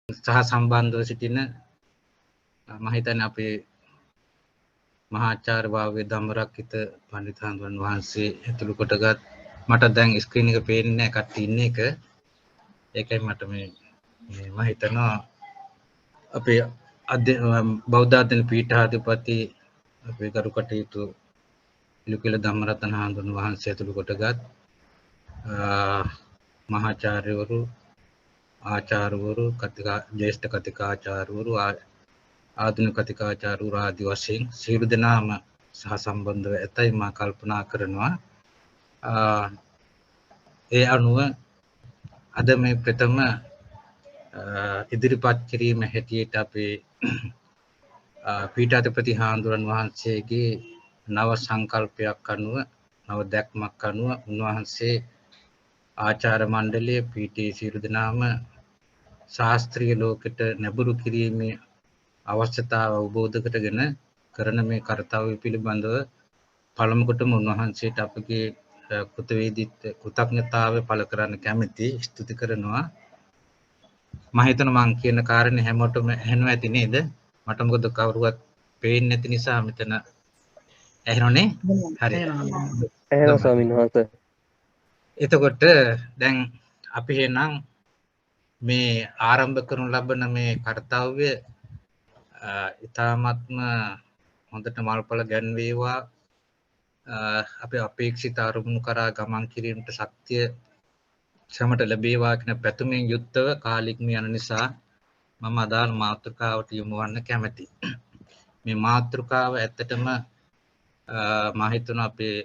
සහ සම්බන්ධව සිටින මම හිතන්නේ අපේ මහාචාර්ය භාව්‍ය ධම්මරක්කිත පඬිතුන් වහන්සේ ඇතුළු කොටගත් මට දැන් ස්ක්‍රීන් එක පේන්නේ නැහැ කට්ටිය ඉන්න එක. ඒකයි මට මේ මම හිතනවා අපේ බෞද්ධ අධ්‍යයන පීඨාධිපති අපේ ගරු කටයුතු ඉලුකෙල ධම්මරතන හාමුදුරුවන් වහන්සේ ඇතුළු කොටගත් මහාචාර්යවරු ආචාර්යවරු ජ්‍යෙෂ්ඨ කතිකාචාර්යවරු ආධුනික කතිකාචාර්යවරු ආදී වශයෙන් සියලු දෙනාම සහ සම්බන්ධව ඇතයි මා කල්පනා කරනවා. ඒ අනුව අද මේ ප්‍රථම ඉදිරිපත් කිරීම හැටියට අපේ පීඨාධිපති හාමුදුරන් වහන්සේගේ නව සංකල්පයක් අනුව නව දැක්මක් අනුව උන්වහන්සේ ආචාර්ය මණ්ඩලයේ පීඨයේ සියලු දෙනාම ශාස්ත්‍රීය ලෝකෙට නැඹුරු කිරීමේ අවශ්‍යතාව අවබෝධ කරගෙන කරන මේ කාර්යය පිළිබඳව පළමු කොටම උන්වහන්සේට අපගේ කෘතඥතාවය පළ කරන්න කැමැති ස්තුති කරනවා. මම හිතනවා මම කියන කාරණේ හැමෝටම ඇහෙනවා ඇති නේද? මට මොකද කවුරුවත් පේන්නේ නැති නිසා මෙතන ඇහෙනෝනේ. හරි. ඇහෙනවා ස්වාමීන් වහන්සේ. එතකොට දැන් අපි එහෙනම් මේ ආරම්භ කරනු ලබන මේ කාර්යය ඉතාමත්ම හොඳට මල්පල ගැන්වේවා. අපේ අපේක්ෂිත අරමුණු කරා ගමන් කිරීමට ශක්තිය සමට ලැබේවා කියන පැතුමින් යුක්තව කාලිකම යන නිසා මම අදාළ මාතෘකාවට යොමු වන්න කැමැතියි. මේ මාතෘකාව ඇත්තටම මම හිතනවා අපේ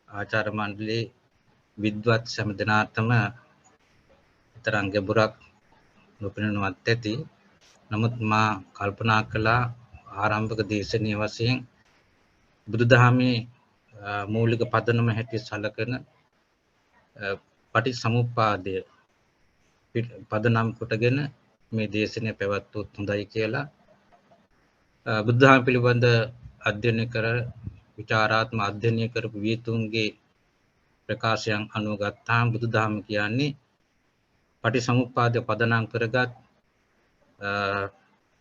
ආචාර්ය මණ්ඩලයේ විද්වත් සෑම දෙනාටම තරම් ගැඹුරක් නොපෙනෙනවත් ඇති. නමුත් මා කල්පනා කළා ආරම්භක දේශනීය වශයෙන් බුදුදහමේ මූලික පදනම හැටියට සැලකෙන පටිච්චසමුප්පාදය පදනම් කොටගෙන මේ දේශනය පැවැත්වුවොත් හොඳයි කියලා බුදුදහම පිළිබඳ අධ්‍යයනය කර විචාරාත්මක අධ්‍යයනය කරපු වියතුන්ගේ ප්‍රකාශයන් අනුව ගත්තාම බුදුදහම කියන්නේ පටිච්චසමුප්පාදය පදනම් කරගත්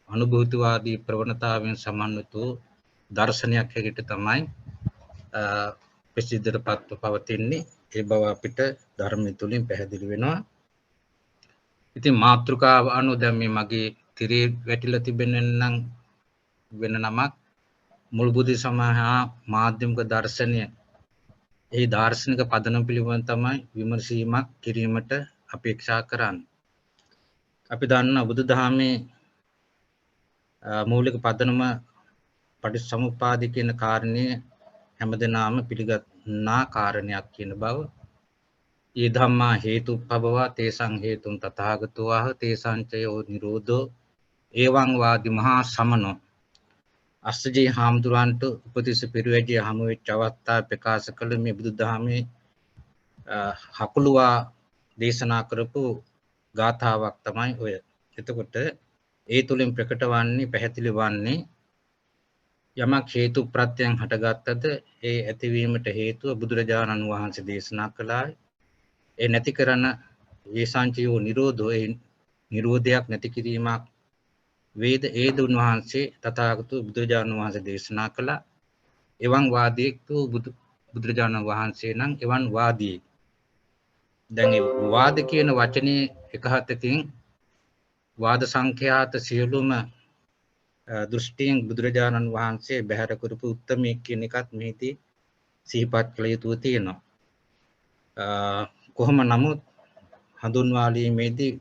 අනුභූතිවාදී ප්‍රවණතාවෙන් සමන්විත වූ දර්ශනයක් හැටියට තමයි ප්‍රසිද්ධටපත්ව පවතින්නේ. ඒ බව අපිට ධර්මය තුලින් පැහැදිලි වෙනවා. ඉතින් මාතෘකාව අනුව දැන් මේ මගේ තිරේ වැටිලා තිබෙනවා වෙන නමක් මුල් බුද්ධ සමාහා මාධ්‍යමික දර්ශනය. ඒ දාර්ශනික පදනම පිළිබඳ තමයි විමර්ශීමක් කිරීමට අපේක්ෂා කරන්නේ. අපි දන්නා බුදුදහමේ මූලික පදනම පටිච්චසමුප්පාද කියන කාරණේ හැමදෙනාම පිළිගන්නා කාරණයක් කියන බව. ඊ ධම්මා හේතුප්පබවා තේසං හේතුන් තථාගතෝ ආහ තේසං චයෝ නිරෝධෝ එවං වාදි මහා සමනෝ අස්සජී හාමුදුරන්ට උපතිස්ස පිරිවැජිය හමු වෙච්ච අවස්ථාව ප්‍රකාශ කළ මේ බුදුදහමේ හකුළුවා දේශනා කරපු ගාථාවක් තමයි ඔය. එතකොට ඒ තුලින් ප්‍රකට වන්නේ පැහැදිලි වන්නේ යමක් හේතු ප්‍රත්‍යයන් හටගත්තද ඒ ඇතිවීමට හේතුව බුදුරජාණන් වහන්සේ දේශනා කළා. ඒ නැති කරන ඒසංචයෝ නිරෝධෝ ඒ නිරෝධයක් නැති කිරීමක් වේද ඒ දුන්වහන්සේ තථාගත බුදුරජාණන් වහන්සේ දේශනා කළා. එවන් වාදීතු බුදුරජාණන් වහන්සේ නම් එවන් වාදී. දැන් ඒ වාද කියන වචනේ එක හතකින් වාද සංඛ්‍යාත සියලුම දෘෂ්ටියෙන් බුදුරජාණන් වහන්සේ බැහැර කරපු උත්තමයෙක් කියන එකත් මෙහිදී සිහිපත් කළ යුතු තියෙනවා. කොහොම නමුත් හඳුන්වාලීමේදී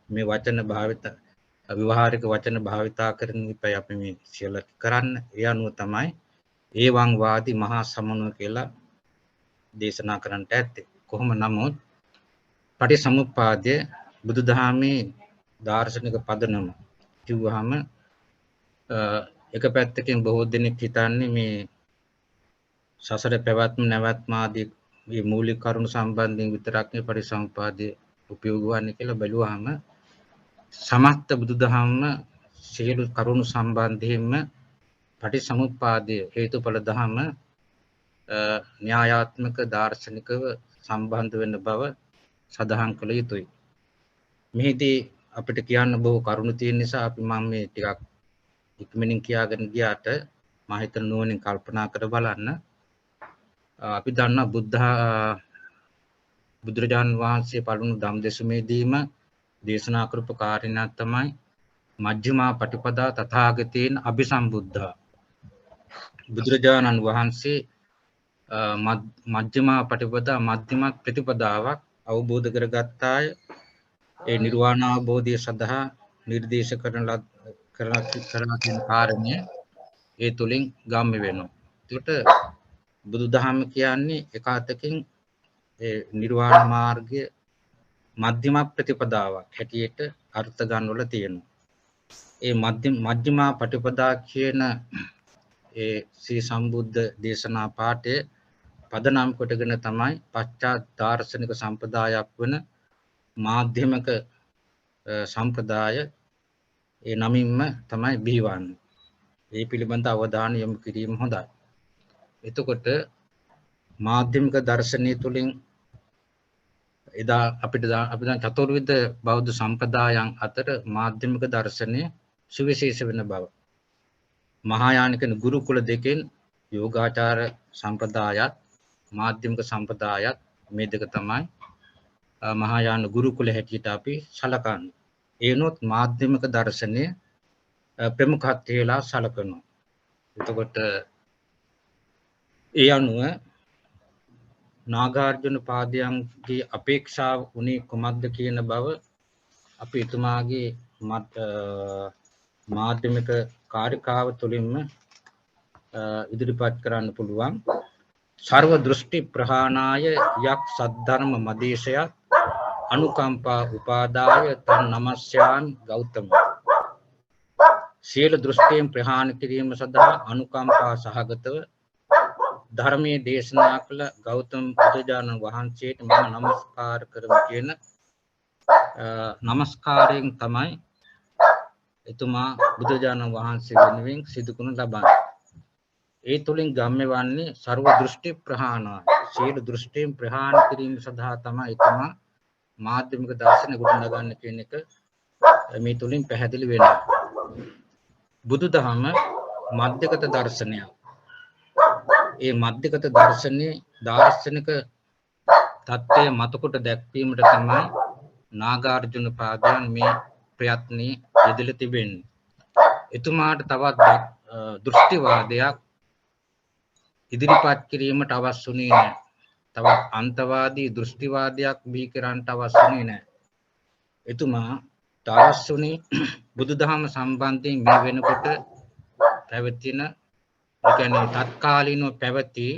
මේ වචන භාවිත විවහාරික වචන භාවිතා කරන ඉපයි අපි මේ සියල්ල කරන්න. ඒ අනුව තමයි ඒවං වාදි මහා සමනෝ කියලා දේශනා කරන්නට ඇත්තේ. කොහොම නමුත් පටිච්චසමුප්පාදය බුදුදහමේ දාර්ශනික පදනම කිව්වහම එක පැත්තකින් බොහෝ දෙනෙක් හිතන්නේ මේ සසර පැවැත්ම නැවැත්ම ආදී මේ මූලික කරුණු සම්බන්ධයෙන් විතරක් මේ පටිච්චසමුප්පාදය උපයෝගී වන්නේ කියලා බැලුවාම සමස්ත බුදුදහම සියලු කරුණු සම්බන්ධයෙන්ම පටිච්චසමුප්පාදය හේතුඵල ධම න්‍යායාත්මක දාර්ශනිකව සම්බන්ධ වෙන බව සඳහන් කළ යුතුයි. මෙහිදී අපිට කියන්න බොහෝ කරුණු තියෙන නිසා අපි මම මේ ටිකක් ඉක්මනින් කියාගෙන ගියාට මම හිතන නුවණින් කල්පනා කර බලන්න. අපි දන්න බුදුරජාණන් වහන්සේ පළමු ධම් දෙසුමේදීම දේශනා කරපු කාරණයක් තමයි මජ්ක්‍ධිමා පටිපදා තථාගතේන අபிසම්බුද්ධා. බුදුරජාණන් වහන්සේ මජ්ක්‍ධිමා පටිපදා මධ්‍යම ප්‍රතිපදාවක් අවබෝධ කරගත්තාය. ඒ නිර්වාණ අවබෝධය සඳහා නිර්දේශ කරන තියෙන කාරණය ඒ තුලින් ගම්ම්‍ය වෙනවා. ඒකට බුදුදහම කියන්නේ එක අතකින් ඒ නිර්වාණ මාර්ගය මධ්‍යම ප්‍රතිපදාවක් හැටියට අර්ථ ගන්නවල තියෙනවා. ඒ මජ්ක්‍ධිමා පටිපදා කියන ඒ ශ්‍රී සම්බුද්ධ දේශනා පාඨය පදනම් කොටගෙන තමයි පශ්චාත් දාර්ශනික සම්ප්‍රදායක් වන මාධ්‍යමික සම්ප්‍රදාය ඒ නමින්ම තමයි බිහිවන්නේ. ඒ පිළිබඳ අවධානය යොමු කිරීම හොඳයි. එතකොට මාධ්‍යමික දර්ශනය තුළින් එදා අපි දැන් චතුර්විධ බෞද්ධ සම්ප්‍රදායන් අතර මාධ්‍යමික දර්ශනය සුවිශේෂ වෙන බව. මහායානික ගුරුකුල දෙකෙන් යෝගාචාර සම්ප්‍රදායත් මාධ්‍යමික සම්ප්‍රදායත් මේ දෙක තමයි මහායාන ගුරුකුල හැටියට අපි සලකන්නේ. ඒනොත් මාධ්‍යමික දර්ශනය ප්‍රමුඛත්වයලා සලකනවා. එතකොට ඒ අනුව නාගාර්ජුන පාදයන්ගේ අපේක්ෂාව උනේ කුමක්ද කියන බව අපි එතුමාගේ මාධ්‍යමික කාර්යකාව තුළින්ම ඉදිරිපත් කරන්න පුළුවන්. සර්ව දෘෂ්ටි ප්‍රහාණාය යක් සද්ධර්ම මදේශයත් අනුකම්පා උපාදාය තන් නමස්යාන් ගෞතම. සියලු දෘෂ්ටීන් ප්‍රහාණය කිරීම සඳහා අනුකම්පා සහගතව ධර්මයේ දේශනා කළ ගෞතම බුදුරජාණන් වහන්සේට මම නමස්කාර කරමි කියන නමස්කාරයෙන් තමයි එතුමා බුදුරජාණන් වහන්සේ වෙනුවෙන් සිදු කරනු ලබන්නේ. ඒ තුලින් ගම්ම්‍ය වන්නේ ਸਰව දෘෂ්ටි ප්‍රහාණය. සියලු දෘෂ්ටීන් ප්‍රහාණය කිරීම සඳහා තමයි එතුමා මාධ්‍යමික දර්ශන ගොඩනගන්න කියන එක මේ තුලින් පැහැදිලි වෙනවා. බුදුදහම මධ්‍යගත දර්ශනයක්. ඒ මධ්‍යගත දර්ශනයේ දාර්ශනික தත්ත්වය මතකොට දැක්වීමට තමයි නාගාර්ජුන පාදයන් මේ ප්‍රයත්නයේ යෙදලා තිබෙන්නේ. එතුමාට තවත් දෘෂ්ටිවාදයක් ඉදිරිපත් කිරීමට අවශ්‍යුනේ නැහැ. තවත් අන්තවාදී දෘෂ්ටිවාදයක් බිහි කරන්නට අවශ්‍යුනේ නැහැ. එතුමා අවශ්‍යුනේ බුදුදහම සම්බන්ධයෙන් මේ වෙනකොට පැවතින කියන්නේ තත්කාලීනව පැවති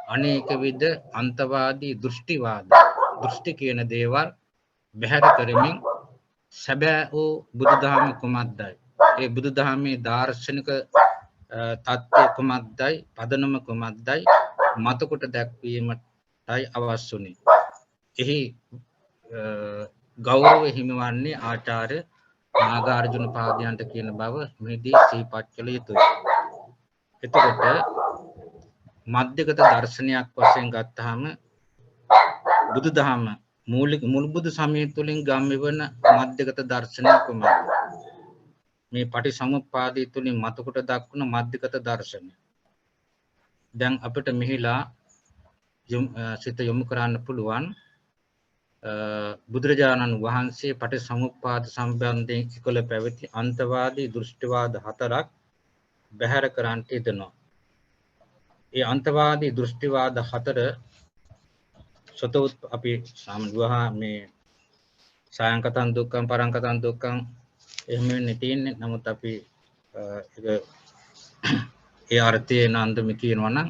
අනේක විද අන්තවාදී දෘෂ්ටි කියන දේවල් බැහැර කරමින් සැබෑ වූ බුදුදහම කුමක්දයි? ඒ බුදුදහමේ දාර්ශනික තත්ත්වය කුමක්දයි? පදනම කුමක්දයි? මතකොට දැක්වීමටයි අවශ්‍යුනේ. එහි ගෞරවය හිමිවන්නේ ආචාර්ය නාගාර්ජුන පාදයන්ට කියන බව මෙහිදී සිහිපත් කළ යුතුයි. එතකොට මධ්‍යගත දර්ශනයක් වශයෙන් ගත්තාම බුදුදහම මුල් බුදු සමය තුළින් ගම්ම්‍ය වන මධ්‍යගත දර්ශනය කුමක්ද? මේ පටිසමුප්පාදය තුළින් මතකොට දක්වන මධ්‍යගත දර්ශනය. දැන් අපිට මෙහිලා සිත යොමු කරන්න පුළුවන් බුදුරජාණන් වහන්සේ පටිසමුප්පාද සම්බන්ධයෙන් කළ පැවති අන්තවාදී දෘෂ්ටිවාද හතරක් බැහැර කරන්නට යෙදෙනවා. ඒ අන්තවාදී දෘෂ්ටිවාද හතර අපි සාමාන්‍යව මේ සායංකතං දුක්ඛං පරංකතං දුක්ඛං එහෙම වෙන්නේ තියෙන්නේ. නමුත් අපි ඒ අර්ථයේ නන්දම කියනවා නම්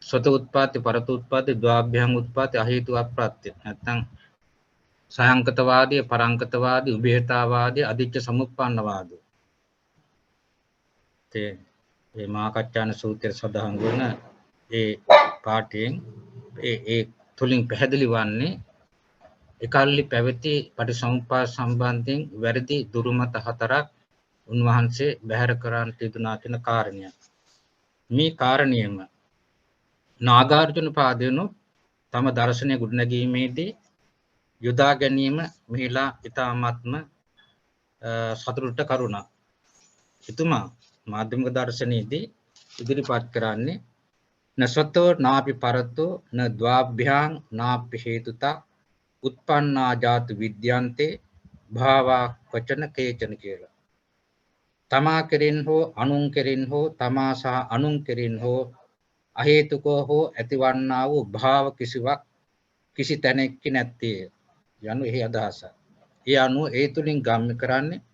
සත උත්පාති පරත උත්පාති ද්වාභ්‍යං උත්පාති අහේතු අප්‍රත්‍ය. නැත්නම් සායංකතවාදී පරංකතවාදී උභයතාවාදී අදිච්ච සමුප්පන්නවාදී. ඒ මාකච්ඡාන සූත්‍රය සඳහන් වන ඒ පාඨයෙන් ඒ තුලින් පැහැදිලි වන්නේ එකල්ලි පැවති පටිසමුප්පාද සම්බන්ධයෙන් වැරදි දුරුමත හතරක් උන්වහන්සේ බැහැර කරන්නට යෙදුනා කියන කාරණය. මේ කාරණියම නාගාර්ජුන පාදයන් තම දර්ශනය ගොඩනැගීමේදී යොදා ගැනීම මෙහිලා ඉතාමත්ම සතුටට කරුණා. එතුමා මාධ්‍යමික දර්ශනයේදී ඉදිරිපත් කරන්නේ නසතෝ නාපි පරතෝ න ද්වාභ්‍යාං නාපි හේතුතා උත්පන්නා ජාතු විද්‍යන්තේ භාවා වචන කේචන කියලා. තමා කෙරෙන් හෝ අනුන් කෙරෙන් හෝ තමා සහ අනුන් කෙරෙන් හෝ අහේතුකව හෝ ඇතිවන්නා වූ භාව කිසිවක් කිසි තැනෙක නැත්තේ යනු එහි අදහස. ඒ අනුව ඒ තුලින් ගම්‍ය කරන්නේ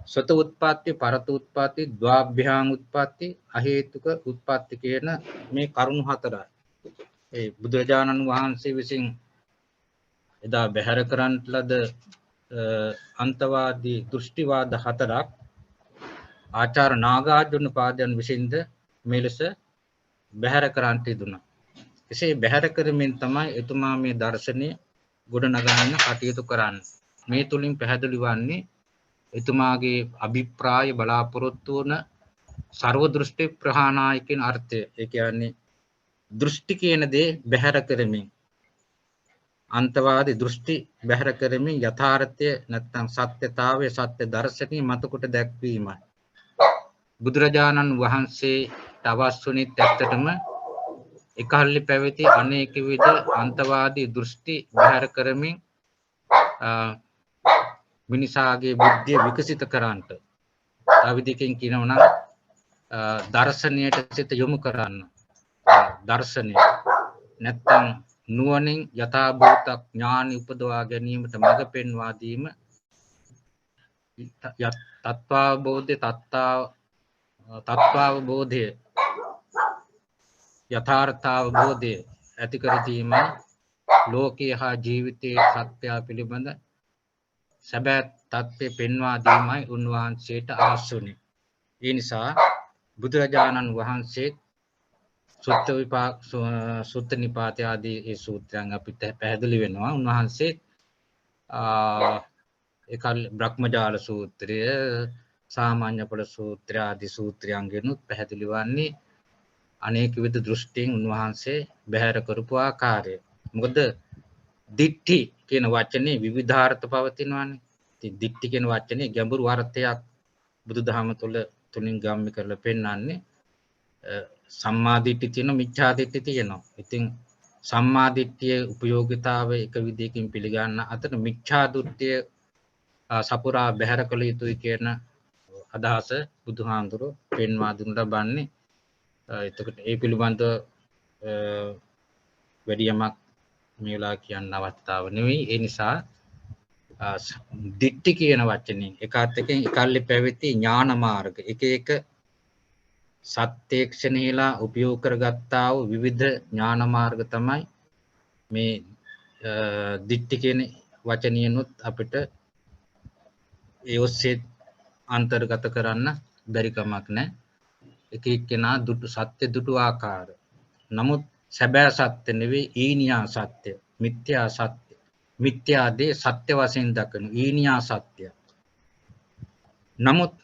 සත උත්පත්ති පරත උත්පත්ති ද්වාභ්‍යාං උත්පත්ති අහේතුක උත්පත්ති කියන මේ කරුණු හතරයි. ඒ බුදුරජාණන් වහන්සේ විසින් එදා බැහැර කරන්ට ලද අන්තවාදී දෘෂ්ටිවාද හතරක් ආචාර්ය නාගාර්ජුන පාදයන් විසින්ද මෙලෙස බැහැර කරන්ට යෙදුණා. එසේ බැහැර කරමින් තමයි එතුමා මේ දර්ශනය ගොඩනගන්න කටයුතු කරන්නේ. මේ තුලින් පැහැදිලි වන්නේ එතුමාගේ අභිප්‍රාය බලාපොරොත්තු වන ਸਰව දෘෂ්ටි ප්‍රහාණය කියන අර්ථය. ඒ කියන්නේ දෘෂ්ටි කියන දේ බැහැර කරමින් අන්තවාදී දෘෂ්ටි බැහැර කරමින් යථාර්ථය නැත්නම් සත්‍යතාවය සත්‍ය දර්ශනීය මතකොට දැක්වීමයි. බුදුරජාණන් වහන්සේට අවශ්‍යුනේ ඇත්තටම එකල්ලි පැවති අනේක විද අන්තවාදී දෘෂ්ටි බැහැර කරමින් මිනිසාගේ බුද්ධිය විකසිත කරන්නට. තව විදිහකින් කියනවා නම් දර්ශනයට සිත යොමු කරන්න. දර්ශනය නැත්නම් නුවණින් යථාභූත ඥානි උපදවා ගැනීමට මඟ පෙන්වා දීම තත්ත්වාවබෝධය තත්ත්වාවබෝධය යථාර්ථාවබෝධය ඇති කර දීමයි ලෝකයේ හා ජීවිතයේ සත්‍ය පිළිබඳ සැබෑ තත්ත්වය පෙන්වා දීමයි උන්වහන්සේට අවශ්‍ය වුණේ. ඒ නිසා බුදුරජාණන් වහන්සේ සුත්ත නිපාත ආදී ඒ සූත්‍රයන් අපිට පැහැදිලි වෙනවා. උන්වහන්සේ ඒකල් බ්‍රහ්මජාල සූත්‍රය, සාමාන්‍ය ඵල සූත්‍ර ආදී සූත්‍රයන්ගෙනුත් පැහැදිලි වන්නේ අනේක විද දෘෂ්ටියෙන් උන්වහන්සේ බැහැර කරපු ආකාරය. මොකද දිට්ඨි කියන වචනේ විවිධාර්ථ පවතිනවානේ. ඉතින් දිට්ඨි කියන වචනේ ගැඹුරු අර්ථයක් බුදුදහම තුලින් ගම්ම්‍ය කරලා පෙන්වන්නේ. සම්මා දිට්ඨි තියෙනවා, මිච්ඡා දිට්ඨි තියෙනවා. ඉතින් සම්මා දිට්ඨියේ උපයෝගිතාවය එක විදිහකින් පිළිගන්න අතර මිච්ඡා දෘෂ්ටිය සපුරා බැහැර කළ යුතුයි කියන අදහස බුදුහාඳුරෝ පෙන්වා දුන්න ලබන්නේ. එතකොට ඒ පිළිබඳව වැඩි යමක් මේ වෙලාව කියන්න අවස්ථාව නෙවෙයි. ඒ නිසා දිට්ඨි කියන වචනේ එකත් එකෙන් එකල්ලි පැවති ඥාන මාර්ග එක එක සත්‍යක්ෂණේලා උපයෝග කරගත්තා වූ විවිධ ඥාන මාර්ග තමයි මේ දිට්ඨි කියන වචනියනොත් අපිට ඒ ඔස්සේ අන්තර්ගත කරන්න බැරි කමක් නැහැ. එක එක්කෙනා දුටු සත්‍ය දුටු ආකාර. නමුත් සැබෑ සත්‍ය නෙවෙයි ඊනියා සත්‍ය, මිත්‍යා සත්‍ය. මිත්‍යාදී සත්‍ය වශයෙන් දක්වන ඊනියා සත්‍ය. නමුත්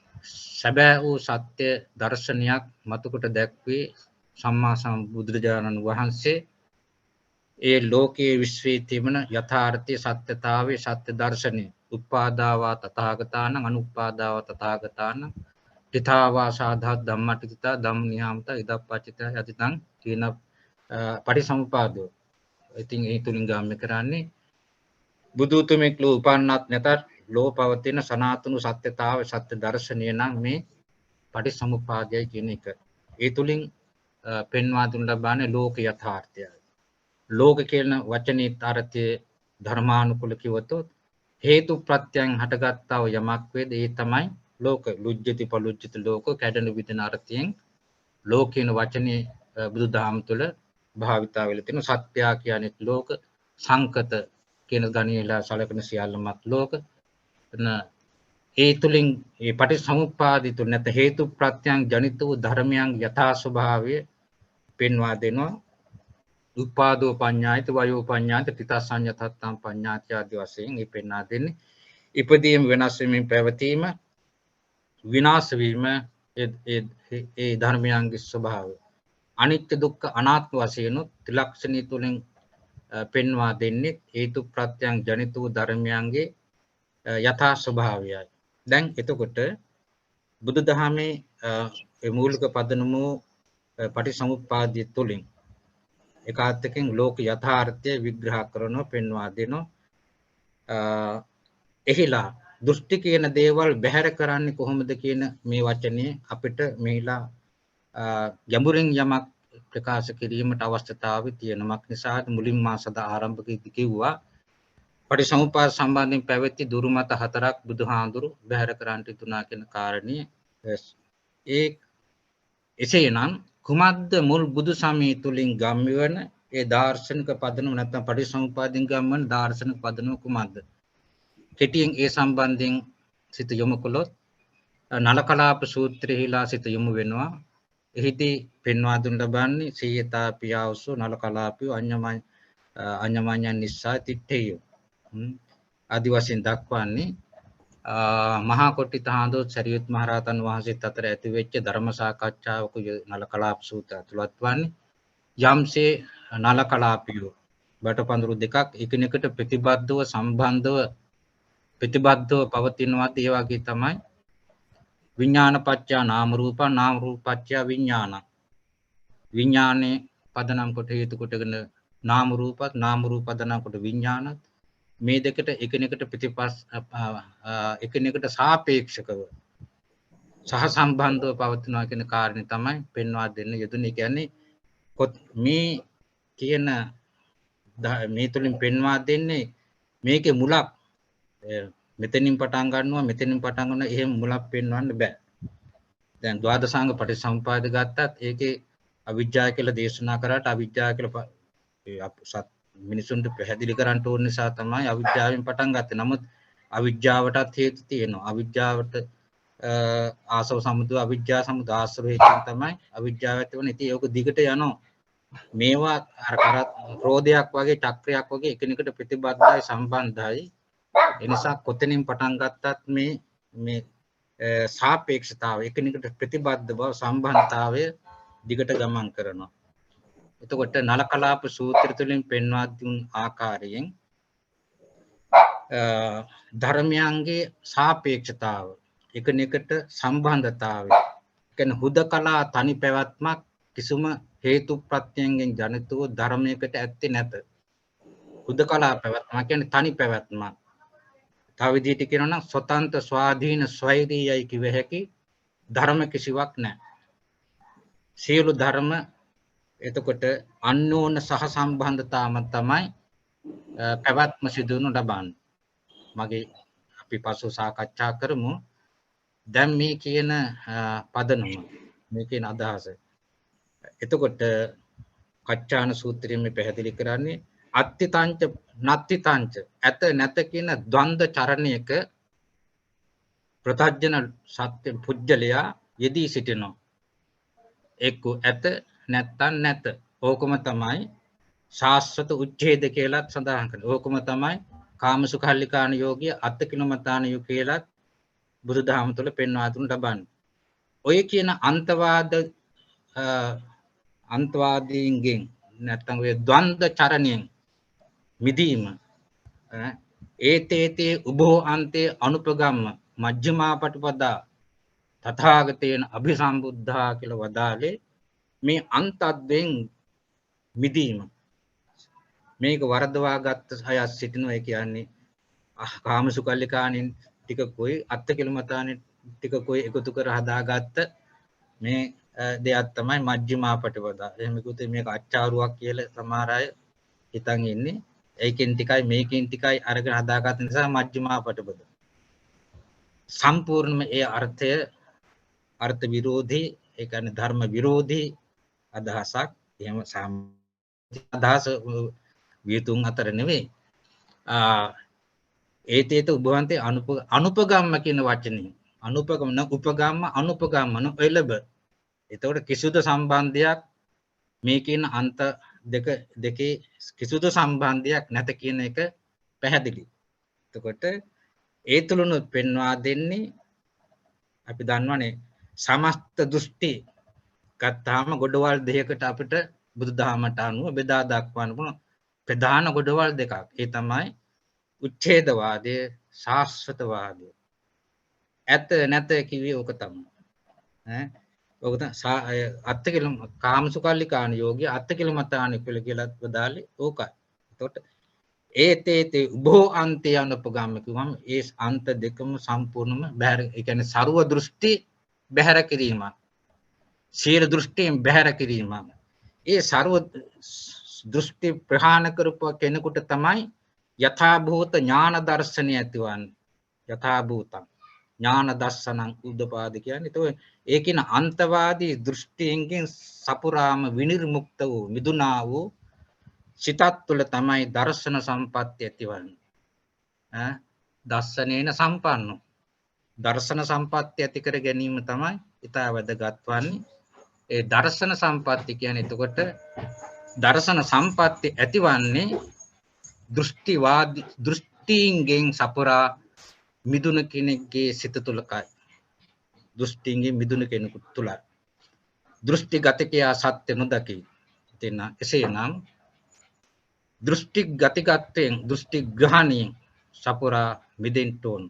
සැබෑ වූ සත්‍ය දර්ශනයක් මතකොට දැක්වේ සම්මා සම්බුදුරජාණන් වහන්සේ. ඒ ලෝකයේ විශ්වයේ තිබෙන යථාර්ථයේ සත්‍යතාවයේ සත්‍ය දර්ශනය උපාදාවා තථාගතානං අනුපාදාව තථාගතානං තිතාවා සාධා ධම්මටිතා ධම්නියාමත ඉදප්පච්චිත යතිතං කියන පටිසමුපාදෝ. ඉතින් ඒ තුලින් ගාම්‍ය කරන්නේ බුදුතුමෙක් ලෝ උපන්නත් නැතත් ලෝ පවතින සනාතන සත්‍යතාව සත්‍ය දර්ශනය නම් මේ පටිසමුපාදයයි කියන එක. ඒ තුලින් පෙන්වා දුන්න ලබන්නේ ලෝක යථාර්ථයයි. ලෝක කියන වචනේ අර්ථය ධර්මානුකූල කිවතොත් හේතු ප්‍රත්‍යයන් හටගත්තා වූ යමක් වේද ඒ තමයි ලෝක. ලුජ්ජති පලුජ්ජති ලෝක කැඩෙන විදින අර්ථයෙන් ලෝක කියන වචනේ බුදුදහම තුළ භාවිතා වෙලා තියෙන. සත්‍ය කියන්නේ ලෝක, සංකත කියන ගණියලා සලකන සියල්ලමත් ලෝක. ඒ තුලින් මේ පටිසමුප්පාදි තුල නැත හේතු ප්‍රත්‍යයන් ජනිත වූ ධර්මයන් යථා ස්වභාවය පෙන්වා දෙනවා. උපාදෝ පඤ්ඤායති වයෝ පඤ්ඤායති තිතසඤ්ඤතත්තම් පඤ්ඤාති ආදී වශයෙන් මේ පෙන්වා දෙන්නේ. ඉපදීම වෙනස් වීමෙන් පැවතීම විනාශ වීම ඒ ධර්මයන්ගේ ස්වභාවය. අනිත්‍ය දුක්ඛ අනාත්ම වශයෙන් ත්‍රිලක්ෂණී තුලින් පෙන්වා දෙන්නේ හේතු ප්‍රත්‍යයන් ජනිත වූ ධර්මයන්ගේ යථා ස්වභාවයයි. දැන් එතකොට බුදුදහමේ ඒ මූලික පදනම පටිසමුප්පාදය තුළින් එකාත්තකින් ලෝක යථාර්ථය විග්‍රහ කරනවා පෙන්වා දෙනවා. එහිලා දෘෂ්ටි කියන දේවල් බැහැර කරන්නේ කොහොමද කියන මේ වචනේ අපිට මෙහිලා ගැඹුරින් යමක් ප්‍රකාශ කිරීමට අවශ්‍යතාවය තියෙනමක් නිසා මුලින්ම මා සදා ආරම්භකදී කිව්වා පටිසමුප්පාද සම්බන්ධයෙන් පැවති දුරුමත හතරක් බුදුහාඳුරු බැහැර කරන්නට යුතුනා කියන කාරණය. ඒ එසේනම් කුමද්ද මුල් බුදු සමය තුලින් ගම්වන ඒ දාර්ශනික පදනම නැත්නම් පටිසමුප්පාදින් ගම්වන දාර්ශනික පදනම කුමද්ද? කෙටියෙන් ඒ සම්බන්ධයෙන් සිත යොමු කළොත් නලකලාප සූත්‍රයේලා සිත යොමු වෙනවා. එහිදී පෙන්වා දුන් ලබන්නේ සීයතාපියාවසු නලකලාපිය අඤ්ඤමඤ්ඤ නිසා තිත්තේය. ආදි වශයෙන් දක්වන්නේ මහා කොට්ටිත හාමුදුරුවෝ සරියුත් මහ රහතන් වහන්සේත් අතර ඇති වෙච්ච ධර්ම සාකච්ඡාවක නලකලාප සූත්‍රය ඇතුළත් වන්නේ යම්සේ නලකලාපියෝ බටපඳුරු දෙකක් එකිනෙකට ප්‍රතිබද්ධව සම්බන්ධව ප්‍රතිබද්ධව පවතිනවාද ඒ වගේ තමයි විඥානපච්චය නාම රූප නාම රූපපච්චය විඥාන විඥානේ පදනම් කොට හේතු කොටගෙන නාම රූපත් නාම රූප පදනම් කොට විඥානත් මේ දෙකට එකිනෙකට එකිනෙකට සාපේක්ෂකව සහ සම්බන්ධව පවතිනවා කියන කාරණේ තමයි පෙන්වා දෙන්න යෙදුනේ. කියන්නේ මේ කියන මේ තුලින් පෙන්වා දෙන්නේ මේකේ මුලක් මෙතනින් පටන් ගන්නවා මෙතනින් පටන් ගන්න එහෙම මුලක් පෙන්වන්න බෑ. දැන් ද්වාදසාංග පටිසම්පාද ගත්තත් ඒකේ අවිජ්ජා කියලා දේශනා කරාට අවිජ්ජා කියලා මිනිසුන්ට පැහැදිලි කරන්න ඕන නිසා තමයි අවිජ්ජාවෙන් පටන් ගත්තේ. නමුත් අවිජ්ජාවටත් හේතු තියෙනවා. අවිජ්ජාවට ආසව සමුදය අවිජ්ජා සමුදය ආශ්‍රව හේතුන් තමයි අවිජ්ජාව ඇති වෙන්නේ. ඉතින් ඒක දිගට යනවා. මේවා අර රෝදයක් වගේ චක්‍රයක් වගේ එකිනෙකට ප්‍රතිබද්ධයි සම්බන්ධයි. ඒ නිසා කොතනින් පටන් ගත්තත් මේ සාපේක්ෂතාවය එකිනෙකට ප්‍රතිබද්ධ බව සම්බන්ධතාවය දිගට ගමන් කරනවා. එතකොට නලකලාප සූත්‍රය තුළින් පෙන්වා දුන් ආකාරයෙන් ධර්මයන්ගේ සාපේක්ෂතාව එකිනෙකට සම්බන්ධතාවය කියන්නේ හුදකලා තනි පැවැත්මක් කිසිම හේතු ප්‍රත්‍යයෙන් ජනිත වූ ධර්මයකට ඇත්තේ නැත. හුදකලා පැවැත්ම කියන්නේ තනි පැවැත්මක්. තව විදිහට කියනවා නම් ස්වතන්ත්‍ර ස්වාධීන ස්වෛරීයයි කිව හැකි ධර්ම කිසිවක් නැහැ. සියලු ධර්ම එතකොට අන්‍යෝන්‍ය සහ සම්බන්ධතාවම තමයි පැවැත්ම සිදුවනු ලබන්නේ. මගේ අපි පසු සාකච්ඡා කරමු. දැන් මේ කියන පදනම මේ කියන අදහස. එතකොට කච්චාන සූත්‍රයෙන් මේ පැහැදිලි කරන්නේ අත්තිතංච නත්තිතංච ඇත නැත කියන ද්වන්ද චරණයක ප්‍රතඥ සත්‍ය පුජ්‍යලයා යෙදී සිටිනවා. එක්ක ඇත නැත්තම් නැත. ඕකම තමයි ශාස්ත්‍රත උච්ඡේද කියලාත් සඳහන් කරන්නේ. ඕකම තමයි කාමසුඛල්ලිකාණ යෝගී අත්තිකිලමතාන යෝ කියලාත් බුදුදහම තුළ පෙන්වා දුන් ලබන්නේ. ඔය කියන අන්තවාදීන්ගෙන් නැත්තම් ඔය ද්වන්ද චරණයෙන් මිදීම ඒතේතේ උභෝ අන්තේ අනුපගම්ම මජ්ක්‍ධිමා පටිපදා තථාගතේන අභිසම්බුද්ධා කියලා වදාලේ මේ අන්තද්වෙන් මිදීම. මේක වරදවා ගත්ත අය සිටිනවා. ඒ කියන්නේ කාමසුකල්ලිකාණෙන් ටිකකුයි අත්තිකිලමතාණෙන් ටිකකුයි එකතු කර හදාගත්ත මේ දෙයක් තමයි මජ්ක්‍ධිමා පටිපදා. එහෙම කිව්වොත් මේක අච්චාරුවක් කියලා සමහර අය හිතන් ඉන්නේ. ඒකෙන් ටිකයි මේකෙන් ටිකයි අරගෙන හදාගත්ත නිසා මජ්ක්‍ධිමා පටිපදා. සම්පූර්ණම ඒ අර්ථ විරෝධී ඒ කියන්නේ ධර්ම විරෝධී අදහසක්. එහෙම අදහස වියතුන් අතර නෙවෙයි. ඒතේත උභවන්තේ අනුපගම්ම කියන වචනේ අනුපගම උපගම්ම අනුපගම්ම නොඑළබ. එතකොට කිසිදු සම්බන්ධයක් මේ කියන අන්ත දෙකේ කිසිදු සම්බන්ධයක් නැත කියන එක පැහැදිලි. එතකොට ඒ තුලුණු පෙන්වා දෙන්නේ අපි දන්නවනේ සමස්ත දෘෂ්ටි ගත්තාම ගොඩවල් දෙකකට අපිට බුදුදහමට අනුව බෙදා දක්වන්න පුළුවන් ප්‍රධාන ගොඩවල් දෙකක්. ඒ තමයි උච්ඡේදවාදය, ශාස්ත්‍රවාදය. ඇත නැත කිව්වේ ඕක තමයි. ඈ ඕක තමයි අත්තිකිලම කාමසුකල්ලිකාණ යෝගී අත්තිකිලමතාණ කියලා වදාලේ ඕකයි. එතකොට ඒතේ උභෝ අන්තය අනුපගාම කිව්වම ඒ අන්ත දෙකම සම්පූර්ණම බැහැර ඒ කියන්නේ ਸਰව දෘෂ්ටි බැහැර කිරීම. සීල දෘෂ්ටියෙන් බැහැර කිරීම. ඒ ਸਰව දෘෂ්ටි ප්‍රහාණ කරපු කෙනෙකුට තමයි යථා භූත ඥාන දර්ශනය ඇතිවන්නේ. යථා භූතං ඥාන දර්ශනං උද්දපාද කියන්නේ. ඒ කියන අන්තවාදී දෘෂ්ටියෙන් සපුරාම විනිර්මුක්ත වූ මිදුනා වූ සිතත් තුළ තමයි දර්ශන සම්පත්තිය ඇතිවන්නේ. දර්ශනේන සම්පන්නෝ. දර්ශන සම්පත්තිය ඇති කර ගැනීම තමයි ඊට වැදගත් වන්නේ. ඒ දර්ශන සම්පත්තිය කියන්නේ එතකොට දර්ශන සම්පත්තිය ඇතිවන්නේ දෘෂ්ටියෙන් සපුරා මිදුන කෙනෙක්ගේ සිත තුලකයි. දෘෂ්ටියෙන් මිදුන කෙනෙකු තුල. දෘෂ්ටි ගතිකයා සත්‍ය නොදකි. එතන එසේනම් දෘෂ්ටි ගතිගතයෙන් දෘෂ්ටි ග්‍රහණයෙන් සපුරා මිදෙන්න ඕන.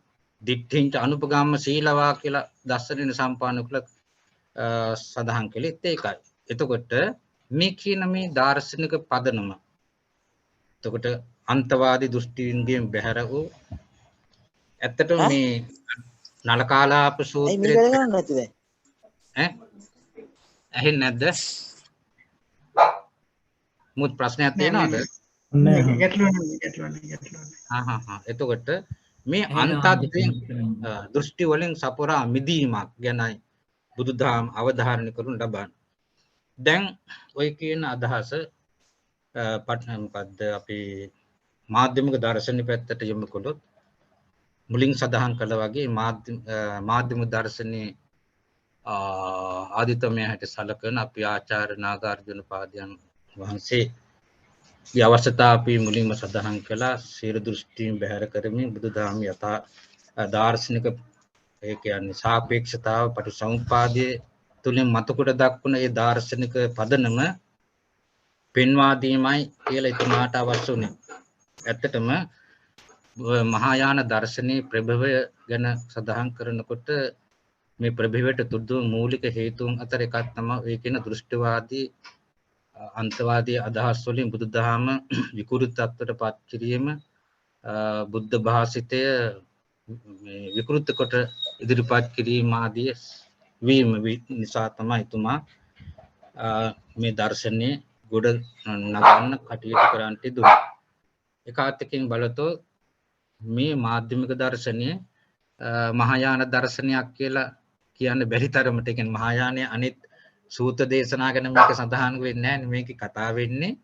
දිට්ඨින්ච අනුපගාම සීලවා කියලා දර්ශනින සම්පාදන කළ සඳහන් කළෙත් ඒකයි. එතකොට මේ කියන මේ දාර්ශනික පදනම එතකොට අන්තවාදී දෘෂ්ටියෙන් බැහැර වූ ඇත්තටම මේ නලකාලාප සූත්‍රයේ ඇහෙන්නේ නැද්ද? මුත් ප්‍රශ්නයක් තියෙනවද? එතකොට මේ අන්තද්වයෙන් දෘෂ්ටි වලින් සපුරා මිදීමක් ගැනයි බුදුදහම අවධාරණය කරනු ලබන්නේ. දැන් ඔය කියන අදහස මොකද්ද අපි මාධ්‍යමික දර්ශන පැත්තට යොමු කළොත් මුලින් සඳහන් කළා වගේ මාධ්‍යමික දර්ශනේ ආදිතමය හැට සලකන අපි ආචාර්ය නාගාර්ජුන පාදයන් වහන්සේ ගේ අවශ්‍යතාව අපි මුලින්ම සඳහන් කළා. සීල දෘෂ්ටියෙන් බැහැර කරමින් බුදුදහම යථා දාර්ශනික ඒ කියන්නේ සාපේක්ෂතාව පටිසමුප්පාදයේ තුලින් මතකොට දක්වන ඒ දාර්ශනික පදනම පෙන්වා දීමයි කියලා එතුමාට අවශ්‍ය වුණේ. ඇත්තටම මහායාන දර්ශනයේ ප්‍රභවය ගැන සඳහන් කරනකොට මේ ප්‍රභවයට තුඩු මූලික හේතුන් අතර එකක් තමයි ඒ කියන දෘෂ්ටිවාදී අන්තවාදී අදහස් වලින් බුදුදහම විකෘත තත්ත්වයට පත් කිරීම බුද්ධ භාෂිතය විකෘත කොට ඉදිරිපත් කිරීම ආදී වීම නිසා තමයි තුමා මේ දර්ශනයේ ගොඩ නගන්න කටයුතු කරන්නට දුන්නේ. ඒකාතකින් බලතොත් මේ මාධ්‍යමික දර්ශනයේ මහායාන දර්ශනයක් කියලා කියන්න බැරි තරමට කියන්නේ මහායානයේ අනිත් සූත්‍ර දේශනා ගැන මේක සඳහන් වෙන්නේ නැහැ. මේක කතා වෙන්නේ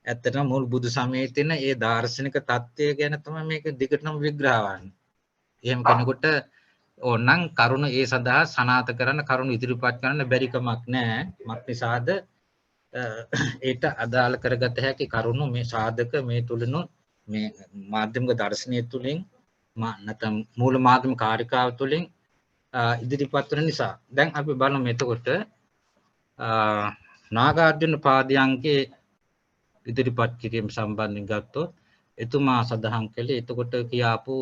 ඇත්තටම මුල් බුදු සමයේ තියෙන ඒ දාර්ශනික தත්ත්වය ගැන තමයි මේක දිගටම විග්‍රහ වන්නේ. එහෙම කෙනෙකුට ඕනනම් කරුණ ඒ සඳහා සනාත කරන්න කරුණ ඉදිරිපත් කරන්න බැරි කමක් නැහැ. මක් නිසාද ඒට අදාළ කරගත හැකි කරුණු මේ සාධක මේ තුලිනු මේ මාධ්‍යමික දර්ශනය තුලින් නැත්නම් මූල මාධ්‍යම කාර්යකාව තුලින් ඉදිරිපත් වෙන නිසා. දැන් අපි බලමු එතකොට නාගාර්ජුන පාදයන්ගේ ඉදිරිපත් කිරීම සම්බන්ධයෙන් ගත්තොත් එතුමා සඳහන් කළේ එතකොට කියාපු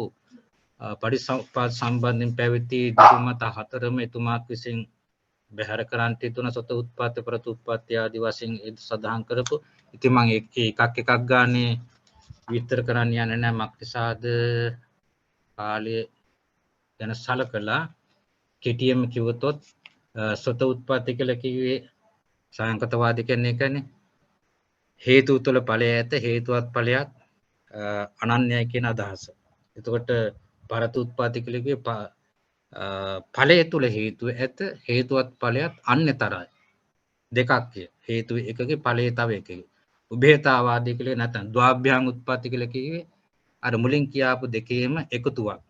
පටිච්චසමුප්පාද සම්බන්ධයෙන් පැවති ධර්මත හතරම එතුමාත් විසින් බැහැර කරන්ට තුන සත උත්පත්ති ප්‍රතිඋත්පත්ති ආදී වශයෙන් සඳහන් කරපු. ඉතින් මම එකක් ගානේ විස්තර කරන්න යන්නේ නැහැ. මක්නිසාද කාලය ගැන සලකලා කෙටියෙන්ම කිව්වොත් සත උත්පත්ති කියලා කිව්වේ සාංකතවාදී කියන්නේ එකනේ. හේතු තුළ ඵලය ඇත, හේතුවත් ඵලයක් අනන්‍යයි කියන අදහස. එතකොට පරතුත්පත්ති කියලා කිව්වේ ඵලය තුළ හේතුව ඇත, හේතුවත් ඵලයක් අන්‍යතරයි. දෙකක් කිය. හේතු එකකේ ඵලය තව එකකේ. උභයතාවාදී කියලා නැත්නම් ද්වාභ්‍යාං උත්පත්ති කියලා කිව්වේ අර මුලින් කියාපු දෙකේම එකතුවක්.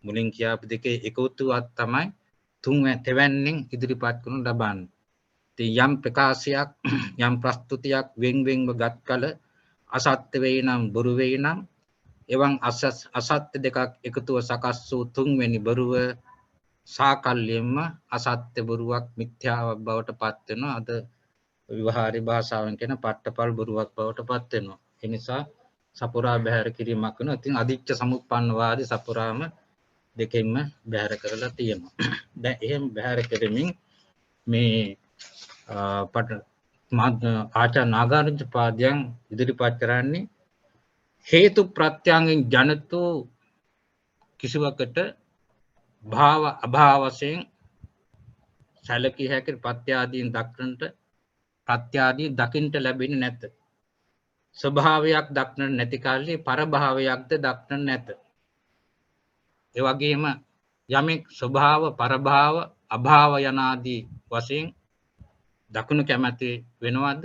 මුලින් කියාපු දෙකේ එකතුවක් තමයි තෙවැන්නෙන් ඉදිරිපත් කරනු ලබන්නේ. ඉතින් යම් ප්‍රකාශයක් යම් ප්‍රස්තුතියක් වෙන්වෙන්ව ගත් කල අසත්‍ය වේ නම් බොරු වේ නම් එවන් අසත්‍ය දෙකක් එකතුව සකස් වූ තුන්වෙනි බොරුව සාකල්යෙන්ම අසත්‍ය බොරුවක් මිත්‍යාවක් බවට පත් වෙනවා. අද විවහාරී භාෂාවෙන් කියන පට්ටපල් බොරුවක් බවට පත් වෙනවා. ඒ නිසා සපුරා බැහැර කිරීමක් වෙනවා. ඉතින් අදිච්ච සමුප්පන්නවාදී සපුරාම දෙකෙන්ම බැහැර කරලා තියෙනවා. දැන් එහෙම බැහැර කරමින් මේ ආචාර්ය නාගාර්ජුන පාදයන් ඉදිරිපත් කරන්නේ හේතු ප්‍රත්‍යයෙන් ජනිත කිසිවකට භාව අභාව වශයෙන් සැලකිය හැකි ප්‍රත්‍යාදීන් දක්නට ප්‍රත්‍යාදී දකින්ට ලැබෙන්නේ නැත. ස්වභාවයක් දක්නට නැති කල්ලි පරභාවයක්ද දක්නට නැත. ඒ වගේම යමෙක් ස්වභාව පරභාව අභාව යනාදී වශයෙන් දකුණු කැමැති වෙනවද?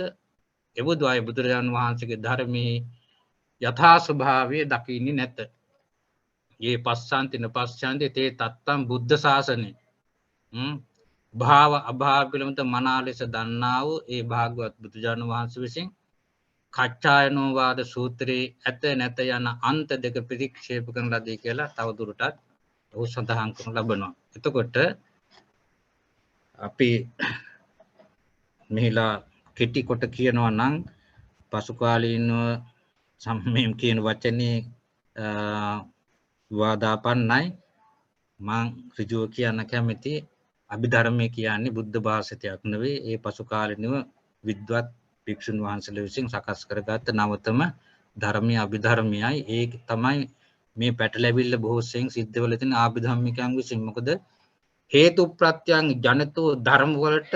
එබඳු අය බුදුරජාණන් වහන්සේගේ ධර්මයේ යථා ස්වභාවය දකින්නේ නැත. ये පස්සන්ති නපස්සන්ති තේ තත්තම් බුද්ධ ශාසනේ. භාව අභාව පිළිබඳ මනා ලෙස දන්නා වූ ඒ භාගවත් බුදුරජාණන් වහන්සේ විසින් කච්චායනෝවාද සූත්‍රයේ ඇත නැත යන අන්ත දෙක ප්‍රතික්ෂේප කරන ලදී කියලා තවදුරටත් ඔහු සඳහන් කරන ලබනවා. එතකොට අපි මෙහිලා කෙටි කොට කියනවා නම් පසු කාලීනව සම්මේම කියන වචනේ වාදාපන්නයි. මං ඍජුව කියන්න කැමති අභිධර්මය කියන්නේ බුද්ධ භාෂිතයක් නෙවෙයි. ඒ පසු කාලිනව විද්වත් භික්ෂුන් වහන්සේලා විසින් සකස් කරගත්ත නවතම ධර්මීය අභිධර්මයයි. ඒක තමයි මේ පැටලැවිල්ල බොහෝ සෙයින් සිද්ධ වෙලා තියෙන ආභිධම්මිකයන් විසින්. මොකද හේතු ප්‍රත්‍යයන් ජනිත ධර්ම වලට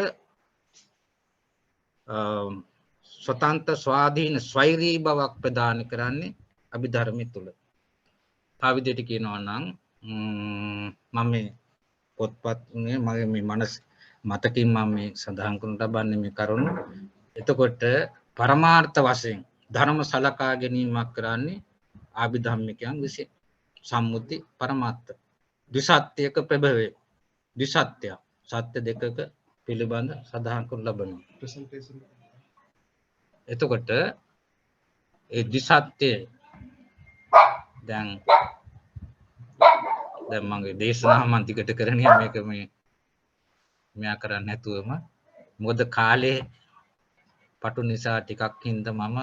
स्वतंत्र स्वाधीन स्वෛරී බවක් ප්‍රදාන කරන්නේ අභිධර්මයේ තුල. ආවිදයට කියනවා නම් මම මේ පොත්පත් මගේ මේ මනස මතකින් මම මේ සඳහන් කරන ලබන්නේ මේ කරුණු. එතකොට පරමාර්ථ වශයෙන් ධර්ම සලකා ගැනීමක් කරන්නේ ආභිධම්මිකයන් විසින්. සම්මුති පරමාර්ථ ද්විසත්‍යක ප්‍රභවය ද්විසත්‍ය සත්‍ය දෙකක පිළිබඳ සඳහන් කරන ලබනවා. එතකොට ඒ ද්විසත්‍ය දැන් මගේ දේශනාව මම දිගට කරන්නේ මේක මෙයා කරන්නේ නැතුවම මොකද කාලේ පටු නිසා ටිකක් හින්දා මම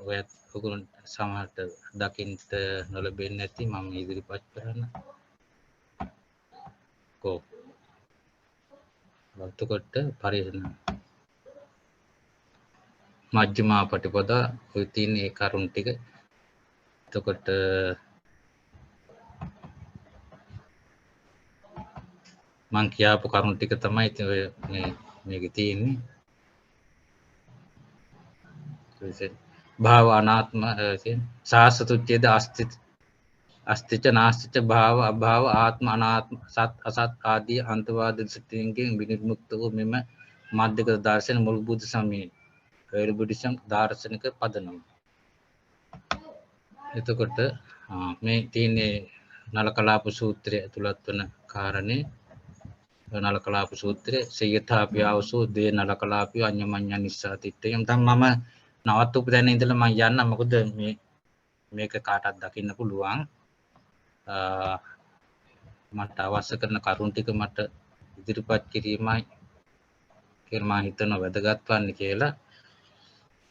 ඔයත් ඔයගොල්ලන්ට සමහරට දකින්න නොලැබෙන්නේ නැති මම ඉදිරිපත් කරන්න. එතකොට පරිහරණ මජ්ක්‍ධිමා පටිපදා ඔය තියෙන ඒ කරුණ ටික. එතකොට මං කියාපු කරුණ ටික තමයි ඔය මේකේ තියෙන්නේ. භාව අනාත්ම සාසතුච්ඡේද අස්තිච නාස්තිච භාව අභාව ආත්ම අනාත්ම සත් අසත් ආදී අන්තවාද දෘෂ්ටියෙන් විනිර්මුක්ත වූ මෙම මධ්‍යක දර්ශන මුල් බුද්ධ සමයේ බුද්ධිසම් දාර්ශනික පදනම. එතකොට මේ තියෙන්නේ නලකලාප සූත්‍රය ඇතුළත් වන කාරණේ. නලකලාප සූත්‍රයේ සයථාපියවසෝ දේ නලකලාපිය අඤ්ඤමඤ්ඤ නිස්සාතිත්තයම්. දැන් මම නවත්වපු දැන ඉඳලා මම යන්න. මොකද මේක කාටවත් දකින්න පුළුවන්. මට අවශ්‍ය කරන කරුණ ටික මට ඉදිරිපත් කිරීමයි කියලා මම හිතනවා වැදගත් වන්නේ කියලා.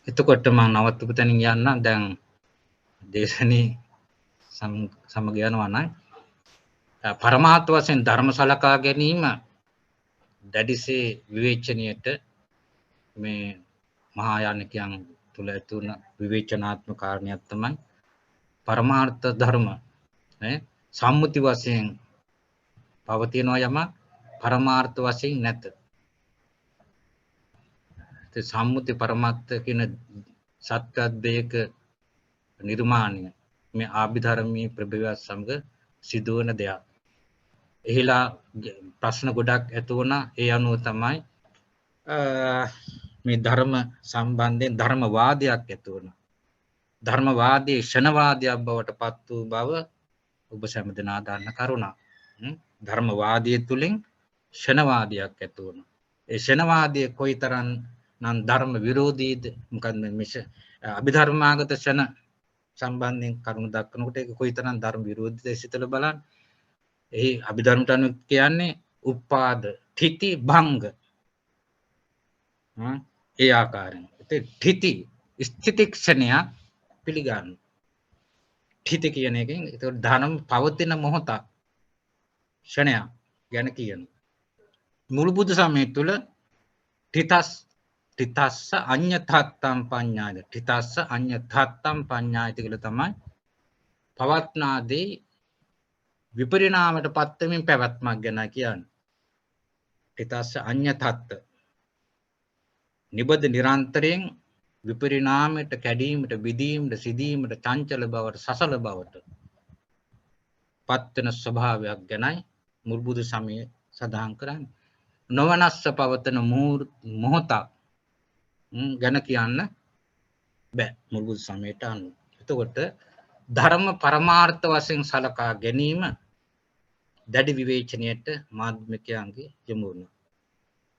එතකොට මම නවත්වපු තැනින් යන්න. දැන් දේශනේ සමග යනවා නම් පරමාර්ථ වශයෙන් ධර්ම සලකා ගැනීම දැඩිසේ විවේචනීයට මේ මහායානිකයන් තුල ඇතුණ විවේචනාත්මක කාරණයක් තමයි පරමාර්ථ ධර්ම සම්මුති වශයෙන් පවතිනවා යම පරමාර්ථ වශයෙන් නැත. ඒ සම්මුති පරමාර්ථ කියන සත්‍යද්වේක නිර්මාණය මේ ආභිධර්මී ප්‍රභවයත් සමග සිදුවන දෙයක්. එහිලා ප්‍රශ්න ගොඩක් ඇති වුණා. ඒ අනුව තමයි මේ ධර්ම සම්බන්ධයෙන් ධර්මවාදයක් ඇති වුණා. ධර්මවාදී ෂණවාදයක් බවට පත් වූ බව ඔබ සෑම දෙනා දන්න කරුණක්. ධර්මවාදයේ තුලින් ෂණවාදයක් ඇති වුණා. ඒ ෂණවාදයේ කොයිතරම් නම් ධර්ම විරෝධීද මොකද මේ අභිධර්මාගත ෂණ සම්බන්ධයෙන් කරුණු දක්වනකොට ඒක කොයිතරම් ධර්ම විරෝධීද සිතලා බලන්න. එහි අභිධර්මයට අනුව කියන්නේ උපාද ඨිති භංග. ඒ ආකාරයෙන්. ඒ ඨිති ස්ථිතික්ෂණය පිළිගන්න. ඨිත කියන එකෙන් ඒක ධර්ම පවතින මොහොත ක්ෂණය ගැන කියන මුළු බුදු සමය තුළ ඨිතස්ස අඤ්ඤතත්තම් පඤ්ඤාය ඨිතස්ස අඤ්ඤතත්තම් පඤ්ඤායති කියලා තමයි පවත්නාදී විපරිණාමයට පත් වෙමින් පැවැත්මක් ගැන කියන්නේ ඨිතස්ස අඤ්ඤතත්ත නිබද නිරන්තරයෙන් විපරිණාමයට කැඩීමට විදීමට සිදීමට චංචල බවට සසල බවට පත්වන ස්වභාවයක් ගැනයි මුල් බුදු සමය සඳහන් කරන්නේ නොවනස්ස පවතන මොහොතක් ගැන කියන්න බෑ මුල් බුදු සමයට අනුව. එතකොට ධර්ම පරමාර්ථ වශයෙන් සලකා ගැනීම දැඩි විවේචනයට මාධ්‍යමිකයන්ගේ යොමු වෙනවා.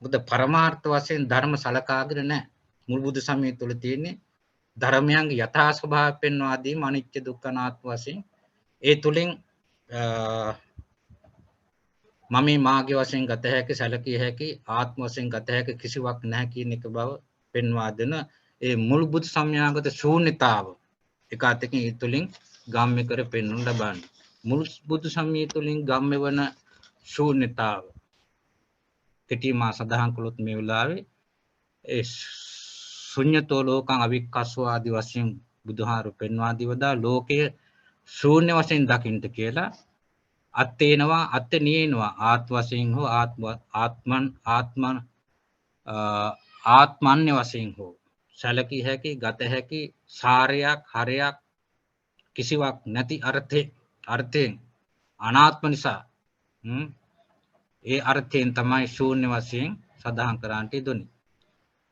මොකද පරමාර්ථ වශයෙන් ධර්ම සලකාගෙන නැහැ. මුල් බුදු සමය තුළ තියෙන්නේ ධර්මයන්ගේ යථා ස්වභාවය පෙන්වා දීම අනිත්‍ය දුක්ඛ අනාත්ම වශයෙන් ඒ තුලින් මම මාගේ වශයෙන් ගත හැකි සැලකිය හැකි ආත්ම වශයෙන් ගත හැකි කිසිවක් නැහැ කියන එක බව පෙන්වා දෙන ඒ මුල් බුදු සමයාගත ශූන්‍යතාව එක අතකින් ඒ තුලින් ගම්ම්‍ය කර පෙන්වනු ලබන්නේ. මුල් බුදු සමය තුලින් ගම්ම්‍ය වන ශූන්‍යතාව කෙටි මා සඳහන් කළොත් මේ වෙලාවේ ඒ ශුන්‍යතෝ ලෝකං අවික්කස්සෝ ආදි වශයෙන් බුදුහාරු පෙන්වා දිවදා ලෝකය ශූන්‍ය වශයෙන් දකින්න කියලා අත්තේනවා අත්තනීනවා ආත් වශයෙන් හෝ ආත්මන්‍ය වශයෙන් හෝ සැලකිය හැකි ගත හැකි සාරයක් හරයක් කිසිවක් නැති අර්ථයෙන් අනාත්ම නිසා ඒ අර්ථයෙන් තමයි ශූන්‍ය වශයෙන් සඳහන් කරන්නට දුන්නේ.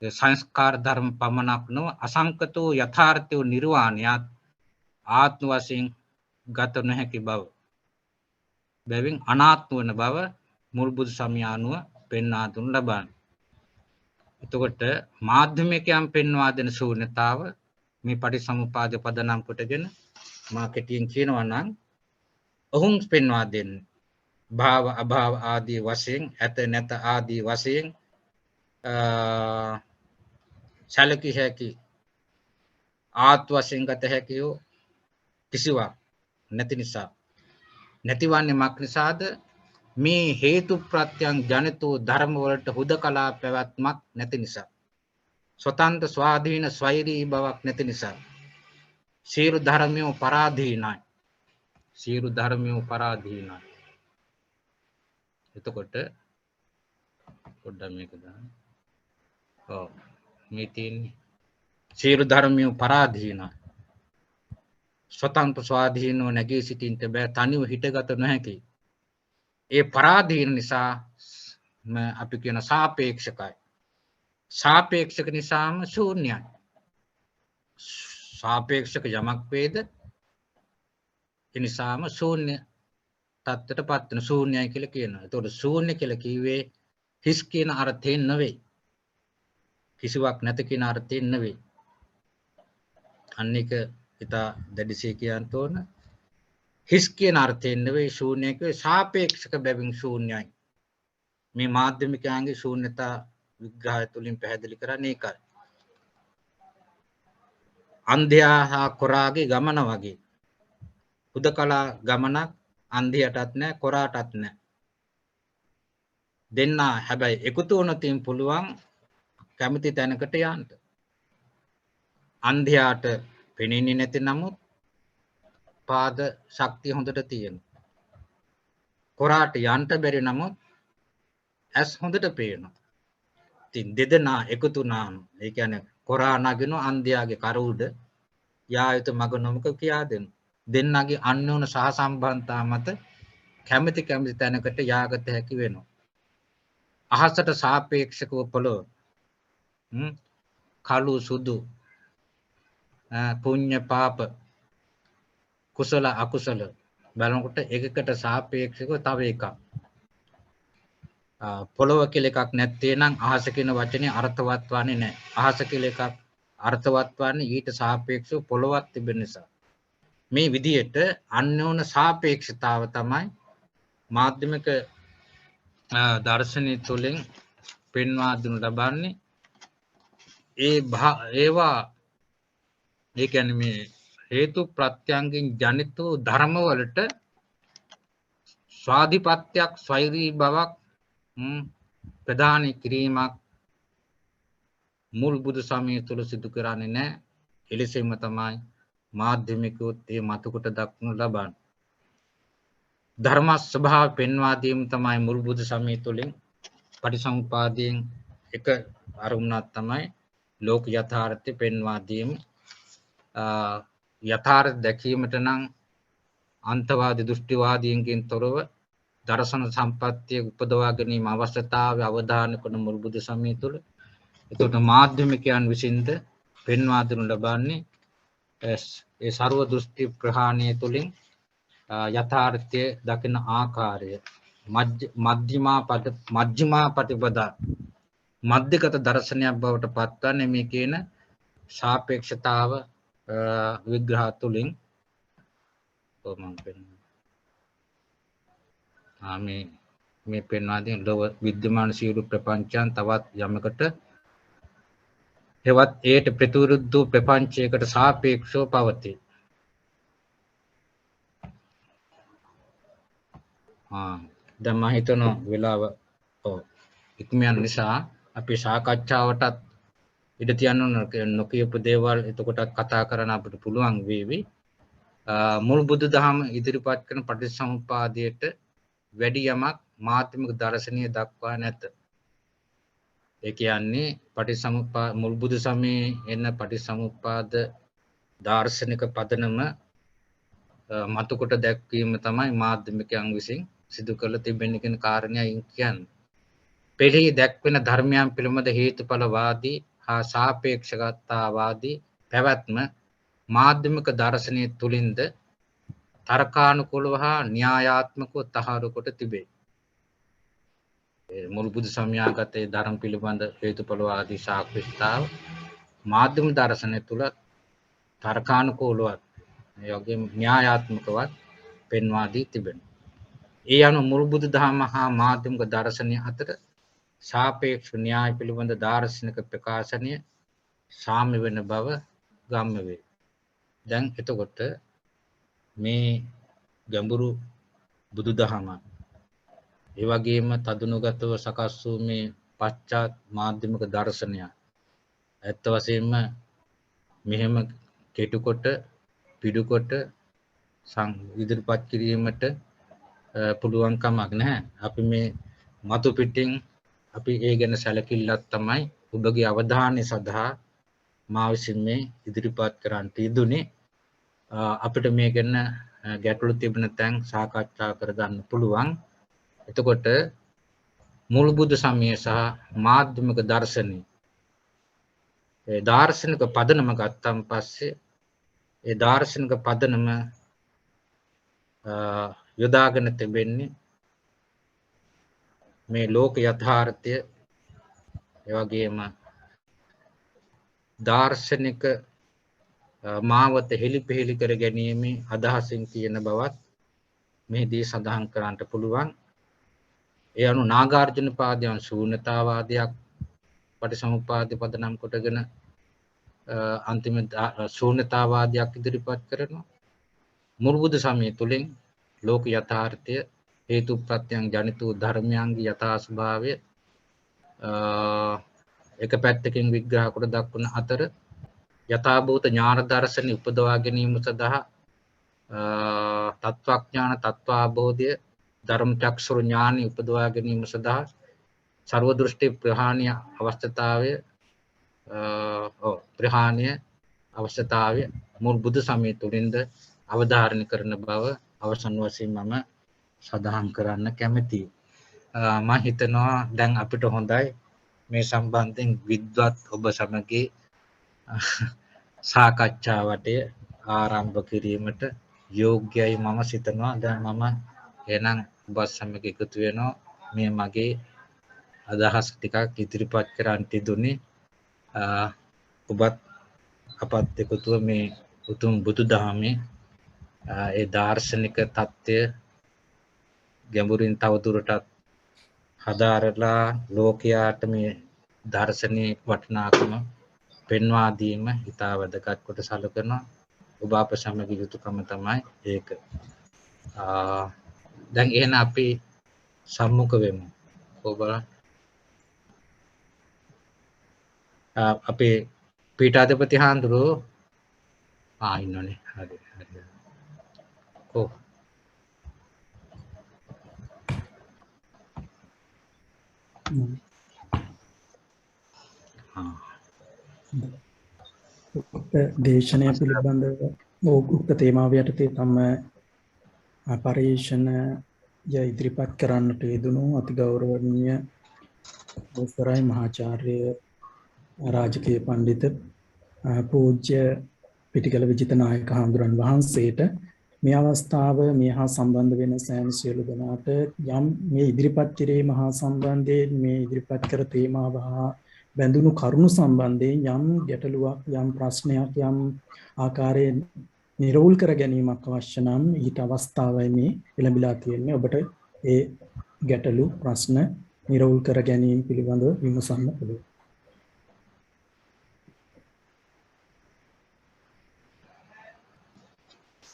සංස්කාර ධර්ම පමණක් නොව අසංකතෝ යථාර්ථෝ නිර්වාණයත් ආත්ම වශයෙන් ගත නොහැකි බව බැවින් අනාත්ම වන බව මුල් බුදු සමය අනුව පෙන්වා දුන් ලබන්නේ. එතකොට මාධ්‍යමිකයන් පෙන්වා දෙන ශූන්‍යතාව මේ පටිසමුපාද පදනම් කොටගෙන මා කෙටියෙන් කියනවා නම් ඔවුන් පෙන්වා දෙන්නේ භාව අභාව ආදී වශයෙන් ඇත නැත ආදී වශයෙන් සැලකිය හැකි ආත් වශයෙන් ගත හැකි කිසිවක් නැති නිසා නැතිවන්නේ මක් නිසාද මේ හේතු ප්‍රත්‍යයන් ජනිත වූ ධර්ම වලට හුදකලා පැවැත්මක් නැති නිසා ස්වතන්ත්‍ර ස්වාධීන ස්වෛරී බවක් නැති නිසා සියලු ධර්මයෝ පරාධීනයි සියලු ධර්මයෝ පරාධීනයි. එතකොට පොඩ්ඩක් මේක දාන්න. ඔව් මේ තියෙන්නේ සියලු ධර්මයෝ පරාධීනයි ස්වතන්ත්‍ර ස්වාධීනව නැගී සිටින්නට බෑ තනිව හිටගත නොහැකි. ඒ පරාධීන නිසා අපි කියන සාපේක්ෂකයි. සාපේක්ෂක නිසාම ශූන්‍යයි. සාපේක්ෂක යමක් වේද ඒ නිසාම ශූන්‍ය තත්ත්වයට පත් වෙන ශූන්‍යයි කියලා කියනවා. ඒතකොට ශූන්‍ය කියලා කිව්වේ හිස් කියන අර්ථයෙන් නෙවෙයි. කිසිවක් නැති කියන අර්ථයෙන් නෙවෙයි. අන්න එක ඉතා දැඩිසේ කියන්න ඕන. හිස් කියන අර්ථයෙන් නෙවෙයි ශූන්‍ය කිව්වේ සාපේක්ෂක බැවින් ශූන්‍යයි. මේ මාධ්‍යමිකයන්ගේ ශූන්‍යතා විග්‍රහය තුලින් පැහැදිලි කරන්නේ ඒකයි. අන්ධයා හා කොරාගේ ගමන වගේ. හුදකලා ගමනක් අන්ධයාටත් නැහැ කොරාටත් නැහැ. දෙන්නා හැබැයි එකතු වුණොතින් පුළුවන් කැමති තැනකට යන්න. අන්ධයාට පෙනෙන්නේ නැති නමුත් පාද ශක්තිය හොඳට තියෙනවා. කොරාට යන්න බැරි නමුත් ඇස් හොඳට පේනවා. ඉතින් දෙදෙනා එකතු වුණාම ඒ කියන්නේ කොරා නගින අන්ධයාගේ කර උඩ යා යුතු මග නොමක කියා දෙනවා. දෙන්නගේ අන්‍යෝන්‍ය සහසම්බන්ධතා මත කැමති තැනකට යාගත හැකි වෙනවා. අහසට සාපේක්ෂකව පොළොව කළු සුදු පුණ්‍ය පාප කුසල අකුසල බලනකොට එකකට සාපේක්ෂව තව එකක්. පොළොව කියලා එකක් නැත්තේ නම් අහස කියන වචනේ අර්ථවත් වන්නේ නැහැ. අහස කියලා එකක් අර්ථවත් වන්නේ ඊට සාපේක්ෂව පොළොවක් තිබෙන නිසා. මේ විදිහට අන්‍යෝන්‍ය සාපේක්ෂතාව තමයි මාධ්‍යමික දර්ශනය තුළින් පෙන්වා දෙනු ලබන්නේ. ඒවා ඒ කියන්නේ මේ හේතු ප්‍රත්‍යයන්ගෙන් ජනිත වූ ධර්ම වලට ස්වාධිපත්‍යක් ස්වෛරී බවක් ප්‍රදාන කිරීමක් මුල් බුදු සමය තුළ සිදු කරන්නේ නැහැ. එලෙසම තමයි මාධ්‍යමිකයොත් ඒ මතකොට දක්වනු ලබන්නේ. ධර්ම ස්වභාව පෙන්වා දීම තමයි මුල් බුදු සමය තුළින් පටිසමුපාදයෙන් එක අරමුණක් තමයි ලෝක යථාර්ථය පෙන්වා දීම. යථාර්ථ දැකීමට නම් අන්තවාදී දෘෂ්ටිවාදීන්ගෙන් තොරව දර්ශන සම්පත්තිය උපදවා ගැනීම අවශ්‍යතාවය අවධානය කරන මුල් බුදු සමය තුළ එතකොට මාධ්‍යමිකයන් විසින්ද පෙන්වා දෙනු ලබන්නේ ඒ ਸਰව දෘෂ්ටි ප්‍රහාණය තුළින් යථාර්ථය දකින ආකාරය මජ්ක්‍ධිමා ප්‍රතිපදා මධ්‍යගත දර්ශනයක් බවට පත්වන්නේ මේ කියන සාපේක්ෂතාව විග්‍රහ තුළින් මේ පෙන්වා දෙන ලෝක විද්‍යමාන සියලු ප්‍රපංචයන් තවත් යමකට හෙවත් ඒට ප්‍රතිවිරුද්ධ ප්‍රපංචයකට සාපේක්ෂව පවතී. දැන් මම හිතනවා වෙලාව ඉක්මයන් නිසා අපි සාකච්ඡාවටත් ඉඩ තියන්න නොකියපු දේවල් එතකොටත් කතා කරන්න අපිට පුළුවන් වේවි. මුල් බුදුදහම ඉදිරිපත් කරන පටිච්චසමුප්පාදයට වැඩි යමක් මාධ්‍යමික දර්ශනීය දක්වා නැත. ඒ කියන්නේ මුල් බුදු සමයේ එන පටිච්චසමුප්පාද දාර්ශනික පදනම මතකොට දැක්වීම තමයි මාධ්‍යමිකයන් විසින් සිදු කළ තිබෙන කියන කාරණයයි කියන්නේ. පෙළෙහි දැක්වෙන ධර්මයන් පිළිබඳ හේතුඵලවාදී හා සාපේක්ෂතාවාදී පැවැත්ම මාධ්‍යමික දර්ශනය තුළින්ද තර්කානුකූලව හා න්‍යායාත්මකව තහවුරු කොට තිබේ. මුල් බුදු සමයාගතේ ධර්ම පිළිබඳ හේතුඵලවාදී සාපේක්ෂතාව මාධ්‍යම දර්ශනය තුළ තර්කානුකූලවත් ඒ වගේම න්‍යායාත්මකවත් පෙන්වා දී තිබෙනවා. ඒ අනුව මුල් බුදු දහම හා මාධ්‍යමික දර්ශනය අතර සාපේක්ෂ න්‍යාය පිළිබඳ දාර්ශනික ප්‍රකාශනය සාම්‍ය වෙන බව ගම්‍ය වේ. දැන් එතකොට මේ ගැඹුරු බුදුදහම ඒ වගේම තදුනුගතව සකස් වූ මේ පශ්චාත් මාධ්‍යමික දර්ශනය ඇත්ත වශයෙන්ම මෙහෙම කෙටුකොට පිටුකොට ඉදිරිපත් කිරීමට පුළුවන් කමක් නැහැ. අපි මේ මතු පිටින් අපි ඒ ගැන සැලකිල්ලක් තමයි ඔබගේ අවධානය සඳහා මා විසින් මේ ඉදිරිපත් කරන්නට යෙදුනේ. අපිට මේ ගැන ගැටලු තිබෙන තැන් සාකච්ඡා කරගන්න පුළුවන්. එතකොට මුල් බුදු සමය සහ මාධ්‍යමික දර්ශනය ඒ දාර්ශනික පදනම ගත්තන් පස්සේ ඒ දාර්ශනික පදනම යොදාගෙන තිබෙන්නේ මේ ලෝක යථාර්ථය ඒ වගේම දාර්ශනික මාවත හෙළිපෙහෙළි කර ගැනීමේ අදහසින් කියන බවත් මෙහිදී සඳහන් කරන්නට පුළුවන්. ඒ අනුව නාගාර්ජුන පාදයන් ශූන්‍යතාවාදයක් පටිසමුප්පාද පදනම් කොටගෙන අන්තිම ශූන්‍යතාවාදයක් ඉදිරිපත් කරනවා. මුල් බුදු සමය තුළින් ලෝක යථාර්ථය හේතු ප්‍රත්‍යයන් ජනිත වූ ධර්මයන්ගේ යථා ස්වභාවය එක පැත්තකින් විග්‍රහ කොට දක්වන අතර යථාභූත ඥාන දර්ශනය උපදවා ගැනීම සඳහා තත්ත්වඥාන තත්ත්වාබෝධය ධර්ම චක්ෂුර ඥානය උපදවා ගැනීම සඳහා ਸਰව දෘෂ්ටි ප්‍රහාණය අවශ්‍යතාවය මුල් බුදු සමය තුළින්ද අවධාරණය කරන බව අවසන් වශයෙන් මම සඳහන් කරන්න කැමතියි. මම හිතනවා දැන් අපිට හොඳයි මේ සම්බන්ධයෙන් විද්වත් ඔබ සමගී සාකච්ඡාවට ආරම්භ කිරීමට යෝග්‍යයි මම සිතනවා. දැන් මම එහෙනම් ඔබ සමග එකතු වෙනවා මේ මගේ අදහස් ටිකක් ඉදිරිපත් කරන්න තිබුණේ. ඔබත් අපත් එකතුව මේ උතුම් බුදුදහමේ ඒ දාර්ශනික தත්ත්වය ගැඹුරින් තවදුරටත් හදාරලා ලෝකයාට මේ දර්ශනීය වටිනාකම පෙන්වා දීම ඉතා වැදගත් කොට සැලකනවා. ඔබ අප සමග යුතුකම තමයි ඒක. දැන් එහෙනම් අපි සම්මුඛ වෙමු. ඔබ අපේ පීඨාධිපති හාමුදුරුවෝ ඉන්නෝනේ. හරි. කො දේශනය පිළිබඳව උක්ත තේමාව යටතේ තම පරිශන ඉදිරිපත් කරන්නට යෙදුණු අතිගෞරවනීය අවසරයි මහාචාර්ය රාජකීය පඬිත පූජ්‍ය පිටිකල විජිතනායක හාමුදුරන් වහන්සේට මේ අවස්ථාව මේ හා සම්බන්ධ වෙන සෑම සියලු දෙනාට යම් මේ ඉදිරිපත් කිරීම හා සම්බන්ධයෙන් මේ ඉදිරිපත් කර තේමාව හා බැඳුණු කරුණු සම්බන්ධයෙන් යම් ගැටලුවක් යම් ප්‍රශ්නයක් යම් ආකාරයෙන් නිරවුල් කර ගැනීමක් අවශ්‍ය නම් ඊට අවස්ථාවයි මේ එළඹිලා තියෙන්නේ. ඔබට ඒ ගැටලු ප්‍රශ්න නිරවුල් කර ගැනීම පිළිබඳව විමසන්න පුළුවන්.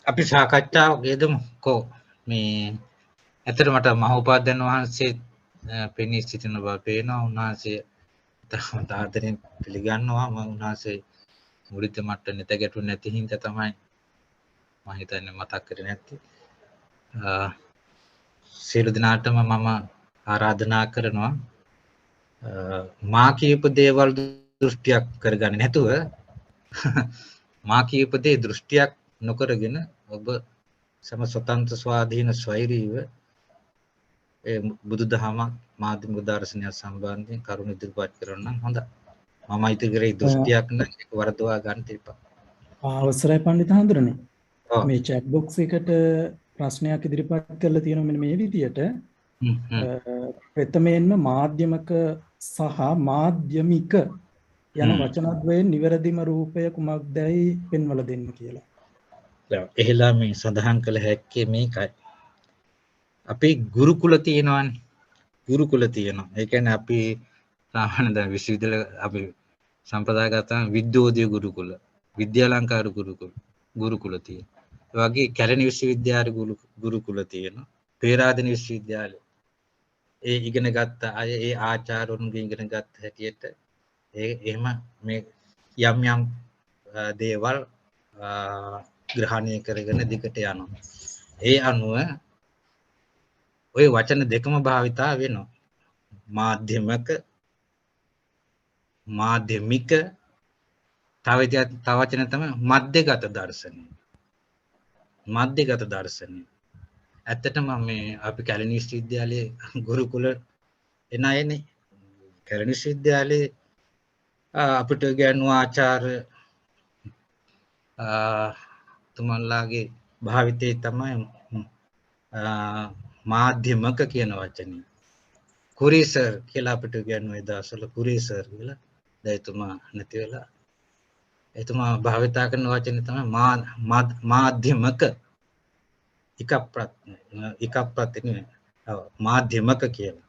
අපි සාකච්ඡාවක් යෙදමු. කො මේ ඇත්තට මට මහෝපාද්‍යයන් වහන්සේ පෙනී සිටින බව පේනවා. උන්වහන්සේ ආදරෙන් පිළිගන්නවා. මම උන්වහන්සේ මුලින්ම මට නැත ගැටුනේ නැති හින්දා තමයි මම හිතන්නේ මතක් කරේ නැත්තේ. සියලු දෙනාටම මම ආරාධනා කරනවා මා කියපු දේවල් දෘෂ්ටියක් කරගන්නේ නැතුව මා කියපු දේ දෘෂ්ටියක් නොකරගෙන ඔබ සම ස්වතන්ත්‍ර ස්වාධීන ස්වෛරීව ඒ බුදුදහම මාධ්‍යම දර්ශනය සම්බන්ධයෙන් කරුණු ඉදිරිපත් කරනවා නම් හොඳයි. මම ඉතින් කරේ දෘෂ්ටියක් නම් ඒක වරදවා ගන්න තිබ්බා. අවසරයි පඬිත හඳුරන්නේ. මේ chat box එකට ප්‍රශ්නයක් ඉදිරිපත් කරලා තියෙනවා මෙන්න මේ විදියට. ප්‍රථමයෙන්ම මාධ්‍යමික සහ මාධ්‍යමික යන වචනද්වයෙන් නිවැරදිම රූපය කුමක්දයි පෙන්වලා දෙන්න කියලා. එහෙලා මේ සඳහන් කළ හැක්කේ මේකයි. අපි ගුරුකුල තියෙනවානේ. ගුරුකුල තියෙනවා. ඒ කියන්නේ අපි සාමාන්‍ය දැන් විශ්වවිද්‍යාල අපි සම්ප්‍රදායගත විද්‍යෝදය ගුරුකුල, විද්‍යාලංකාර ගුරුකුල තියෙනවා. ඒ වගේ කැලණි විශ්වවිද්‍යාලේ ගුරුකුල තියෙනවා. පේරාදෙණි විශ්වවිද්‍යාලේ ඒ ඉගෙන ගත්ත අය ඒ ආචාර්යවරුන්ගෙන් ඉගෙන ගත්ත හැටියට එහෙම මේ යම් දේවල් ග්‍රහණය කරගෙන දිගට යනවා. ඒ අනුව ওই වචන දෙකම භාවිතා වෙනවා. මාධ්‍යමික තව වචන තමයි මධ්‍යගත දර්ශනය. මධ්‍යගත දර්ශනය. ඇත්තටම මේ අපි කැලණි විශ්වවිද්‍යාලයේ ගුරුකුල එන අයනේ. කැලණි විශ්වවිද්‍යාලයේ අපිට ගෑනු ආචාර්ය තුමන්ලාගේ භාවිතේ තමයි මාධ්‍යමික කියන වචනේ. කුරී සර් කියලා අපිට ගෑනු ඒ දවස්වල කුරී සර් කියලා දැයිතුමා නැති වෙලා එතුමා භාවිතා කරන වචනේ තමයි මාධ්‍යමික එක ප්‍රත්‍යය මාධ්‍යමික කියලා.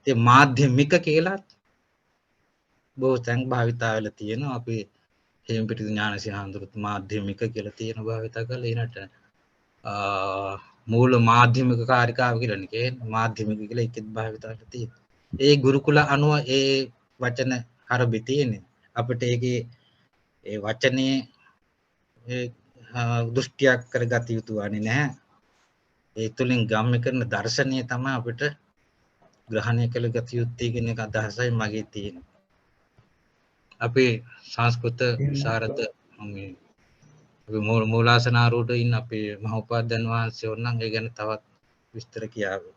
ඒ මාධ්‍යමික කියලා බොහෝ තැන් භාවිතා වෙලා තියෙනවා. අපි හේම්පිටිත ඥානසිංහ හඳුරුත් මාධ්‍යමික කියලා තියෙන භාවිතා කරලා ඊනට මූල මාධ්‍යමික කාර්යකාව කියලානේ කියන්නේ. මාධ්‍යමික කියලා එකෙත් භාවිතා කරලා තියෙනවා. ඒ ගුරුකුල අනුව ඒ වචන අරබි තියෙන්නේ. අපිට ඒකේ ඒ වචනේ දෘෂ්ටියක් කරගත යුතු වන්නේ නැහැ. ඒ තුලින් ගම්ම කරන දර්ශනය තමයි අපිට ග්‍රහණය කළ ගත යුත්තේ කියන එක අදහසයි මගේ තියෙන්නේ. අපේ සංස්කෘත විශාරද මේ මූලාසනාරූඪ ඉන්න අපේ මහෝපාද්‍යයන් වහන්සේ වුණනම් ඒ ගැන තවත් විස්තර කියාවි.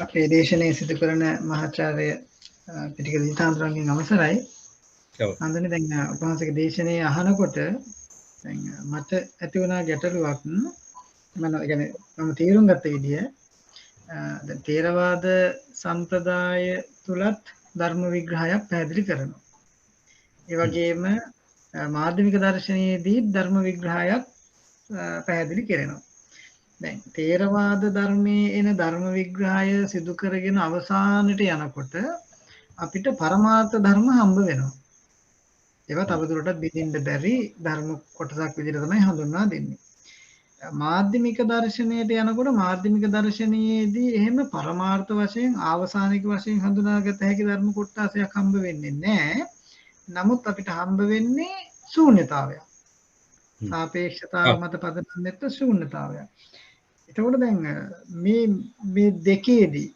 අපේ දේශනයේ සිදු කරන මහාචාර්ය පිටිකල විජිතාන්තරන්ගෙන් අවසරයි. අන්දනේ දැන් උපවාසක දේශනයේ අහනකොට දැන් මට ඇති වුණා ගැටලුවක්. මම කියන්නේ මම තීරුම් ගත්ත විදිය දැන් ථේරවාද සම්ප්‍රදාය තුලත් ධර්ම විග්‍රහයක් පැහැදිලි කරනවා. ඒ වගේම මාධ්‍යමික දර්ශනයේදී ධර්ම විග්‍රහයක් පැහැදිලි කරනවා. දැන් ථේරවාද ධර්මයේ එන ධර්ම විග්‍රහය සිදු කරගෙන අවසානට යනකොට අපිට පරමාර්ථ ධර්ම හම්බ වෙනවා. ඒවා තවදුරටත් බෙදින්න බැරි ධර්ම කොටසක් විදිහට තමයි හඳුන්වා දෙන්නේ. මාධ්‍යමික දර්ශනයට යනකොට මාධ්‍යමික දර්ශනයේදී එහෙම පරමාර්ථ වශයෙන් ආවසානික වශයෙන් හඳුනාගත හැකි ධර්ම කොටසක් හම්බ වෙන්නේ නැහැ. නමුත් අපිට හම්බ වෙන්නේ ශූන්‍යතාවය. සාපේක්ෂතාව මත පදනම් නැත්ත ශූන්‍යතාවය. එතකොට දැන් මේ දෙකේදී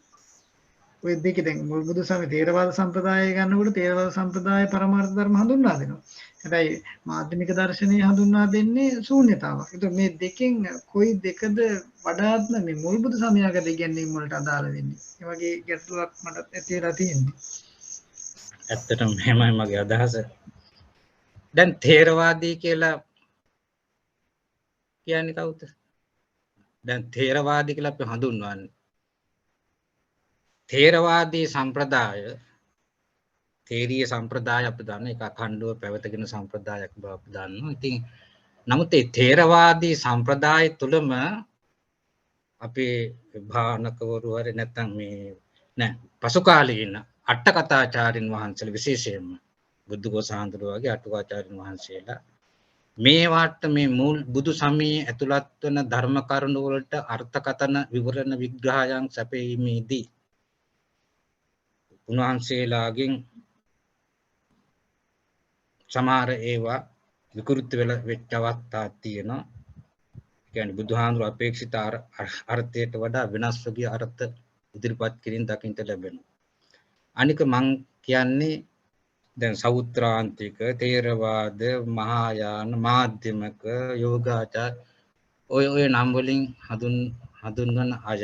ඔය දෙකේ දැන් මුල් බුදු සමය තේරවාද සම්ප්‍රදාය ගන්නකොට තේරවාද සම්ප්‍රදාය පරමාර්ථ ධර්ම හඳුන්වා දෙනවා. හැබැයි මාධ්‍යමික දර්ශනය හඳුන්වා දෙන්නේ ශූන්‍යතාවක්. ඒතකොට මේ දෙකෙන් කොයි දෙකද වඩාත්ම මේ මුල් බුදු සමයාගත ඉගැන්වීම් වලට අදාළ වෙන්නේ? ඒ වගේ ගැටලුවක් මට ඇති වෙලා තියෙන්නේ. ඇත්තටම මෙහෙමයි මගේ අදහස. දැන් තේරවාදී කියලා කියන්නේ කවුද? දැන් තේරවාදී කියලා අපි හඳුන්වන්නේ තේරවාදී සම්ප්‍රදාය තේරීය සම්ප්‍රදාය අපි දන්න එක අඛණ්ඩව පැවතගෙන සම්ප්‍රදායක් බව අපි දන්නවා. ඉතින් නමුත් ඒ තේරවාදී සම්ප්‍රදාය තුළම අපේ භානකවරු හරි නැත්නම් මේ පසුකාලීන අට කතාචාරින් වහන්සේලා විශේෂයෙන්ම බුද්ධඝෝසාන්තර වගේ අටුවාචාරින් වහන්සේලා මේවට මේ මූල බුදු සමයේ ඇතුළත් වන ධර්ම කරුණු වලට අර්ථකථන විවරණ විග්‍රහයන් සැපයීමේදී උන්වහන්සේලාගෙන් සමහර ඒවා විකෘති වෙච්ච අවස්ථා තියෙනවා. කියන්නේ බුදුහාමුදුර අපේක්ෂිත අර්ථයට වඩා වෙනස් වගේ අර්ථ ඉදිරිපත් කිරීම දකින්න ලැබෙනවා. අනික මං කියන්නේ දැන් සෞත්‍රාන්තික තේරවාද මහායාන මාධ්‍යමික යෝගාචාර ඔය නම් වලින් හඳුන්වන අය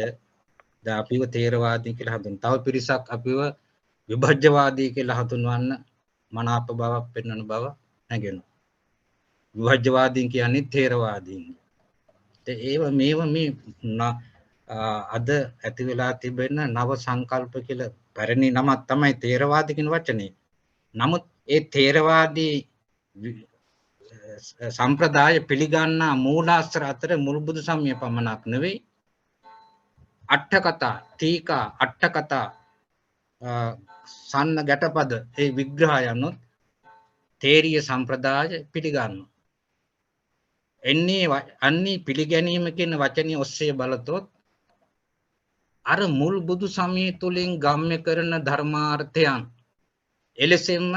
දැන් අපිව තේරවාදී කියලා හඳුන්වන. තව පිරිසක් අපිව විභජ්‍යවාදී කියලා හඳුන්වන්න මනාප බවක් පෙන්වන බව නැගෙනවා. විභජ්‍යවාදීන් කියන්නේ තේරවාදීන්. මේව මේ අද ඇති වෙලා තිබෙන නව සංකල්ප කියලා පැරණි නමක් තමයි තේරවාදී කියන වචනේ. නමුත් ඒ තේරවාදී සම්ප්‍රදාය පිළිගන්නා මූලාශ්‍ර අතර මුල් බුදු සමය පමණක් නෙවෙයි අට කතා ටීකා අට කතා සන්න ගැටපද ඒ විග්‍රහයන්ොත් තේරීය සම්ප්‍රදාය පිළිගන්නවා. අන්නේ පිළිගැනීම කියන වචනේ ඔස්සේ බලතොත් අර මුල් බුදු සමය තුලින් ගම්ම්‍ය කරන ධර්මාර්ථයන් එලෙසින්ම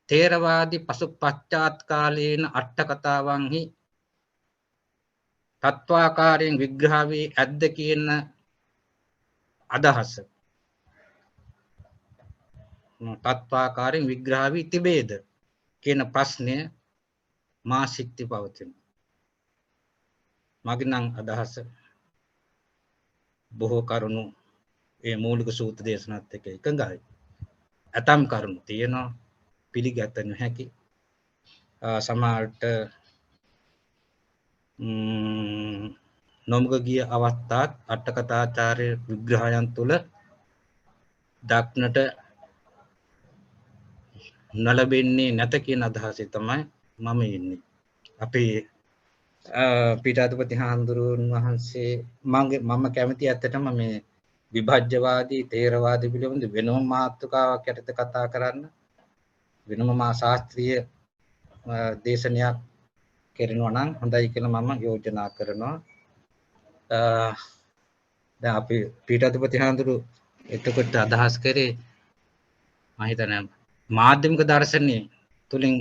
තේරවාදී පසු පශ්චාත් කාලීන අට කතාවන්හි තත්වාකාරයෙන් විග්‍රහ වී ඇද්ද කියන අදහස තත්වාකාරයෙන් විග්‍රහ වී තිබේද කියන ප්‍රශ්නය මා සිත්ති පවතින. මගේ නම් අදහස බොහෝ කරුණු ඒ මූලික සූත්‍ර දේශනාත් එක්ක එකඟයි. ඇතම් කරුණු තියෙනවා පිළිගත නොහැකි. සමහරට නොමග ගිය අවස්ථාත් අට කතාචාර්ය විග්‍රහයන් තුළ දක්නට නොලැබෙන්නේ නැත කියන අදහසේ තමයි මම ඉන්නේ. අපේ පීඨාධිපති හාමුදුරුවන් වහන්සේ මම කැමති ඇත්තටම මේ විභජ්‍යවාදී තේරවාදී පිළිබඳ වෙනම මාතෘකාවක් යටතේ කතා කරන්න වෙනම මා ශාස්ත්‍රීය දේශනයක් කරනවා නම් හොඳයි කියලා මම යෝජනා කරනවා. දැන් අපි පීඨාධිපති හාමුදුරු එතකොට අදහස් කරේ මම හිතන්නේ මාධ්‍යමික දර්ශනයේ තුලින්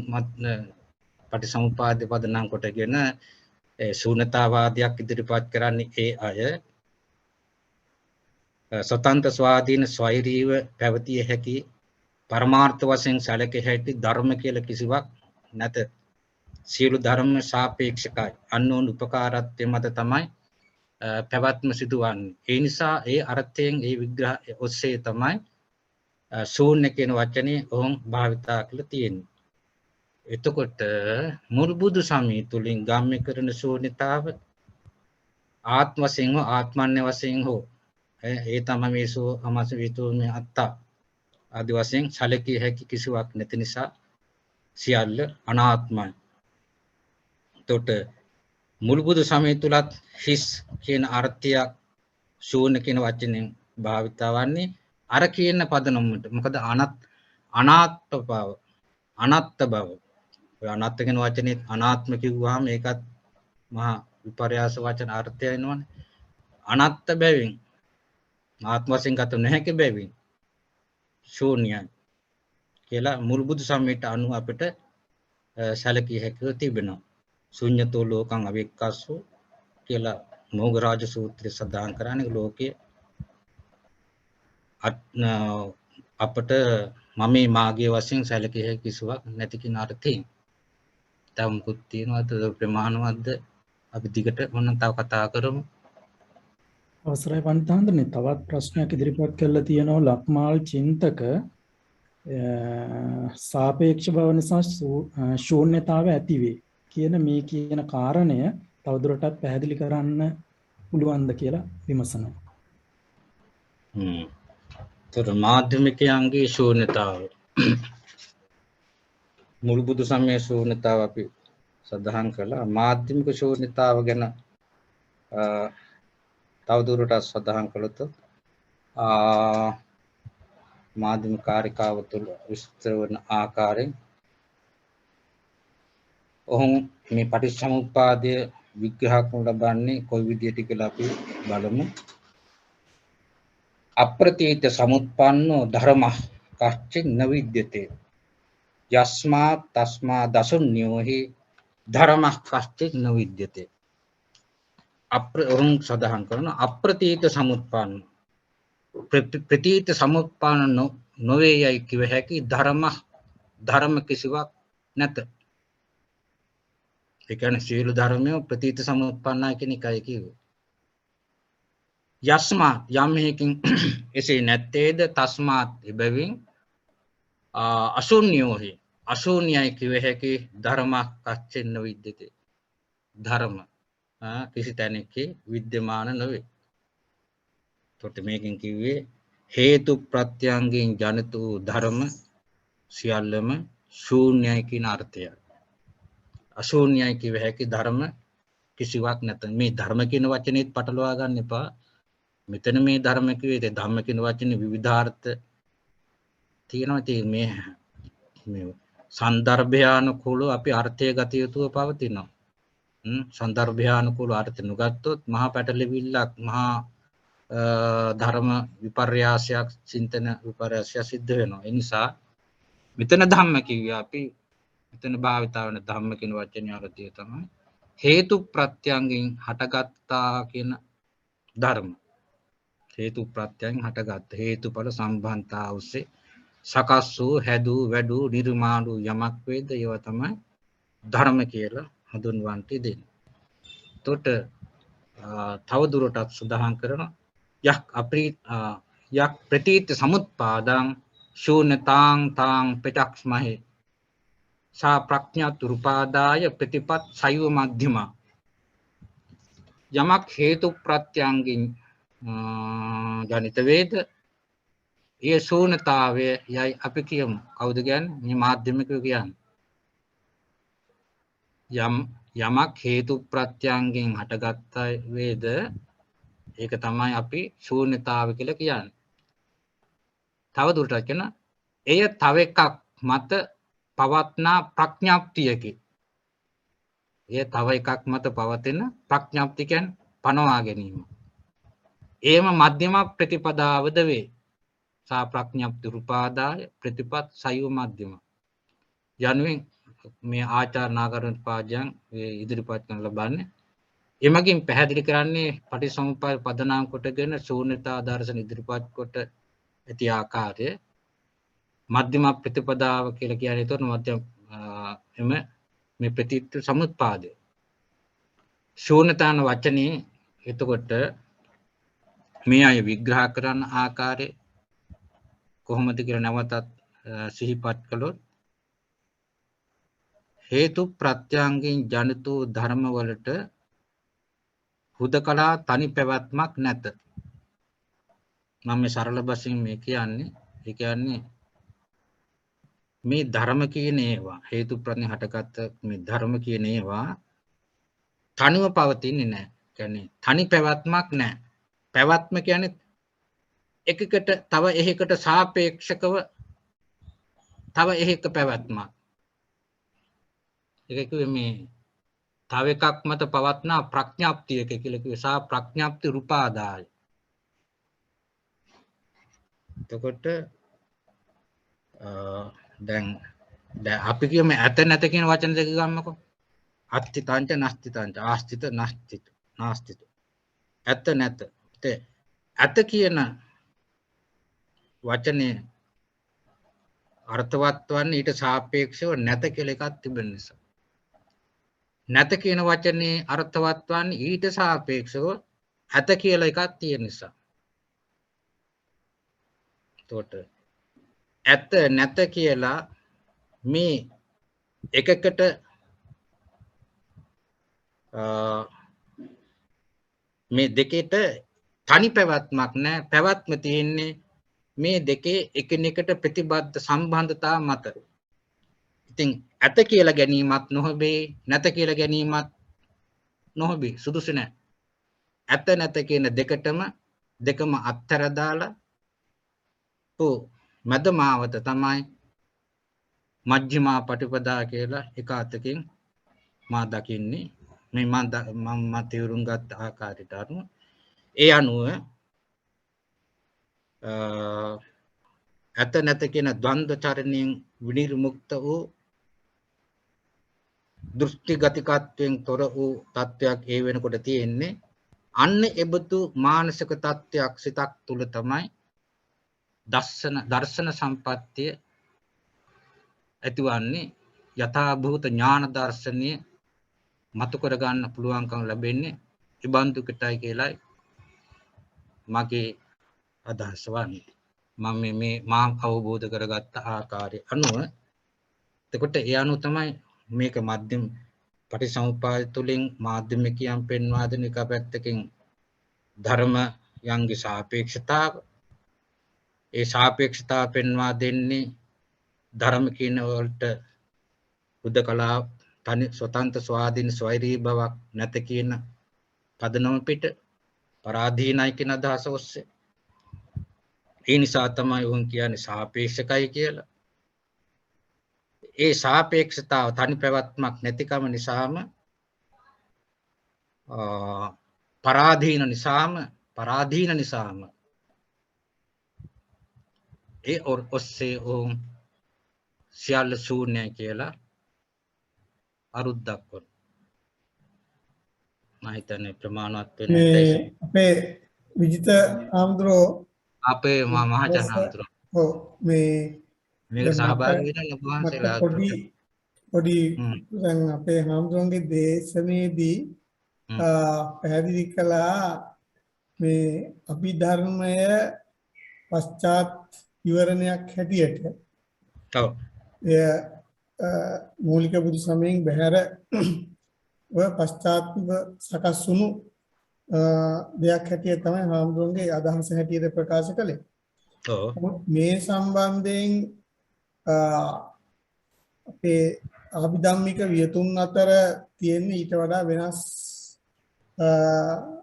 පටිසමුපාද පදනම් කොටගෙන ශූන්‍යතාවාදයක් ඉදිරිපත් කරන්නේ ඒ අය स्वतंत्र स्वाधीन स्वෛරීව පැවතිය හැකි පරමාර්ථ වශයෙන් සැලකිය හැකි ධර්ම කියලා කිසිවක් නැත. සියලු ධර්ම සාපේක්ෂකයි. අන්නෝන් උපකාරත්වය මත තමයි පැවැත්ම සිදුවන්නේ. ඒ නිසා ඒ අර්ථයෙන් ඒ විග්‍රහ ඔස්සේ තමයි ශූන්‍ය කියන වචනේ ඔවුන් භාවිතා කරලා තියෙන්නේ. එතකොට මුල් බුදු සමය තුලින් ගම්ම්‍ය කරන ශූන්‍යතාව ආත්ම වශයෙන් හෝ ආත්මන්‍ය වශයෙන් හෝ ඒ තමයි මේසෝ අමස විතුමේ අත්තා ආදි වශයෙන් සැලකිය හැකි කිසිවක් නැති නිසා සියල්ල අනාත්මයි. එතකොට මුල් බුදු සමය තුලත් හිස් කියන අර්ථයක් ශූන්‍ය කියන වචනෙන් භාවිතා වන්නේ අර කියන පදනමට. මොකද අනාත්ම බව අනාත්ම බව ඔය අනාත්ම කියන වචනේ අනාත්ම කිව්වහම ඒකත් මහා විපර්යාස වචන අර්ථය එනවනේ අනාත්ම බැවින් ආත්ම වශයෙන් ගත නොහැකි බැවින් ශූන්‍යයි කියලා මුල් බුදු සමයට අනුව අපිට සැලකිය හැකිව තිබෙනවා ශුන්‍යතෝ ලෝකං අවික්කස්සෝ කියලා මොග්ගරාජ සූත්‍රයේ සඳහන් කරන්නේ ලෝකයේ අපට මම මාගේ වශයෙන් සැලකිය හැකි කිසිවක් නැති කියන අර්ථයෙන් තව මුකුත් තියෙනවද ප්‍රමාණවත්ද අපි දිගට මොන තව කතා කරමු අවසරයි පන්තහන්දනේ තවත් ප්‍රශ්නයක් ඉදිරිපත් කරලා තියෙනවා ලක්මාල් චින්තක සාපේක්ෂ බව නිසා ශූන්‍යතාවය ඇති වේ කියන මේ කියන කාරණය තවදුරටත් පැහැදිලි කරන්න පුළුවන්ද කියලා විමසනවා. තොර මාධ්‍යමිකයන්ගේ ශූන්‍යතාව මුල් බුදු සමයේ ශූන්‍යතාව අපි සඳහන් කළා මාධ්‍යමික ශූන්‍යතාව ගැන තවදුරටත් සඳහන් කළොත් මාධ්‍යමික කාරිකාව තුළ විස්තර වන ආකාරයෙන් ඔහුන් මේ පටිච්චසමුප්පාදය විග්‍රහ කරනු ලබන්නේ කොයි විදිහට කියලා අපි බලමු අප්‍රතීත සමුප්පන්නෝ ධර්ම කච්චින් නවිද්‍යතේ යස්මා තස්මා දසුඤ්ඤෝහි ධර්ම කච්චින් නවිද්‍යතේ ඔහුන් සඳහන් කරන අප්‍රතීත සමුප්පන්න ප්‍රතීත සමුප්පන්න නොවේ යයි කිව හැකි ධර්ම කිසිවක් නැත ඒ කියන්නේ සියලු ධර්මය ප්‍රතීත සමුප්පන්නයි කියන එකයි කිව්වේ යස්මා යම් හේකින් එසේ නැත්තේද තස්මාත් එබැවින් අශූන්‍යෝහි අශූන්‍යයි කිව හැකි ධර්ම කච්චෙන්න විද්‍යතේ ධර්ම කිසි තැනකේ විද්‍යමාන නොවේ තොට මේකෙන් කිව්වේ හේතු ප්‍රත්‍යංගයෙන් ජනිත වූ ධර්ම සියල්ලම ශූන්‍යයි කියන අර්ථයයි අශූන්‍යයි කිව හැකි ධර්ම කිසිවක් නැත මේ ධර්ම කියන වචනේත් පටලවා ගන්න එපා මෙතන මේ ධර්ම කිව්වේ ධම්ම කියන වචනේ විවිධාර්ථ තියෙනවා ඉතින් මේ සන්දර්භයානුකූලව අපි අර්ථය ගත යුතුව පවතිනවා සන්දර්භයානුකූල අර්ථ නුගත්තොත් මහා පැටලෙවිල්ලක් මහා ධර්ම විපර්යාසයක් චින්තන විපර්යාසයක් සිද්ධ වෙනවා ඒ නිසා මෙතන ධම්ම කිව්වේ අපි මෙතන භාවිතා වෙන ධම්ම කියන වචනේ අර්ථය තමයි හේතු ප්‍රත්‍යංගෙන් හටගත්තා කියන ධර්ම හේතු ප්‍රත්‍යයෙන් හටගත් හේතුඵල සම්බන්ධතාව ඔස්සේ සකස් වූ හැදූ වැඩූ නිර්මාණු යමක් වේද ඒවා තමයි ධර්ම කියලා හඳුන්වන්නට දෙන්නේ. එතකොට තව දුරටත් සඳහන් කරනවා යක් ප්‍රතීත සමුත්පාදං ශූන්‍යතාං තාං පිටක්ස්මහේ සා ප්‍රඥාත් රූපාදාය ප්‍රතිපත් සයව මධ්‍යමා යමක් හේතු ප්‍රත්‍යංගින් ජනිත වේද ඒ ශූන්‍යතාවය යයි අපි කියමු කවුද කියන්නේ මේ මාධ්‍යමිකව කියන්නේ යමක් හේතු ප්‍රත්‍යංගයෙන් හටගත් වේද ඒක තමයි අපි ශූන්‍යතාවය කියලා කියන්නේ තව දුරටත් කියන එය තව එකක් මත පවත්නා ප්‍රඥාප්තියකි එය තව එකක් මත පවතින ප්‍රඥාප්තිය කියන්නේ පනවා ගැනීම ඒම මධ්‍යම ප්‍රතිපදාවද වේ සා ප්‍රඥාප්ති රූපාදාය ප්‍රතිපත් සයව මධ්‍යම යනුවෙන් මේ ආචාර්ය නාගරණ පාජයන් ඉදිරිපත් කරන ලබන්නේ එමගින් පැහැදිලි කරන්නේ පටිසමුප්පාද පදනම් කොටගෙන ශූන්‍යතා දර්ශන ඉදිරිපත් කොට ඇති ආකාරය මධ්‍යම ප්‍රතිපදාව කියලා කියන්නේ එතකොට මධ්‍යම එම මේ ප්‍රතිත්ව සමුත්පාදය ශූන්‍යතාන වචනේ එතකොට මේ අය විග්‍රහ කරන ආකාරය කොහොමද කියලා නැවතත් සිහිපත් කළොත් හේතු ප්‍රත්‍යංගයෙන් ජනිත වූ ධර්ම වලට හුදකලා තනි පැවැත්මක් නැත මම මේ සරල බසින් මේ කියන්නේ මේ ධර්ම කියන ඒවා හේතු ප්‍රත්‍යයෙන් හටගත් මේ ධර්ම කියන ඒවා තනිව පවතින්නේ නැහැ කියන්නේ තනි පැවැත්මක් නැහැ පැවැත්ම කියන්නේ එකකට තව එකකට සාපේක්ෂකව තව ඒක පැවැත්මක්. ඒක කිව්වේ මේ තව එකක් මත පවත්නා ප්‍රඥාප්තිය කියලා කිව්වේ සා ප්‍රඥාප්ති රූපාදාය. එතකොට දැන් අපි කියමු ඇත නැත කියන වචන දෙක ගන්නකො. අත්ථිතාංච නස්තිතාංච ආස්තිත නස්තිත නාස්තිත. ඇත නැත. ඇත කියන වචනේ අර්ථවත් වන්නේ ඊට සාපේක්ෂව නැත කියලා එකක් තිබෙන නිසා. නැත කියන වචනේ අර්ථවත් වන්නේ ඊට සාපේක්ෂව ඇත කියලා එකක් තියෙන නිසා. එතකොට ඇත නැත කියලා මේ එකකට මේ දෙකේට තනි පැවැත්මක් නැහැ. පැවැත්ම තියෙන්නේ මේ දෙකේ එකිනෙකට ප්‍රතිබද්ධ සම්බන්ධතා මත. ඉතින් ඇත කියලා ගැනීමත් නොහොබේ නැත කියලා ගැනීමත් නොහොබේ සුදුසු නැහැ. ඇත නැත කියන දෙකම අත්තර දාලා මධ්‍යමාවත තමයි මජ්ක්‍ධිමා පටිපදා කියලා එක අතකින් මා දකින්නේ. මේ මම තේරුම් ගත්ත ආකාරයට අනුව ඒ අනුව ඇත නැත කියන ද්වන්ද්ව චරණයෙන් විනිර්මුක්ත වූ දෘෂ්ටි ගතිකත්වයෙන් තොර වූ තත්වයක් ඒ වෙනකොට තියෙන්නේ. අන්න එබඳු මානසික තත්වයක් සිතක් තුල තමයි දර්ශන සම්පත්තිය ඇතිවන්නේ. යථා භූත ඥාන දර්ශනීය මතු කර ගන්න පුළුවන්කම ලැබෙන්නේ ඉබඳු කටයි කියලායි මගේ අදහස වන්නේ. මම මේ අවබෝධ කරගත්ත ආකාරය අනුව එතකොට ඒ අනුව තමයි මේක මධ්‍යම පටිසමුප්පාද තුළින් මාධ්‍යමිකයන් පෙන්වා දෙන එක පැත්තකින් ධර්මයන්ගේ සාපේක්ෂතාව. ඒ සාපේක්ෂතාව පෙන්වා දෙන්නේ ධර්ම කියන වලට බුද්ධකලා තනි ස්වතන්ත්‍ර ස්වාධීන ස්වෛරී බවක් නැත කියන පදනම පිට පරාධීනයි කියන අදහස ඔස්සේ. ඒ නිසා තමයි උන් කියන්නේ සාපේක්ෂකයි කියලා. ඒ සාපේක්ෂතාව තනි පැවැත්මක් නැතිකම නිසාම පරාධීන නිසාම ඒ ඔස්සේ උන් සියල්ල ශූන්‍යයි කියලා අරුත් දක්වන. මම හිතන්නේ ප්‍රමාණවත් වෙන්නේ අපේ විජිත ආම්ද්‍රෝ අපේ මහාචාර්ය ආම්ද්‍රෝ ඔව් මේ මේක සහභාගී වෙන ලබුවන්සලා පොඩි දැන් අපේ ආම්ද්‍රෝන්ගේ දේශනේදී පැහැදිලි කළා මේ අභිධර්මය පශ්චාත් විවරණයක් හැටියට ඔව් මූලික බුදු සමයෙන් බැහැර ඔය පශ්චාත්ව සකස් වුණු දෙයක් හැටියට තමයි හාමුදුරන්ගේ අදහස හැටියට ප්‍රකාශ කළේ. මේ සම්බන්ධයෙන් අපේ අභිධම්මික වියතුන් අතර තියෙන ඊට වඩා වෙනස්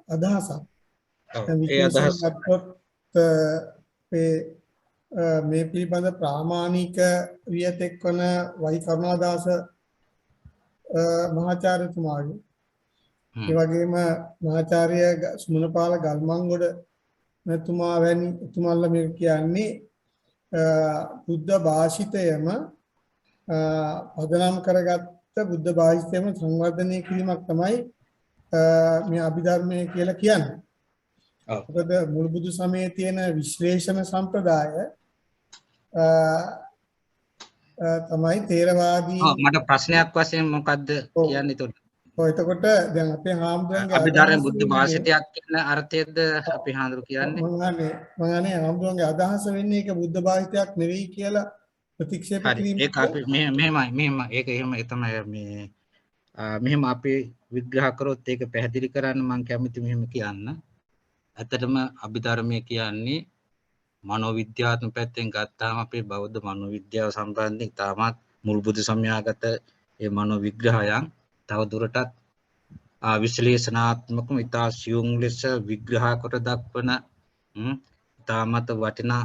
අදහසක්. ඒ අදහස මේ පිළිබඳ ප්‍රාමාණික වියතෙක් වන වයි කරුණාදාස මහාචාර්යතුමාගේ ඒ වගේම මහාචාර්ය සුමනපාල ගල්මංගොඩ මෙතුමා වැනි එතුමන්ලා මේ කියන්නේ බුද්ධ භාෂිතයම පදනම් කරගත්ත බුද්ධ භාෂිතයම සංවර්ධනය කිරීමක් තමයි මේ අභිධර්මය කියලා කියන්නේ. මොකද මුල් බුදු සමයේ තියෙන විශ්ලේෂණ සම්ප්‍රදාය තමයි තේරවාදී. මට ප්‍රශ්නයක් වශයෙන් මොකද්ද කියන්නේ එතකොට? එතකොට දැන් අපේ හාමුදුරන්ගේ අභිධර්ම බුද්ධ භාෂිතයක් කියන අර්ථයේද අපි හාමුදුරු කියන්නේ? මම හාමුදුරන්ගේ අදහස වෙන්නේ ඒක බුද්ධ භාෂිතයක් නෙවෙයි කියලා ප්‍රතික්ෂේප කිරීම. ඒක අපි මෙහෙම ඒක එහෙම තමයි මේ මෙහෙම අපි විග්‍රහ කරොත් ඒක පැහැදිලි කරන්න මම කැමති මෙහෙම කියන්න. ඇත්තටම අභිධර්මය කියන්නේ මනෝවිද්‍යාත්මක පැත්තෙන් ගත්තාම අපේ බෞද්ධ මනෝවිද්‍යාව සම්බන්ධයෙන් තාමත් මුල් බුදු සමයාගත ඒ මනෝ විග්‍රහයන් තව දුරටත් විශ්ලේෂණාත්මකව ඉතා සියුම් ලෙස විග්‍රහ කොට දක්වන තාමත් වටිනා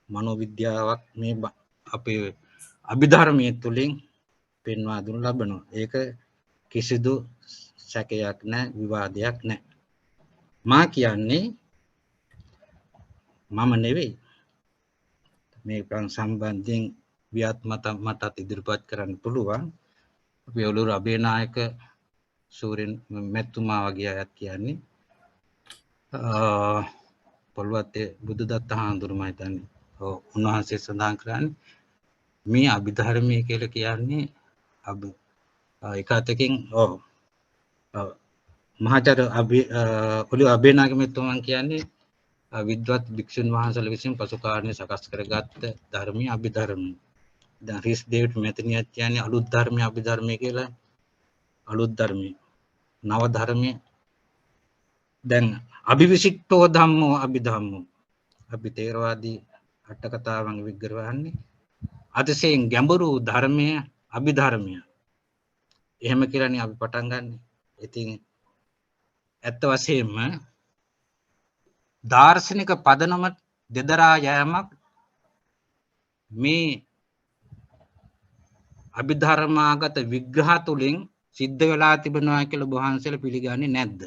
මනෝවිද්‍යාවක් මේ අපේ අභිධර්මයේ තුලින් පෙන්වා දුන් ලබනවා. ඒක කිසිදු සැකයක් නැහැ, විවාදයක් නැහැ. මා කියන්නේ මම නෙවෙයි. මේ සම්බන්ධයෙන් මටත් ඉදිරිපත් කරන්න පුළුවන්. අපි ඔළුව අබේනායක සූරෙන් මෙතුමා වගේ අයත් කියන්නේ පොල්වත්තේ බුදුදත්ත හාමුදුරුවෝ මම හිතන්නේ. ඔව් උන්වහන්සේ සඳහන් කරන්නේ මේ අභිධර්මයේ කියලා කියන්නේ එක අතකින් මහාචාර්ය ඔළුව අබේනායක මෙතුමන් කියන්නේ විද්වත් භික්ෂුන් වහන්සේලා විසින් පසු කාලේ සකස් කරගත්ත ධර්මීය අභිධර්මය. දැන් රිස් ඩේවිඩ් මෙතනියත් කියන්නේ අලුත් ධර්මීය අභිධර්මය කියලා. අලුත් ධර්මීය නව ධර්මීය. දැන් අභිවිශිෂ්ටෝ ධම්මෝ අභිධම්මෝ. අපි තේරවාදී අට කතාවන් විග්‍රහ කරන්නේ අතිශයින් ගැඹුරු ධර්මය අභිධර්මය. එහෙම කියලානේ අපි පටන් ගන්න. ඉතින් ඇත්ත වශයෙන්ම දාර්ශනික පදනම දෙදරා යෑමක් මේ අභිධර්මාගත විග්‍රහ තුලින් සිද්ධ වෙලා තිබෙනවා කියලා වහන්සේලා පිළිගන්නේ නැද්ද?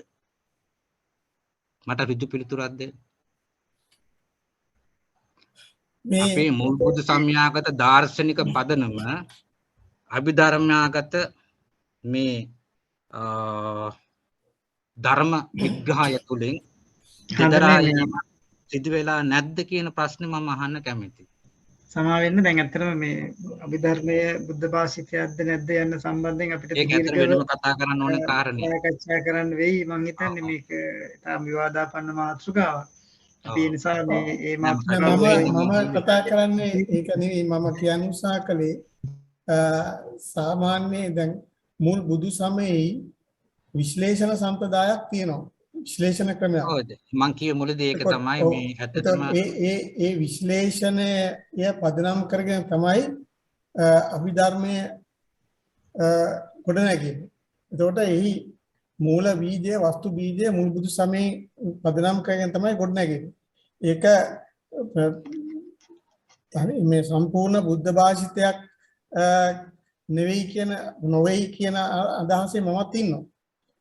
මට ඍජු පිළිතුරක් දෙන්න. අපේ මුල් බුදු සමයාගත දාර්ශනික පදනම අභිධර්මාගත මේ ධර්ම විග්‍රහය තුලින් දෙදරා යෑම සිදු වෙලා නැද්ද කියන ප්‍රශ්නේ මම අහන්න කැමතියි. සමා වෙන්න දැන් ඇත්තටම මේ අභිධර්මයේ බුද්ධ භාෂිතයක්ද නැද්ද යන සම්බන්ධයෙන් අපිට ඒක ඇත්තට වෙනම කතා කරන්න ඕන කාරණේ. සාකච්ඡා කරන්න වෙයි. මම හිතන්නේ මේක තාම විවාදාපන්න මාතෘකාවක්. අපි ඒ නිසා මේ මාතෘකාව මම කතා කරන්නේ ඒක නෙවෙයි. මම කියන්න උත්සාහ කළේ සාමාන්‍ය දැන් මුල් බුදු සමයේ විශ්ලේෂණ සම්ප්‍රදායක් තියෙනවා. විශ්ලේෂණ ක්‍රමයක්. ඔව් මම කිය මුලදී ඒක තමයි මේ ඇත්තටම ඒ විශ්ලේෂණය පදනම් කරගෙන තමයි අභිධර්මයේ ගොඩනැගෙන්නේ. එතකොට එහි මූල බීජය වස්තු බීජය මුල් බුදු සමයේ පදනම් කරගෙන තමයි ගොඩනැගෙන්නේ. ඒක මේ සම්පූර්ණ බුද්ධ භාෂිතයක් නෙවෙයි කියන නොවේයි කියන අදහසේ මමත් ඉන්නවා.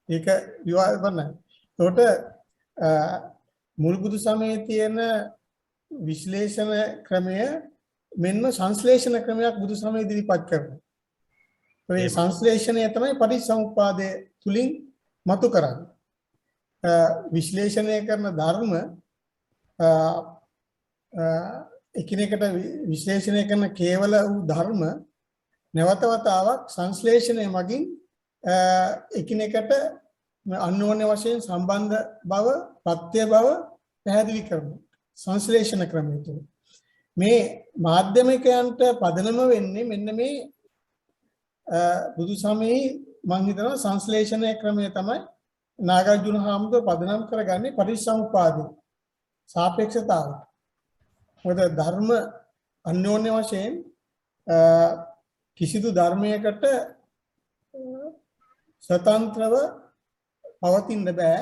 ඒක විවාද කරන්නේ. එතකොට මුල් බුදු සමයේ තියෙන විශ්ලේෂණ ක්‍රමය මෙන්න සංශ්ලේෂණ ක්‍රමයක් බුදු සමයේ ඉදිරිපත් කරනවා. ඒ සංශ්ලේෂණය තමයි පටිච්චසමුප්පාදයේ තුලින් මතු කරන්නේ. විශ්ලේෂණය කරන ධර්ම එකිනෙකට විශ්ලේෂණය කරන කේවල වූ ධර්ම නැවත වතාවක් සංශ්ලේෂණය මගින් එකිනෙකට අන්‍යෝන්‍ය වශයෙන් සම්බන්ධ බව, ප්‍රත්‍ය බව පැහැදිලි කරනවා. සංශ්ලේෂණ ක්‍රමය තුළ මේ මාධ්‍යමිකයන්ට පදනම වෙන්නේ මෙන්න මේ බුදු සමයේ මම හිතනවා සංශ්ලේෂණ ක්‍රමය තමයි නාගාර්ජුන හාමුදුරුවෝ පදනම් කරගන්නේ පටිච්චසමුප්පාදේ සාපේක්ෂතාව. මොකද ධර්ම අන්‍යෝන්‍ය වශයෙන් කිසිදු ධර්මයකට ස්වතන්ත්‍රව පවතින්න බෑ.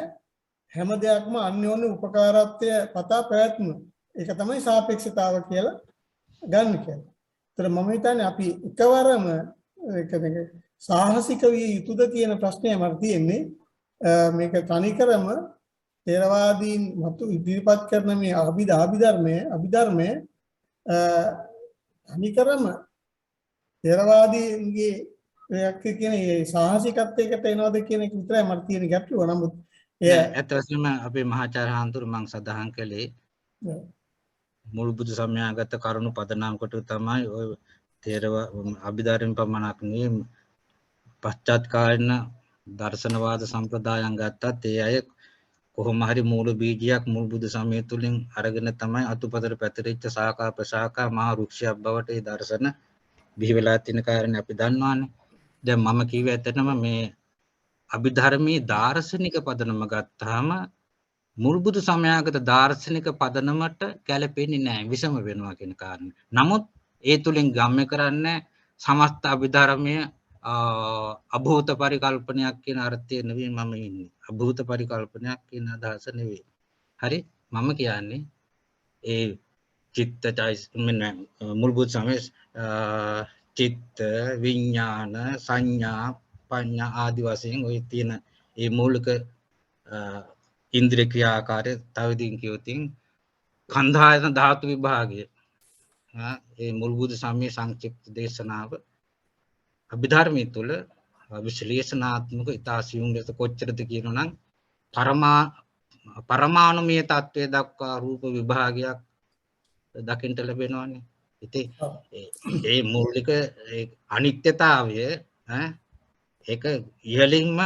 හැම දෙයක්ම අන්‍යෝන්‍ය උපකාරත්වය පතා පැවැත්ම. ඒක තමයි සාපේක්ෂතාව කියලා ගන්න කියලා. ඒතර මම හිතන්නේ අපි එකවරම සාහසික විය යුතුද කියන ප්‍රශ්නය මට තියෙන්නේ. මේක තනිකරම තේරවාදීන් මතු ඉදිරිපත් කරන මේ අභිධර්මය තනිකරම තේරවාදීන්ගේ කියන සාහසිකත්වයකට එනවද කියන එක විතරයි මට තියෙන ගැටලුව. නමුත් ඇත්ත වශයෙන්ම අපේ මහාචාර්ය හාමුදුරුවෝ මම සඳහන් කළේ මුල් බුදු සමයාගත කරුණු පදනම් කොට තමයි ඔය තේරවාද අභිධර්ම පමණක් නෙවෙයි පශ්චාත් කාලීන දර්ශනවාද සම්ප්‍රදායන් ගත්තත් ඒ අය කොහොම හරි මූල බීජයක් මුල් බුදු සමය තුලින් අරගෙන තමයි අතුපතර පැතිරිච්ච ශාඛා ප්‍රශාඛා මහ වෘක්ෂයක් බවට ඒ දර්ශන බිහි වෙලා තියෙන කාරණේ අපි දන්නවානේ. දැන් මම කිව්වේ ඇත්තටම මේ අභිධර්මයේ දාර්ශනික පදනම ගත්තාම මුල් බුදු සමයාගත දාර්ශනික පදනමට ගැලපෙන්නේ නැහැ, විසම වෙනවා කියන කාරණේ. නමුත් ඒ තුලින් ගම්ම්‍ය කරන්නේ සමස්ත අභිධර්මයේ අභූත පරිකල්පනයක් කියන අර්ථය නෙවෙයි මම ඉන්නේ. අභූත පරිකල්පනයක් කියන අදහස නෙවෙයි. හරි? මම කියන්නේ ඒ චිත්තචෛතසික මුල් බුදු සමයේ චිත්ත විඥාන සංඥා පඤ්ඤා ආදි වශයෙන් ওই තියෙන ඒ මූලික ඉන්ද්‍රිය ක්‍රියාකාරය තව ඉදින් කියොතින් කන්ධායතන ධාතු විභාගය ඒ මුල් බුදු සමයේ සංක්ෂිප්ත දේශනාව අභිධර්මයේ තුල විශ්ලේෂණාත්මක ඉතාසියුම් ලෙස කොච්චරද කියනනම් පරමාණුමය තත්ත්වයේ දක්වා රූප විභාගයක් දකින්න ලැබෙනවානේ. ඉතින් ඒ මූලික අනිත්‍යතාවය ඒක ඉහළින්ම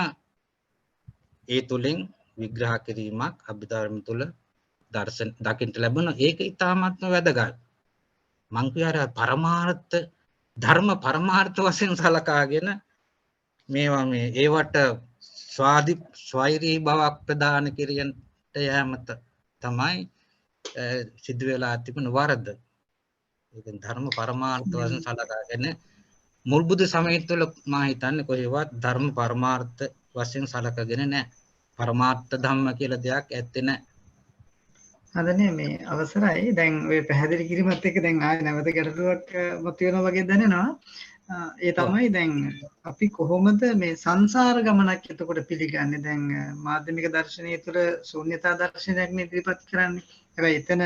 ඒ තුලින් විග්‍රහ කිරීමක් අභිධර්ම තුල දර්ශන දකින්න ලැබෙනවා. ඒක ඉතාමත්ම වැදගත්. මං කියara පරමාර්ථ ධර්ම පරමාර්ථ වශයෙන් සලකාගෙන මේවා මේ ඒවට ස්වෛරී බවක් ප්‍රදාන කිරීමට යෑම තමයි සිදු වෙලා තිබෙන වරද. ඒක ධර්ම පරමාර්ථ වශයෙන් සලකාගෙන මුල් බුදු සමය තුළ මා හිතන්නේ කොහෙවත් ධර්ම පරමාර්ථ වශයෙන් සලකගෙන නැහැ. පරමාර්ථ ධම්ම කියලා දෙයක් ඇත්තේ නැහැ. හදනේ මේ අවසරයි දැන් ඔය පැහැදිලි කිරීමත් එක්ක දැන් ආයෙ නැවත ගැටලුවක් මතුවෙනවා වගේ දැනෙනවා. ඒ තමයි දැන් අපි කොහොමද මේ සංසාර ගමනක් එතකොට පිළිගන්නේ? දැන් මාධ්‍යමික දර්ශනය තුළ ශූන්‍යතා දර්ශනයක් නේ ඉදිරිපත් කරන්නේ. හැබැයි එතන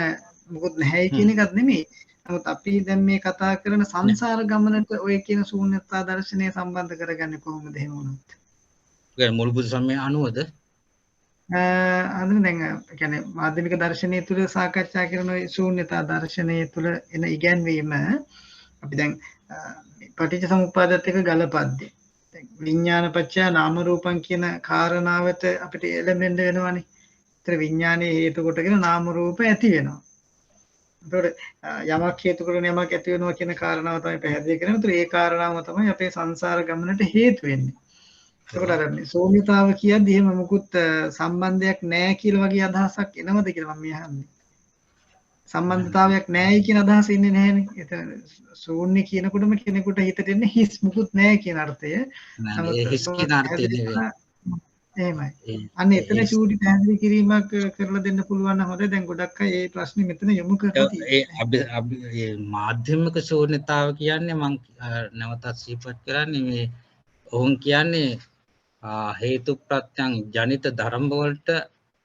මොකුත් නැහැ කියන එකත් නෙමෙයි. නමුත් අපි දැන් මේ කතා කරන සංසාර ගමනට ඔය කියන ශූන්‍යතා දර්ශනය සම්බන්ධ කරගන්නේ කොහොමද එහෙම වුණත්? ඒ මුල් බුදු සමය අනුවද? අද දැන් කියන්නේ මාධ්‍යමික දර්ශනය තුළ සාකච්ඡා කරන ওই ශූන්‍යතා දර්ශනය තුළ එන ඉගැන්වීම අපි දැන් පටිච්ච සමුප්පාදත් එක්ක ගලපද්දී දැන් විඥාන පත්‍ය නාම රූපං කියන කාරණාවට අපිට එළඹෙන්න වෙනවනේ. ඒතර විඥානයේ හේතු කොටගෙන නාම රූප ඇති වෙනවා. ඒතකොට යමක් හේතු කරගෙන යමක් ඇති වෙනවා කියන කාරණාව තමයි පැහැදිලි කරන්නේ. ඒතර ඒ කාරණාවම තමයි අපේ සංසාර ගමනට හේතු වෙන්නේ. ඒකට අර ශූන්‍යතාව කියද්දී එහෙම මොකුත් සම්බන්ධයක් නැහැ කියලා වගේ අදහසක් එනවද කියලා මම අහන්නේ. සම්බන්ධතාවයක් නැහැයි කියන අදහස ඉන්නේ නැහැනේ. එතන ශූන්‍ය කියනකොටම කෙනෙකුට හිතට එන්නේ හිස් මුකුත් නැහැ කියන අර්ථය. නෑ හිස් කියන අර්ථය නෙවෙයි. එහෙමයි. අන්න එතන චූටි පැහැදිලි කිරීමක් කරලා දෙන්න පුළුවන් නම් හොඳයි. දැන් ගොඩක් අය මේ ප්‍රශ්නේ මෙතන යොමු කරලා තියෙනවා. ඒ මාධ්‍යමික ශූන්‍යතාව කියන්නේ මම නැවතත් සිහිපත් කරන්නේ මේ ඔවුන් කියන්නේ හේතු ප්‍රත්‍යං ජනිත ධර්ම වලට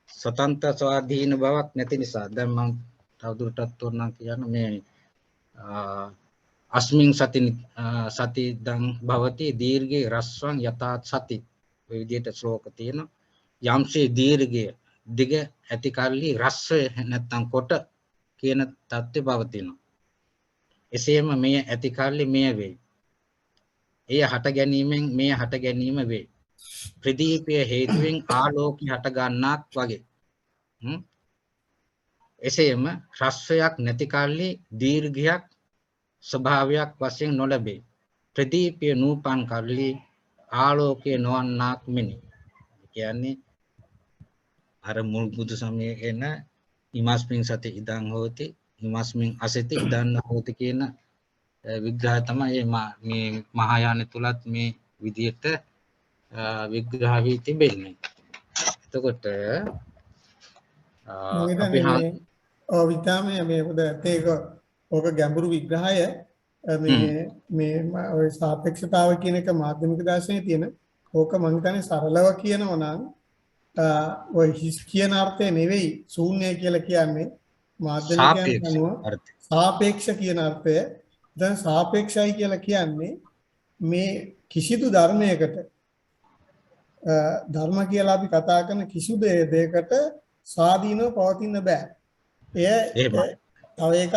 ස්වතන්ත්‍ර ස්වාධීන බවක් නැති නිසා. දැන් මම තවදුරටත් උනනම් කියන්නේ මේ අස්මින් සති දං භවති දීර්ඝේ රස්වං යථාත් සති ඔය විදිහට ශ්ලෝක තියෙනවා. යම්සේ දීර්ඝය දිග ඇති කල්ලි රස්ව නැත්තම් කොට කියන தත්ත්වය පවතිනවා. එසේම මෙය ඇති කල්ලි මෙය වේ. එය හට ගැනීමෙන් මෙය හට ගැනීම වේ. ප්‍රදීපය හේතුවෙන් ආලෝකය හට ගන්නාක් වගේ. එසේම රස්වයක් නැති කල්ලි දීර්ඝයක් ස්වභාවයක් වශයෙන් නොලැබේ. ප්‍රදීපය නූපන් කල්ලි ආලෝකය නොවන්නාක් මෙනි. කියන්නේ අර මුල් බුදු සමයේ එන ඉමස්මින් සති ඉදං හෝති ඉමස්මින් අසති ඉදන්න හෝති කියන විග්‍රහය තමයි මේ මහායාන තුලත් මේ විදිහට විග්‍රහ වී තිබෙන්නේ. එතකොට අපි විතාමයේ මේ පොද ඒක ඕක ගැඹුරු විග්‍රහය මේ ඔය සාපේක්ෂතාව කියන එක මාධ්‍යමික දර්ශනයේ තියෙන ඕක මම හිතන්නේ සරලව කියනවා නම් ඔය හිස් කියන අර්ථය නෙවෙයි ශූන්‍ය කියලා කියන්නේ මාධ්‍යමිකයන් අනුව සාපේක්ෂ කියන අර්ථය. දැන් සාපේක්ෂයි කියලා කියන්නේ මේ කිසිදු ධර්මයකට ධර්ම කියලා අපි කතා කරන කිසිදු දෙයකට ස්වාධීනව පවතින්න බෑ. එය තව එකක්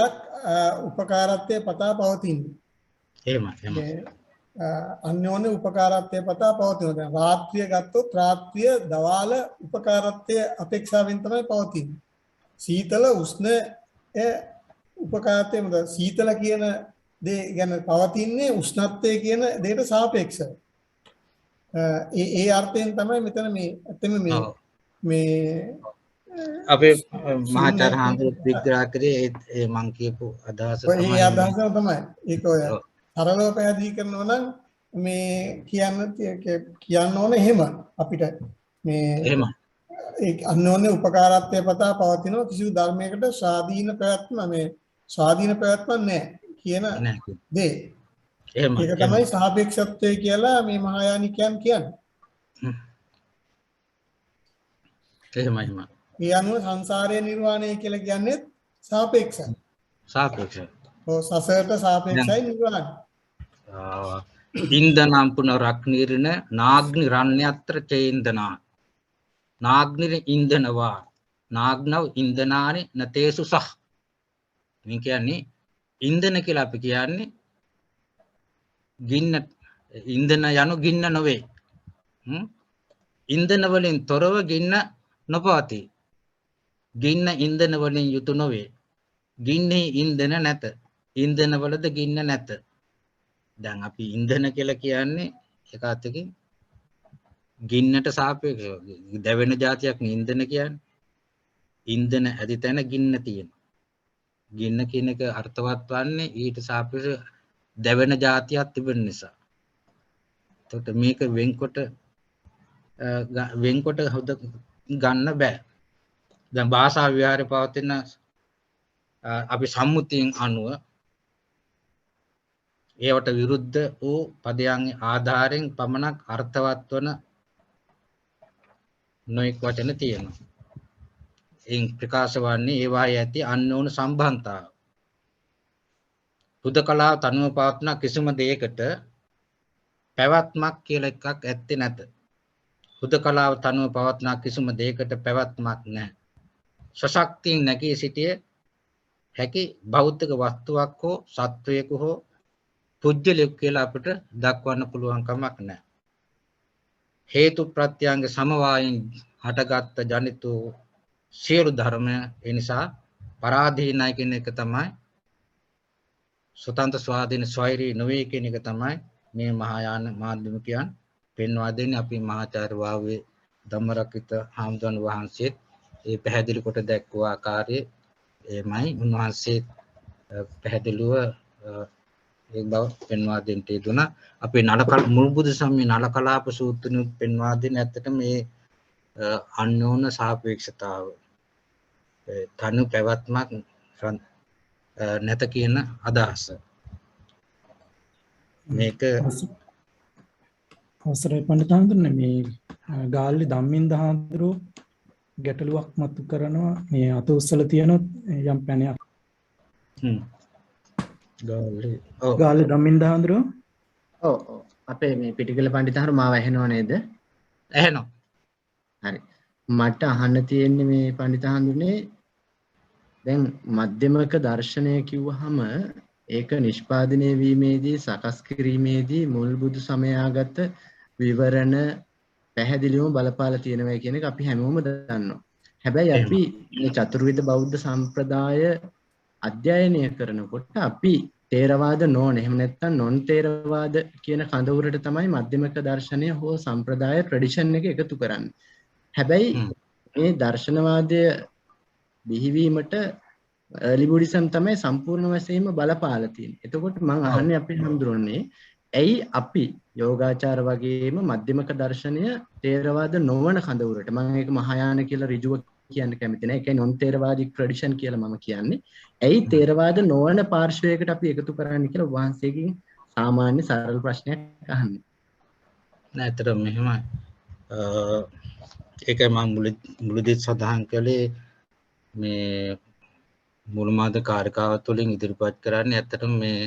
උපකාරත්වයේ පතා පවතින්නේ. එහෙමයි. අන්‍යෝන්‍ය උපකාරත්වයේ පතා පවතිනවා. දැන් රාත්‍රිය ගත්තොත් රාත්‍රිය දවාල උපකාරත්වයේ අපේක්ෂාවෙන් තමයි පවතින්නේ. සීතල උෂ්ණ උපකාරත්වයේ මොකද සීතල කියන දේ ගැන පවතින්නේ උෂ්ණත්වය කියන දෙයට සාපේක්ෂව. ඒ අර්ථයෙන් තමයි මෙතන මේ ඇත්තම මේ අපේ මහාචාර්ය හාමුදුරුවෝ විග්‍රහ කරේ ඒ මං කියපු අදහස තමයි. ඒ අදහස තමයි. ඒක ඔය තරලව පැහැදිලි කරනවා නම් මේ කියන්න ඕන එහෙම අපිට මේ එහෙම ඒ අන්‍යෝන්‍ය උපකාරත්වයේ පතා පවතින කිසිදු ධර්මයකට ස්වාධීන පැවැත්ම නැහැ කියන දේ. එහෙම ඒක තමයි සාපේක්ෂත්වය කියලා මේ මහායානිකයන් කියන්නේ. එහෙමයි. ඒ අනුව සංසාරයේ නිර්වාණය කියලා කියන්නේ සාපේක්ෂයි. සාපේක්ෂයි. ඔව් සසරට සාපේක්ෂයි නිර්වාණය. ඉන්දනම් පුනරක්නිරණ නාග්නි රණ්‍යත්‍ර චේන්දනා නාග්නිර ඉන්දනවා නාග්නව ඉන්දනානි නතේසු සහ මේ කියන්නේ ඉන්දන කියලා අපි කියන්නේ ගින්න ඉන්දන යනු ගින්න නොවේ ඉන්දන වලින් තොරව ගින්න නොපවතී ගින්න ඉන්දන වලින් යුතු නොවේ ගින්නේ ඉන්දන නැත ඉන්දන වලද ගින්න නැත දැන් අපි ඉන්ධන කියලා කියන්නේ එක අතකින් ගින්නට සාපේක්ෂව දැවෙන જાතියක් නේ ඉන්ධන කියන්නේ. ඉන්ධන ඇති තැන ගින්න තියෙනවා. ගින්න කියන එක අර්ථවත් වන්නේ ඊට සාපේක්ෂව දැවෙන જાතියක් තිබෙන නිසා. එතකොට මේක වෙන්කොට හොද ගන්න බෑ. දැන් භාෂා විහාරේ පවතින අපි සම්මුතියෙන් අනුව ඒවට විරුද්ධ වූ පදයන්ගේ ආධාරයෙන් පමණක් අර්ථවත් වන නොයෙක් වචන තියෙනවා. එයින් ප්‍රකාශ වන්නේ ඒවායේ ඇති අන්‍යෝන්‍ය සම්බන්ධතාව. හුදකලාව තනුව පවත්න කිසිම දෙයකට පැවැත්මක් කියලා එකක් ඇත්තේ නැත. හුදකලාව තනුව පවත්න කිසිම දෙයකට පැවැත්මක් නැහැ. සශක්තියෙන් නැගී සිටිය හැකි භෞතික වස්තුවක් හෝ සත්වයක හෝ පුජ්‍යලයක් කියලා අපිට දක්වන්න පුළුවන් කමක් නැහැ. හේතු ප්‍රත්‍යංග සමவாயෙන් හටගත් ජනිත සියලු ධර්ම ඒ නිසා පරාධීනයි කියන එක තමයි स्वतंत्र स्वाधीन स्वෛරී නොවේ කියන එක තමයි මේ මහායාන මාධ්‍යමිකයන් පෙන්වා දෙන්නේ. අපි මහාචාර්ය වාවේ ධම්මරක්කිත හාමුදුරන් වහන්සේ ඒ පැහැදිලි කොට දැක්වූ ආකාරයේ එමයි උන්වහන්සේ පැහැදිලිව ඒ බව පෙන්වා දෙන්නට දුනා. අපේ මුල් බුදු සමයේ නලකලාප සූත්‍රණුත් පෙන්වා දෙන ඇත්තට මේ අන්‍යෝන්‍ය සාපේක්ෂතාව තනු පැවැත්මක් නැත කියන අදහස. මේක අවසරයි පඬිත් හාමුදුරනේ මේ ගාල්ලි ධම්මින්ද හාමුදුරුවෝ ගැටලුවක් මතු කරනවා මේ අත උස්සලා තියෙන යම් පැනයක්. ගාල්ලි ධම්මින්ද හාමුදුරුවෝ ඔව් අපේ මේ පිටිකල පඬිත් හාමුදුරුවෝ මාව ඇහෙනව නේද? ඇහෙනවා. හරි. මට අහන්න තියෙන්නේ මේ පඬිත් හාමුදුරනේ දැන් මධ්‍යමක දර්ශනය කිව්වහම ඒක නිෂ්පාදනය වීමේදී සකස් කිරීමේදී මුල් බුදු සමයාගත විවරණ පැහැදිලිවම බලපාලා තියෙනවා කියන එක අපි හැමෝම දන්නවා. හැබැයි අපි මේ චතුර්විධ බෞද්ධ සම්ප්‍රදාය අධ්‍යයනය කරනකොට අපි තේරවාද නොවන එහෙම නැත්නම් නොන් තේරවාද කියන කඳවුරට තමයි මධ්‍යමක දර්ශනය හෝ සම්ප්‍රදාය ට්‍රැඩිෂන් එක එකතු කරන්නේ. හැබැයි මේ දර්ශනවාදය බිහිවීමට early Buddhism තමයි සම්පූර්ණ වශයෙන්ම බලපාලා තියෙන්නේ. එතකොට මම අහන්නේ අපි හඳුරන්නේ ඇයි අපි යෝගාචාර වගේම මධ්‍යමක දර්ශනය තේරවාද නොවන කඳවුරට මම ඒක මහායාන කියලා ඍජුව කියන්න කැමති නැහැ. ඒකයි නොන් තේරවාදී ට්‍රැඩිෂන් කියලා මම කියන්නේ. ඇයි තේරවාද නොවන පාර්ශවයකට අපි එකතු කරන්නේ කියලා වහන්සේගෙන් සාමාන්‍ය සරල ප්‍රශ්නයක් අහන්නේ. නෑ ඇත්තටම මෙහෙමයි. ඒකයි මම මුලදී සඳහන් කළේ මේ මුල්මාද කාර්යකාව තුළින් ඉදිරිපත් කරන්නේ ඇත්තටම මේ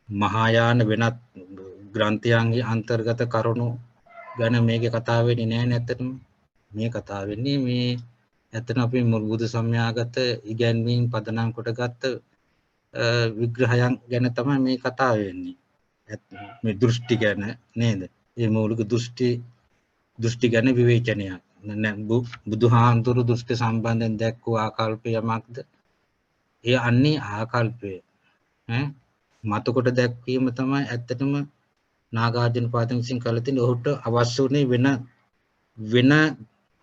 මහායාන වෙනත් ග්‍රන්ථයන්ගේ අන්තර්ගත කරුණු ගැන මේකේ කතා වෙන්නේ නැහැ නේ. ඇත්තටම මේ කතා වෙන්නේ මේ ඇත්තටම අපි මුල් බුදු සම්‍යාගත ඉගැන්වීම් පදනම් කොටගත් විග්‍රහයන් ගැන තමයි මේ කතා වෙන්නේ. මේ දෘෂ්ටි ගැන නේද? මේ මූලික දෘෂ්ටි ගැන විවේචනයක්. බුදුහාමුදුරු දෘෂ්ටි සම්බන්ධයෙන් දැක්වූ ආකල්පය යමක්ද? ඒ අන්නේ ආකල්පය මතකොට දැක්වීම තමයි ඇත්තටම නාගාර්ජුන පාදන් විසින් කළ තියෙන ඔහුට අවශ්‍ය වුණේ වෙන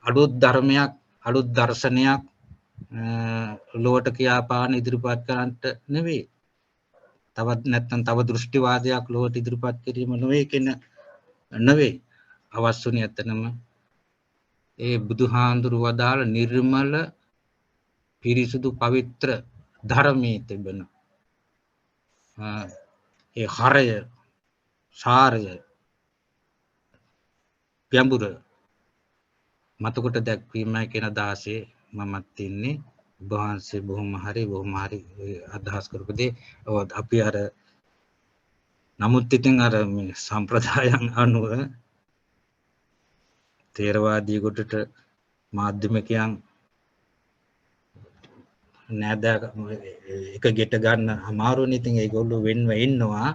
අලුත් ධර්මයක් අලුත් දර්ශනයක් ලෝකට කියාපාන ඉදිරිපත් කරන්නට නෙවෙයි. තවත් නැත්නම් තව දෘෂ්ටිවාදයක් ලෝකට ඉදිරිපත් කිරීම නෙවෙයි අවශ්‍ය වුණේ ඇත්තටම ඒ බුදුහාඳුරු වදාළ නිර්මල පිරිසුදු පවිත්‍ර ධර්මයේ තිබෙන ඒ හරය සාරය ගැඹුර මතකොට දැක්වීමයි කියන අදහසේ මමත් ඉන්නේ. ඔබ වහන්සේ බොහොම හරි අදහස් කරපු දේ. අපි අර නමුත් ඉතින් අර මේ සම්ප්‍රදායන් අනුව තේරවාදී කොටට මාධ්‍යමිකයන් නෑද එක ගෙට ගන්න අමාරුනේ. ඉතින් ඒගොල්ලෝ වෙන්ව ඉන්නවා.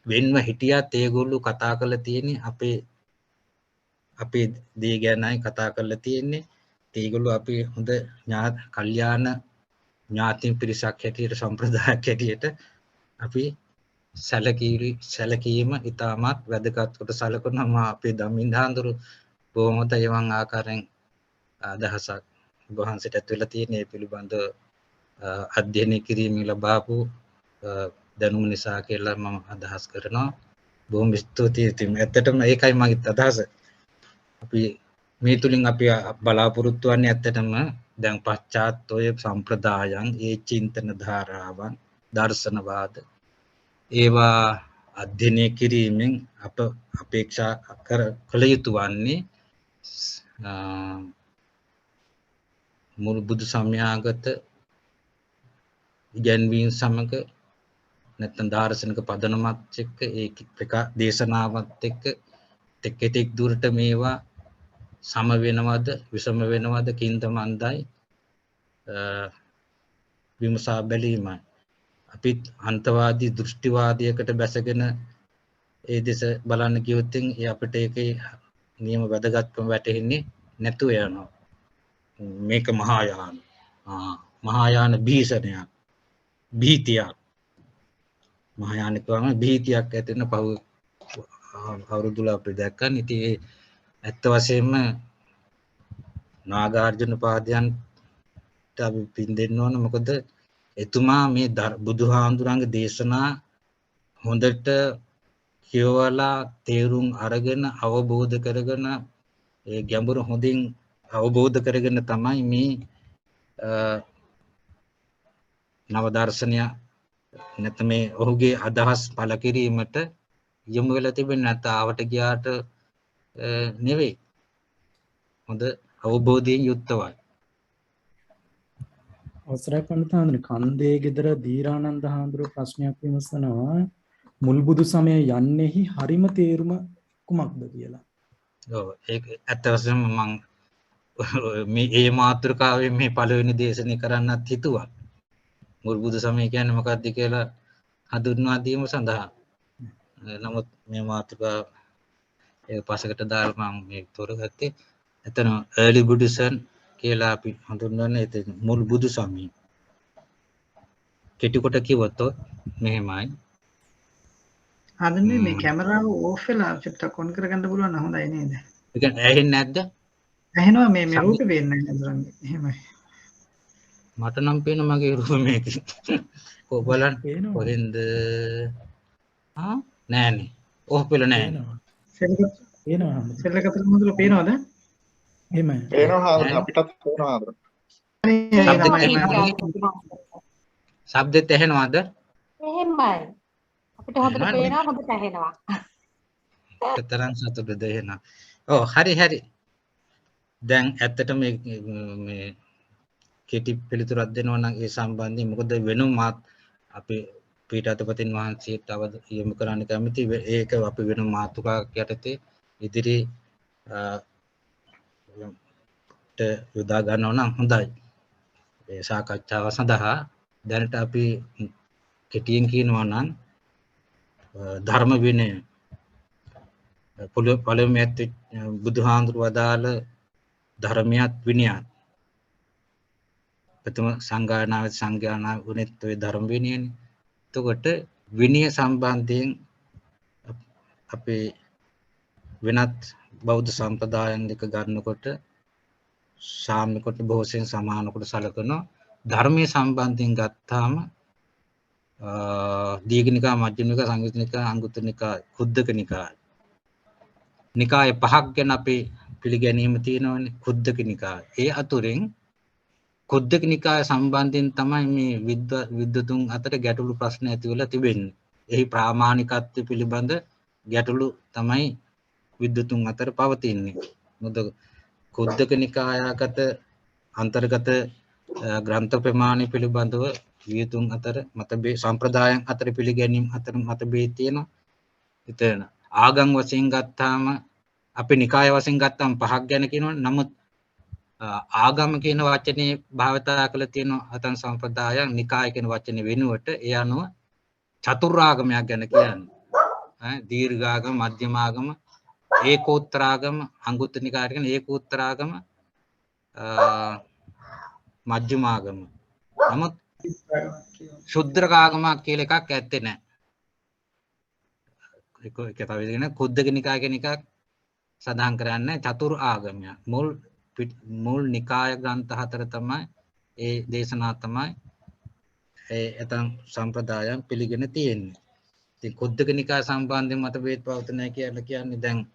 වෙන්ව හිටියත් ඒගොල්ලෝ කතා කරලා තියෙන්නේ අපේ දේ ගැනයි කතා කරලා තියෙන්නේ. ඒගොල්ලෝ අපි හොඳ කල්යාණ ඥාතින් පිරිසක් හැටියට සම්ප්‍රදායක් හැටියට අපි සැලකීම ඉතාමත් වැදගත් කොට සැලකනවා. අපේ ධම්මින්දහඳුරු බොහොම හොඳ එවන් ආකාරයෙන් අදහසක් වහන්සේට ඇතුළත තියෙන ඒ පිළිබඳව අධ්‍යයනය කිරීමෙන් ලබාපු දැනුම නිසා කියලා මම අදහස් කරනවා. බොහොම ස්තුතියි. ඉතින් ඇත්තටම ඒකයි මගේ අදහස. අපි මේ තුලින් අපි බලාපොරොත්තු වෙන්නේ ඇත්තටම දැන් පශ්චාත් ඔය සම්ප්‍රදායන් ඒ චින්තන ධාරාවන් දර්ශනවාද ඒවා අධ්‍යයනය කිරීමෙන් අපේක්ෂා කළ යුතු වන්නේ මුල් බුදු සමයාගත ඉගැන්වීම් සමග නැත්නම් දාර්ශනික පදනමත් එක්ක ඒ දේශනාවත් එක්ක ටෙක් දුරට මේවා සම වෙනවද විසම වෙනවද කින්ද මන්දයි විමසා බැලීමයි. අපිත් අන්තවාදී දෘෂ්ටිවාදයකට බැසගෙන ඒ දෙස බලන්න ගියොත් අපිට ඒකේ නියම වැදගත්කම වැටහෙන්නේ නැතුව යනවා. මේක මහායාන භීෂණයක් භීතියක් මහායානික වම භීතියක් ඇති වෙන පහු අවුරුදුල අපි දැක්කන්. ඉතින් ඒ ඇත්ත වශයෙන්ම නාගාර්ජුන පාදයන්ට අපි පින් දෙන්න ඕන. මොකද එතුමා මේ බුදුහාමුදුරන්ගේ දේශනා හොඳට කියවලා තේරුම් අරගෙන අවබෝධ කරගෙන ඒ ගැඹුර හොඳින් අවබෝධ කරගෙන තමයි මේ නව දර්ශනය නැත්නම් මේ ඔහුගේ අදහස් පළ කිරීමට යොමු වෙලා තිබෙන්නේ. නැත්නම් ආවට ගියාට නෙවෙයි. හොඳ අවබෝධයෙන් යුක්තවයි. අවසරයි පඬිතුමනි, කන්දේ ගෙදර දීරානන්ද හාමුදුරුවෝ ප්‍රශ්නයක් විමසනවා මුල් බුදු සමය යන්නේහි හරිම තේරුම කුමක්ද කියලා. ඔව් ඒක ඇත්ත වශයෙන්ම මම මේ මාතෘකාවෙන් මේ පළවෙනි දේශනේ කරන්නත් හිතුවා. මුල් බුදු සමය කියන්නේ මොකක්ද කියලා හඳුන්වා දීම සඳහා. නමුත් මේ මාතෘකාව ඒ පසකට දාලා මම මේ තොරගත්තේ. එතන early Buddhism කියලා අපි හඳුන්වන්නේ ඒ මුල් බුදු සමය. කෙටි කොට කිව්වොත් මෙහෙමයි. හදන්නේ මේ කැමරාව ඕෆ් වෙලා චුට්ටක් ඔන් කරගන්න පුළුවන් නම් හොඳයි නේද? ඒ කියන්නේ ඇහෙන්නේ නැද්ද? ඇහෙනවා මේ රූපේ පේන්නේ නැහැ. එහෙමයි. මට නම් පේන මගේ රූප මේක. කො බලන්න කොහෙන්ද? නෑනේ. ඕෆ් වෙලා නෑනේ. සෙල් එක මුදුල පේනවද? එහෙමයි. පේනවා අපිටත් පේනවා. ශබ්දෙත් ඇහෙනවද? එහෙමයි. අපිට හොඳට පේනවා හොඳට ඇහෙනවා. තරම් සතුටුද එහෙනම්. ඔව් හරි. දැන් ඇත්තටම මේ කෙටි පිළිතුරක් දෙනවා නම් ඒ සම්බන්ධයෙන් මොකද වෙනුම අපි පීඨාධිපතින් වහන්සේට යොමු කරන්න කැමති. ඒක අපි වෙන මාතෘකාවක් යටතේ ඉදිරි යොදා ගන්නවා නම් හොඳයි. ඒ සාකච්ඡාව සඳහා දැනට අපි කෙටියෙන් කියනවා නම් ධර්ම විනය පළමුවෙත් බුදුහාඳුරු වදාළ ධර්මයක් විනයක් ප්‍රථම සංගායනාවේ සංඥාන උනෙත් ඔය ධර්ම විනයනේ. එතකොට විනය සම්බන්ධයෙන් අපේ වෙනත් බෞද්ධ සම්ප්‍රදායන් දෙක ගන්නකොට සාම්‍ය කොට බොහෝසෙන් සමාන කොට සැලකනවා. ධර්මයේ සම්බන්ධයෙන් ගත්තාම දීඝනිකා මජ්ක්‍ධිමනිකා සංයුත්නිකා අංගුත්තර කුද්දක නිකාය පහක් ගැන අපි පිළිගැනීම තියෙනවානේ. කුද්දක නිකාය. ඒ අතුරින් කුද්දක නිකාය සම්බන්ධයෙන් තමයි මේ විද්වතුන් අතර ගැටලු ප්‍රශ්න ඇති වෙලා තිබෙන්නේ. එහි ප්‍රාමාණිකත්වය පිළිබඳ ගැටලු තමයි විද්වතුන් අතර පවතින්නේ. මොකද කුද්දක නිකායාගත අන්තර්ගත ග්‍රන්ථ ප්‍රමාණය පිළිබඳව විද්වතුන් අතර මතභේද සම්ප්‍රදායන් අතර පිළිගැනීම් අතර මතභේද තියෙනවා. ඉතින් ආගම් වශයෙන් ගත්තාම අපි නිකාය වශයෙන් ගත්තාම 5ක් ගැන කියනවා. නමුත් ආගම කියන වචනේ භාවිතා කළ තියෙන අතන් සම්ප්‍රදායන් නිකාය කියන වචනේ වෙනුවට ඒ අනුව චතුරාගමයක් ගැන කියන්නේ. දීර්ඝාගම, මධ්‍යමාගම, ඒකෝත්තරාගම, අංගුත්තර නිකායට කියන ඒකෝත්තරාගම, මධ්‍යමාගම. නමුත් ශුද්‍රකාගමක් කියලා එකක් ඇත්තේ නැහැ. ඒක තමයි කියන කුද්දක නිකාය කියන එකක් සඳහන් කරන්නේ චතුර් ආගමයක්. මුල් නිකාය ග්‍රන්ථ හතර තමයි ඒ දේශනා තමයි ඒ එතන සම්ප්‍රදායන් පිළිගෙන තියෙන්නේ. ඉතින් කුද්දක නිකාය සම්බන්ධයෙන් මතභේද පවතින කියලා කියන්නේ දැන්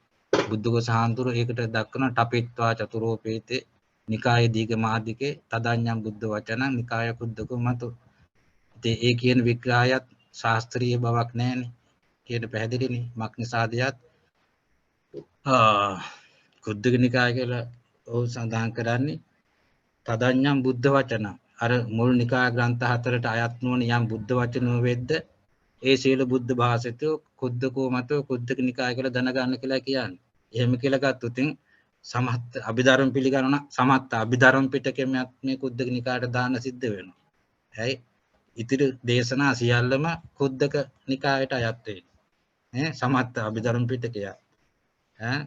බුද්ධඝෝස හාමුදුරුවෝ ඒකට දක්වන ටපිත්වා චතුරෝපේතේ නිකාය දීඝමාදිකේ තදඤ්ඤං බුද්ධ වචනං නිකාය කුද්දකෝ මතු. ඉතින් ඒ කියන විග්‍රහයත් ශාස්ත්‍රීය බවක් නැහැනේ. කියන පැහැදිලිනේ. මක් නිසාදයක් කුද්දක නිකාය කියලා ඔහු සඳහන් කරන්නේ තදඤ්ඤං බුද්ධ වචන. අර මුල් නිකාය ග්‍රන්ථ හතරට අයත් නොවන යම් බුද්ධ වචන වෙද්ද ඒ සීල බුද්ධ භාෂිතෝ කුද්දකෝ මතෝ කුද්දක නිකාය කියලා දැනගන්න කියලා කියන්නේ. එහෙම කියලා ගත්තොත් සමහත් අභිධර්ම පිළිගන්න සමහත් අභිධර්ම පිටකෙම මේ කුද්දක නිකායට දාන්න සිද්ධ වෙනවා. ඇයි? ඉතිරි දේශනා සියල්ලම කුද්දක නිකායට අයත් වෙන්නේ. සමහත් අභිධර්ම පිටකය.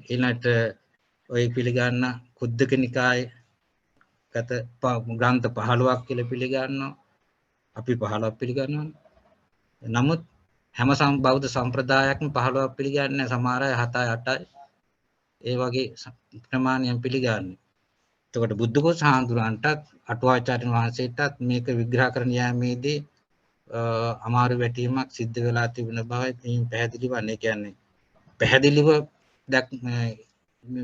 ඊළඟට ඔය පිළිගන්න කුද්දක නිකායේ ගත ග්‍රන්ථ 15ක් කියලා පිළිගන්නවා. අපි 15ක් පිළිගන්නවා. නමුත් හැම බෞද්ධ සම්ප්‍රදායක්ම 15ක් පිළිගන්නේ සමහර අය 7යි 8යි ඒ වගේ ප්‍රමාණයෙන් පිළිගන්නේ. එතකොට බුද්ධඝෝස හාමුදුරන්ටත් අටුවාචාර්යන් වහන්සේටත් මේක විග්‍රහ කරන යාමේදී අමාරු වැටීමක් සිද්ධ වෙලා තිබෙන බවයි මේ පැහැදිලි වන්නේ. කියන්නේ පැහැදිලිව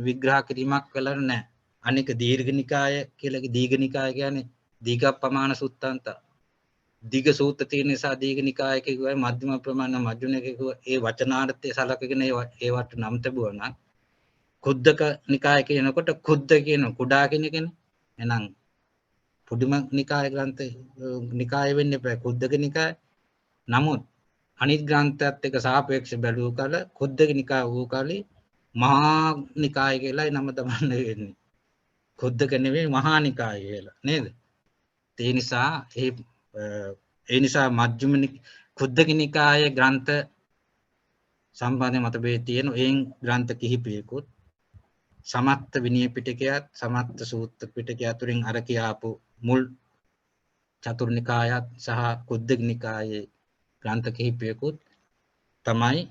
විග්‍රහ කිරීමක් කළා නැහැ. අනික දීර්ඝනිකාය කියලා දීඝනිකාය කියන්නේ දීඝප්පමාන සුත්තන්ත. දීඝ සූත්‍ර තියෙන නිසා දීඝනිකාය කියුවා මධ්‍යම ප්‍රමාණ මජ්ජුනික කියුවා ඒ වචනාර්ථය සලකගෙන ඒවට නම් තිබුණා නම් කුද්දක නිකාය කියනකොට කුද්ද කියන කුඩා කියන එකනේ. එහෙනම් පුදුම නිකාය ග්‍රන්ථ නිකාය වෙන්නේ බෑ කුද්දක නිකාය. නමුත් අනිත් ග්‍රන්ථයත් එක්ක සාපේක්ෂ බැලුව කල කුද්දක නිකාය වූ කලී මහා නිකාය කියලා නම තමයි වෙන්නේ. කුද්දක නෙවෙයි මහා නිකාය කියලා නේද? ඒ නිසා මජ්ක්‍ධිම කුද්දක නිකායේ ග්‍රන්ථ සම්බන්ධ මතභේද තියෙන එයින් ග්‍රන්ථ කිහිපයකුත් සමත්ත විනය පිටකයත් සමත්ත සූත්‍ර පිටකය අතුරින් අර කියාපු මුල් චතුර්නිකායත් සහ කුද්දක නිකායේ ග්‍රන්ථ කිහිපයකුත් තමයි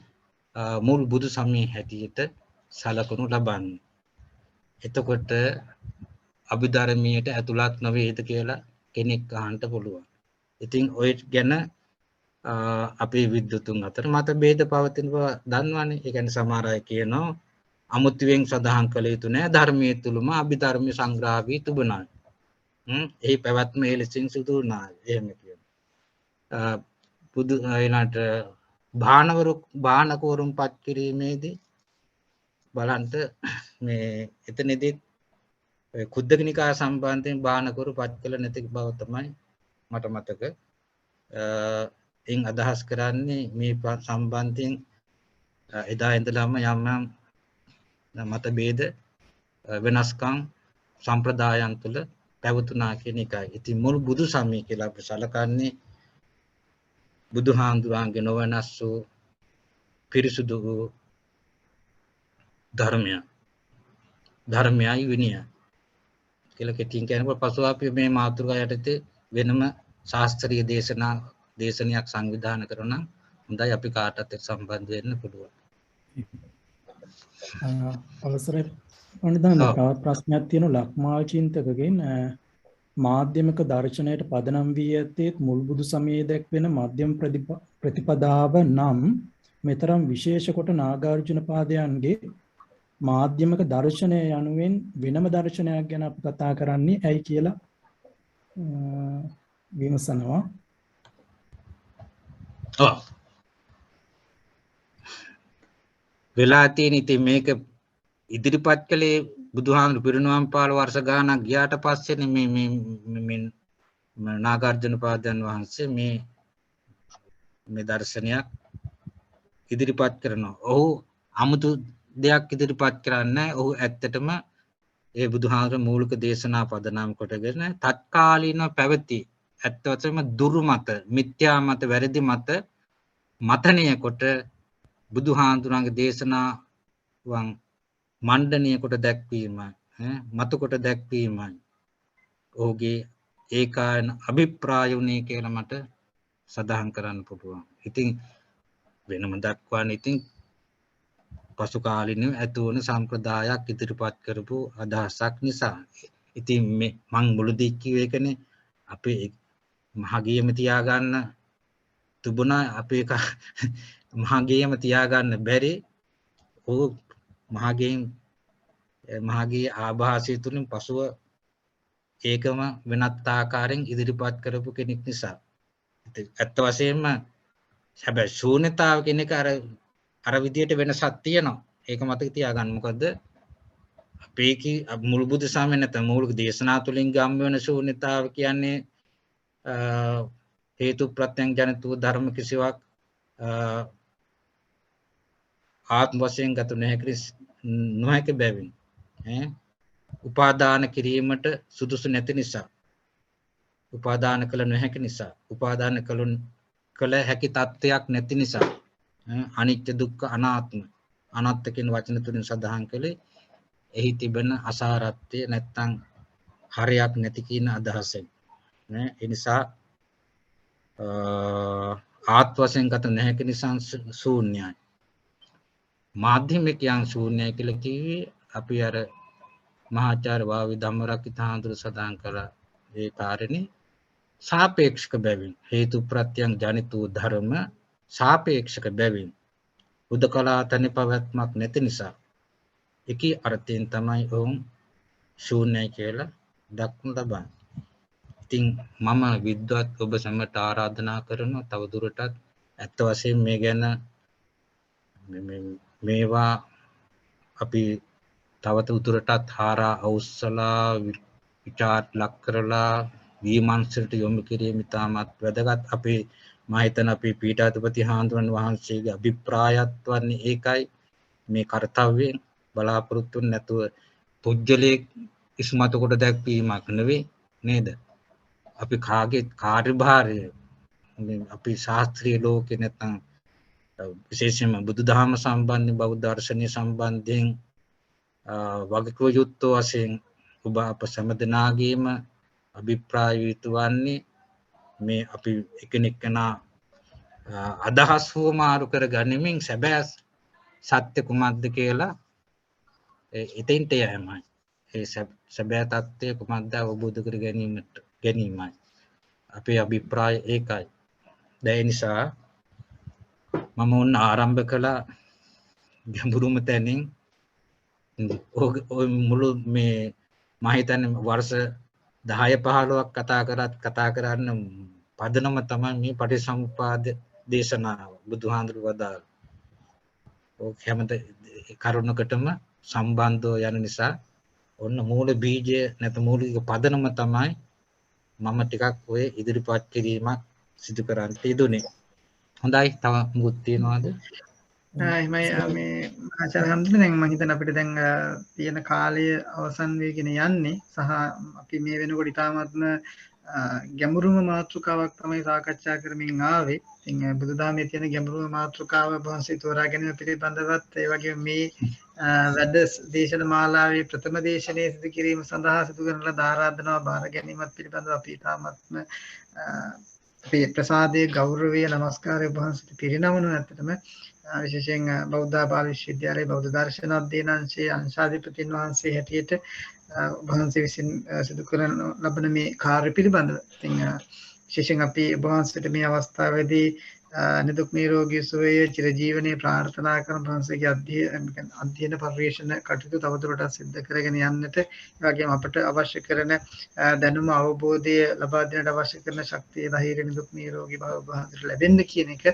මුල් බුදු සමයේ හැටියට සලකනු ලබන්නේ. එතකොට අභිධර්මයට ඇතුළත් නොවේද කියලා කෙනෙක් අහන්න පුළුවන්. ඉතින් ඔය ගැන අපේ විද්වතුන් අතර මතභේද පවතින බව දන්නවනේ. ඒ කියන්නේ සමහර අය කියනවා අමුතුවෙන් සඳහන් කළ යුතු නැහැ ධර්මයේ තුලම අභිධර්ම සංග්‍රහ වී තිබුණා. එහි පැවැත්ම එලෙසින් සිදු වුණා. එහෙම කියනවා. බුදු ඊළාට භානකවරුන් පත් කිරීමේදී බලන්න මේ එතනදී කුද්දක නිකාය සම්බන්ධයෙන් භානකවරු පත් කළ නැති බව තමයි මට මතක. එයින් අදහස් කරන්නේ මේ සම්බන්ධයෙන් එදා ඉඳලාම යම් මතභේද වෙනස්කම් සම්ප්‍රදායන් තුළ පැවතුනා කියන එකයි. ඉතින් මුල් බුදු සමය කියලා අපි සලකන්නේ බුදුහාමුදුරන්ගේ නොවෙනස් වූ පිරිසුදු වූ ධර්මයයි විනය කියලා කෙටියෙන් කියනකොට පසුව අපි මේ මාතෘකාව යටතේ වෙනම ශාස්ත්‍රීය දේශනයක් සංවිධානය කරනවා. හොඳයි අපි කාටත් සම්බන්ධ වෙන්න පුළුවන්. අවසරයි පඬිතුමනි තවත් ප්‍රශ්නයක් තියෙනවා ලක්මාල් චින්තකගෙන් මාධ්‍යමික දර්ශනයට පදනම් වී ඇත්තේ මුල් බුදු සමයේ දැක්වෙන මධ්‍යම ප්‍රතිපදාව නම් මෙතරම් විශේෂ කොට නාගාර්ජුන පාදයන්ගේ මාධ්‍යමික දර්ශනය යනුවෙන් වෙනම දර්ශනයක් ගැන අපි කතා කරන්නේ ඇයි කියලා විමසනවා. වෙලා තියෙන ඉතින් මේක ඉදිරිපත් කළේ බුදුහාමුදුරු පිරිනුවම් පාල වර්ෂ ගානක් ගියාට පස්සේනේ මේ නාගාර්ජුන පාදයන් වහන්සේ මේ දර්ශනයක් ඉදිරිපත් කරනවා. ඔහු 아무තු දෙයක් ඉදිරිපත් කරන්නේ ඔහු ඇත්තටම ඒ බුදුහාමුදුරු මූලික දේශනා පදනම් කොටගෙන තත්කාලීනව පැවති ඇත්ත වශයෙන්ම දුරු මත, මිත්‍යා මත, වැරදි මත මතනය කොට බුදුහාමුදුරන්ගේ දේශනාවන් මණ්ඩනය කොට දැක්වීමයි, මතු කොට දැක්වීමයි ඔහුගේ ඒකායන අභිප්‍රාය උනේ කියලා මට සඳහන් කරන්න පුළුවන්. ඉතින් වෙනම දක්වන්නේ ඉතින් පසු කාලිනව ඇතුවන සම්ප්‍රදායක් ඉදිරිපත් කරපු අදහසක් නිසා. ඉතින් මං මුලදී කිව්ව එකනේ අපේ මහගියම තියාගන්න තිබුණා, අපේ මහගියම තියාගන්න බැරි ඔහු මහගේ ආభాසය තුලින් පසුව ඒකම වෙනත් ආකාරයෙන් ඉදිරිපත් කරපු කෙනෙක් නිසා. ඇත්ත වශයෙන්ම හැබැයි ශූන්‍යතාව කියන එක අර විදියට වෙනසක් තියෙනවා. ඒක මතක තියාගන්න. මොකද අපේ මුල් බුදු සමය නැත්නම් මූලික දේශනා තුලින් ගම් වෙන ශූන්‍යතාව කියන්නේ හේතු ප්‍රත්‍යයෙන් ජනිත වූ ධර්ම කිසිවක් ආත්ම වශයෙන් ගත නොහැකි බැවින් උපාදාන කිරීමට සුදුසු නැති නිසා, උපාදාන කළ නොහැකි නිසා, උපාදාන කළ හැකි තත්ත්වයක් නැති නිසා, අනිත්‍ය දුක්ඛ අනාත්ම අනාත්ම කියන වචන තුලින් සඳහන් කළේ එහි තිබෙන අසාරත්වය නැත්තම් හරයක් නැති කියන අදහසෙන්. ඒ නිසා ආත්ම වශයෙන් ගත නොහැකි නිසා ශූන්‍යයි. මාධ්‍යමිකයන් ශූන්‍යයි කියලා කිව්වේ අපි අර මහාචාර්ය වාවි ධම්මරක්කිත හාමුදුරුවෝ සඳහන් කළා ඒ කාරණේ සාපේක්ෂක බැවින්, හේතු ප්‍රත්‍යයන් ජනිත වූ ධර්ම සාපේක්ෂක බැවින් උදකලා තනි පැවැත්මක් නැති නිසා එකී අර්ථයෙන් තමයි ඔවුන් ශූන්‍යයි කියලා දක්වන ලබන්නේ. ඉතින් මම විද්වත් ඔබ සැමට ආරාධනා කරනවා තව දුරටත් ඇත්ත වශයෙන් මේ ගැන මේවා අපි තවත උතුරටත් හාරා අවුස්සලා විචාරට ලක් කරලා විමර්ශනයට යොමු කිරීම ඉතාමත් වැදගත්. අපේ මම හිතන අපේ පීඨාධිපති හාමුදුරන් වහන්සේගේ අභිප්‍රායත් වන්නේ ඒකයි. මේ කාර්යයෙන් බලාපොරොත්තු නැතුව පුජ්‍යලේ ඉස්මතු කොට දැක්වීමක් නෙවෙයි නේද? අපි කාගේ කාර්යභාරය අපි ශාස්ත්‍රීය ලෝකේ නැත්නම් විශේෂයෙන්ම බුදුදහම සම්බන්ධ බෞද්ධ දර්ශනය සම්බන්ධයෙන් වගකිව යුත්තෝ වශයෙන් ඔබ අප සැමදෙනාගේම අභිප්‍රාය යුතුවන්නේ මේ අපි එකිනෙකනා අදහස් වමාරු කර ගනිමින් සැබෑ සත්‍ය කුමක්ද කියලා එතෙන්ට යෑමයි. ඒ සැබෑ තත්ත්වය කුමක්ද අවබෝධ කර ගැනීමයි අපේ අභිප්‍රාය ඒකයි. ඒ නිසා මම උන් ආරම්භ කළා ගැඹුරුම තැනින් ඔය මුළු මේ මම හිතන්නේ වර්ෂ 10-15ක් කතා කරන්න පදනම තමයි මේ පටිසමුපාද දේශනාව බුදුහාඳුරු වදාළ. ඔක හැමත කරුණකටම සම්බන්ධව යන නිසා ඔන්න මූල බීජය නැත්නම් මූලික පදනම තමයි මම ටිකක් ඔය ඉදිරිපත් කිරීමක් සිදු කරන්න යෙදුනේ. හොඳයි, තව මොකුත් තියනවාද? එහෙමයි මේ ආචාර්ය හම්දුනේ දැන් මම හිතන අපිට දැන් තියෙන කාලය අවසන් වෙගෙන යන්නේ සහ අපි මේ වෙනකොට ඉතාමත්ම ගැඹුරුම මාතෘකාවක් තමයි සාකච්ඡා කරමින් ආවේ. ඉතින් බුදුදහමේ තියෙන ගැඹුරුම මාතෘකාව වහන්සේ තෝරා ගැනීම පිළිබඳවත් ඒ වගේම මේ වැඩ දේශන මාලාවේ ප්‍රථම දේශනයේ සිදු කිරීම සඳහා සිදු කරන ලද ආරාධනාව බාර ගැනීමත් පිළිබඳව අපි ඉතාමත්ම අපේ ප්‍රසාදයේ ගෞරවය නමස්කාරය වහන්සේට පිරිනමනු ඇත්තටම විශේෂයෙන් බෞද්ධ බාල විශ්වවිද්‍යාලයේ බෞද්ධ දර්ශන අධ්‍යයන අංශයේ අංශාධිපතින් වහන්සේ හැටියට වහන්සේ විසින් සිදු කරන ලබන මේ කාර්ය පිළිබඳව. ඉතින් විශේෂයෙන් අපි වහන්සේට මේ අවස්ථාවේදී නිදුක් නිරෝගී සුවය චිරජීවනයේ ප්‍රාර්ථනා කරන වහන්සේගේ අධ්‍යයන පරිශ්‍රණ කටයුතු තවදුරටත් සිදු කරගෙන යන්නට, ඒ වගේම අපට අවශ්‍ය කරන දැනුම අවබෝධය ලබා දෙන්නට අවශ්‍ය කරන ශක්තිය ධෛර්ය නිදුක් නිරෝගී භව වහන්සේට ලැබෙන්න කියන එක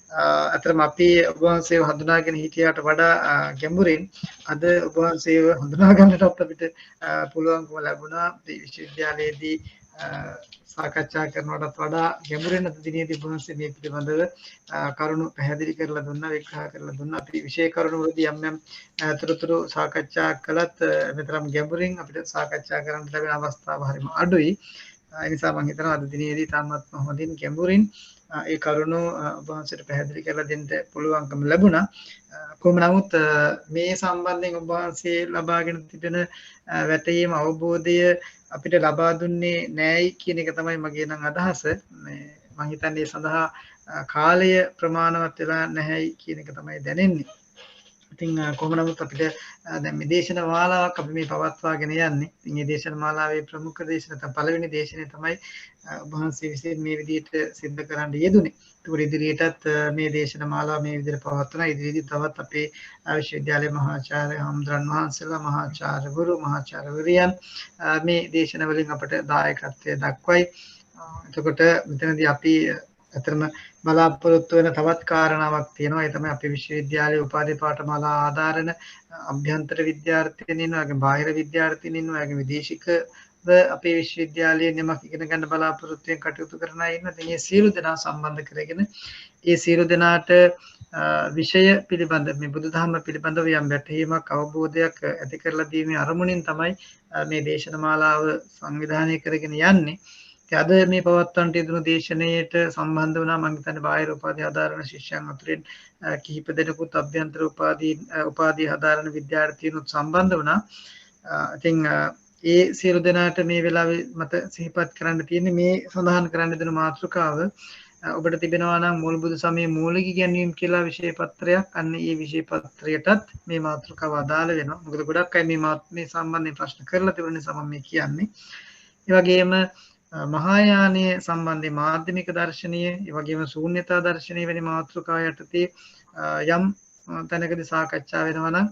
අතරම අපි ඔබ වහන්සේව හඳුනාගෙන හිටියට වඩා ගැඹුරින් අද ඔබ වහන්සේව හඳුනා ගන්නටත් අපිට පුළුවන්කම ලැබුණා විශ්වවිද්‍යාලයේදී සාකච්ඡා කරනවටත් වඩා ගැඹුරින් අද දිනේදී ඔබ වහන්සේ මේ පිළිබඳව කරුණු පැහැදිලි කරලා දුන්නා විග්‍රහ කරලා දුන්නා අපි විශේෂ කරුණු වලදී යම් යම් අතරතුරු සාකච්ඡා කළත් මෙතරම් ගැඹුරින් අපිට සාකච්ඡා කරන්න ලැබෙන අවස්ථාව හරිම අඩුයි ඒ නිසා මම හිතනවා අද දිනේදී තාමත් හොඳින් ගැඹුරින් ඒ කරුණු ඔබ වහන්සේට පැහැදිලි කරලා දෙන්න පුළුවන්කම ලැබුණා. කොහොම නමුත් මේ සම්බන්ධයෙන් ඔබ වහන්සේ ලබාගෙන තිබෙන වැටහීම අවබෝධය අපිට ලබා දුන්නේ නැයි කියන එක තමයි මගේ නම් අදහස. මම හිතන්නේ සඳහා කාලය ප්‍රමාණවත් වෙලා නැහැයි කියන එක තමයි දැනෙන්නේ. ඉතින් කොහොම නමුත් අපිට දැන් මේ දේශන මාලාවක් අපි මේ පවත්වාගෙන යන්නේ. ඉතින් මේ දේශන මාලාවේ ප්‍රමුඛ දේශන තමයි පළවෙනි දේශනය තමයි ඔබ වහන්සේ විසින් මේ විදිහට සිද්ධ කරන්න යෙදුනේ. ඒකට ඉදිරියටත් මේ දේශන මාලාව මේ විදිහට පවත්වන ඉදිරියේදී තවත් අපේ විශ්වවිද්‍යාලයේ මහාචාර්ය හම්දුරන් වහන්සේලා මහාචාර්යවරු මහාචාර්යවරියන් මේ දේශන වලින් අපට දායකත්වය දක්වයි. එතකොට මෙතනදී අපි අතරම බලාපොරොත්තු වෙන තවත් කාරණාවක් තියෙනවා. ඒ තමයි අපේ විශ්වවිද්‍යාලයේ උපාධි පාඨමාලා ආධාරණ අභ්‍යන්තර විද්‍යාර්ථීන් ඉන්නවා, ඒගොල්ලෝ බාහිර විද්‍යාර්ථීන් ඉන්නවා, ඒගොල්ලෝ විදේශිකව අපේ විශ්වවිද්‍යාලයේ නිමක් ඉගෙන ගන්න බලාපොරොත්තු වෙන කටයුතු කරන අය ඉන්නවා. ඉතින් මේ සියලු දෙනා සම්බන්ධ කරගෙන ඒ සියලු දෙනාට විෂය පිළිබඳ මේ බුදුදහම පිළිබඳව යම් වැටහීමක් අවබෝධයක් ඇති කරලා දීමේ අරමුණින් තමයි මේ දේශනමාලාව සංවිධානය කරගෙන යන්නේ. අද මේ පවත්වන්නට යෙදුණු දේශනාවට සම්බන්ධ වුණා මම හිතන්නේ බාහිර උපාධි ආධාරණ ශිෂ්‍යයන් අතරින් කිහිප දෙනෙකුත් අභ්‍යන්තර උපාධි ආධාරණ විද්‍යාර්ථීනුත් සම්බන්ධ වුණා. ඉතින් ඒ සියලු දෙනාට මේ වෙලාවේ මට සිහිපත් කරන්න තියෙන්නේ මේ සඳහන් කරන්න දෙන මාතෘකාව ඔබට තිබෙනවා නම් මුල් බුදු සමයේ මූලික ඉගැන්වීම් කියලා විෂය පත්‍රයක්. අන්න ඒ විෂය පත්‍රයටත් මේ මාතෘකාව අදාළ වෙනවා. මොකද ගොඩක් අය මේ සම්බන්ධයෙන් ප්‍රශ්න කරලා තිබුණ නිසා මම මේ කියන්නේ. ඒ වගේම මහායානය සම්බන්ධයෙන් මාධ්‍යමික දර්ශනය, ඒ වගේම ශූන්‍යතා දර්ශනය වැනි මාතෘකා යටතේ යම් තැනකදී සාකච්ඡා වෙනවා නම්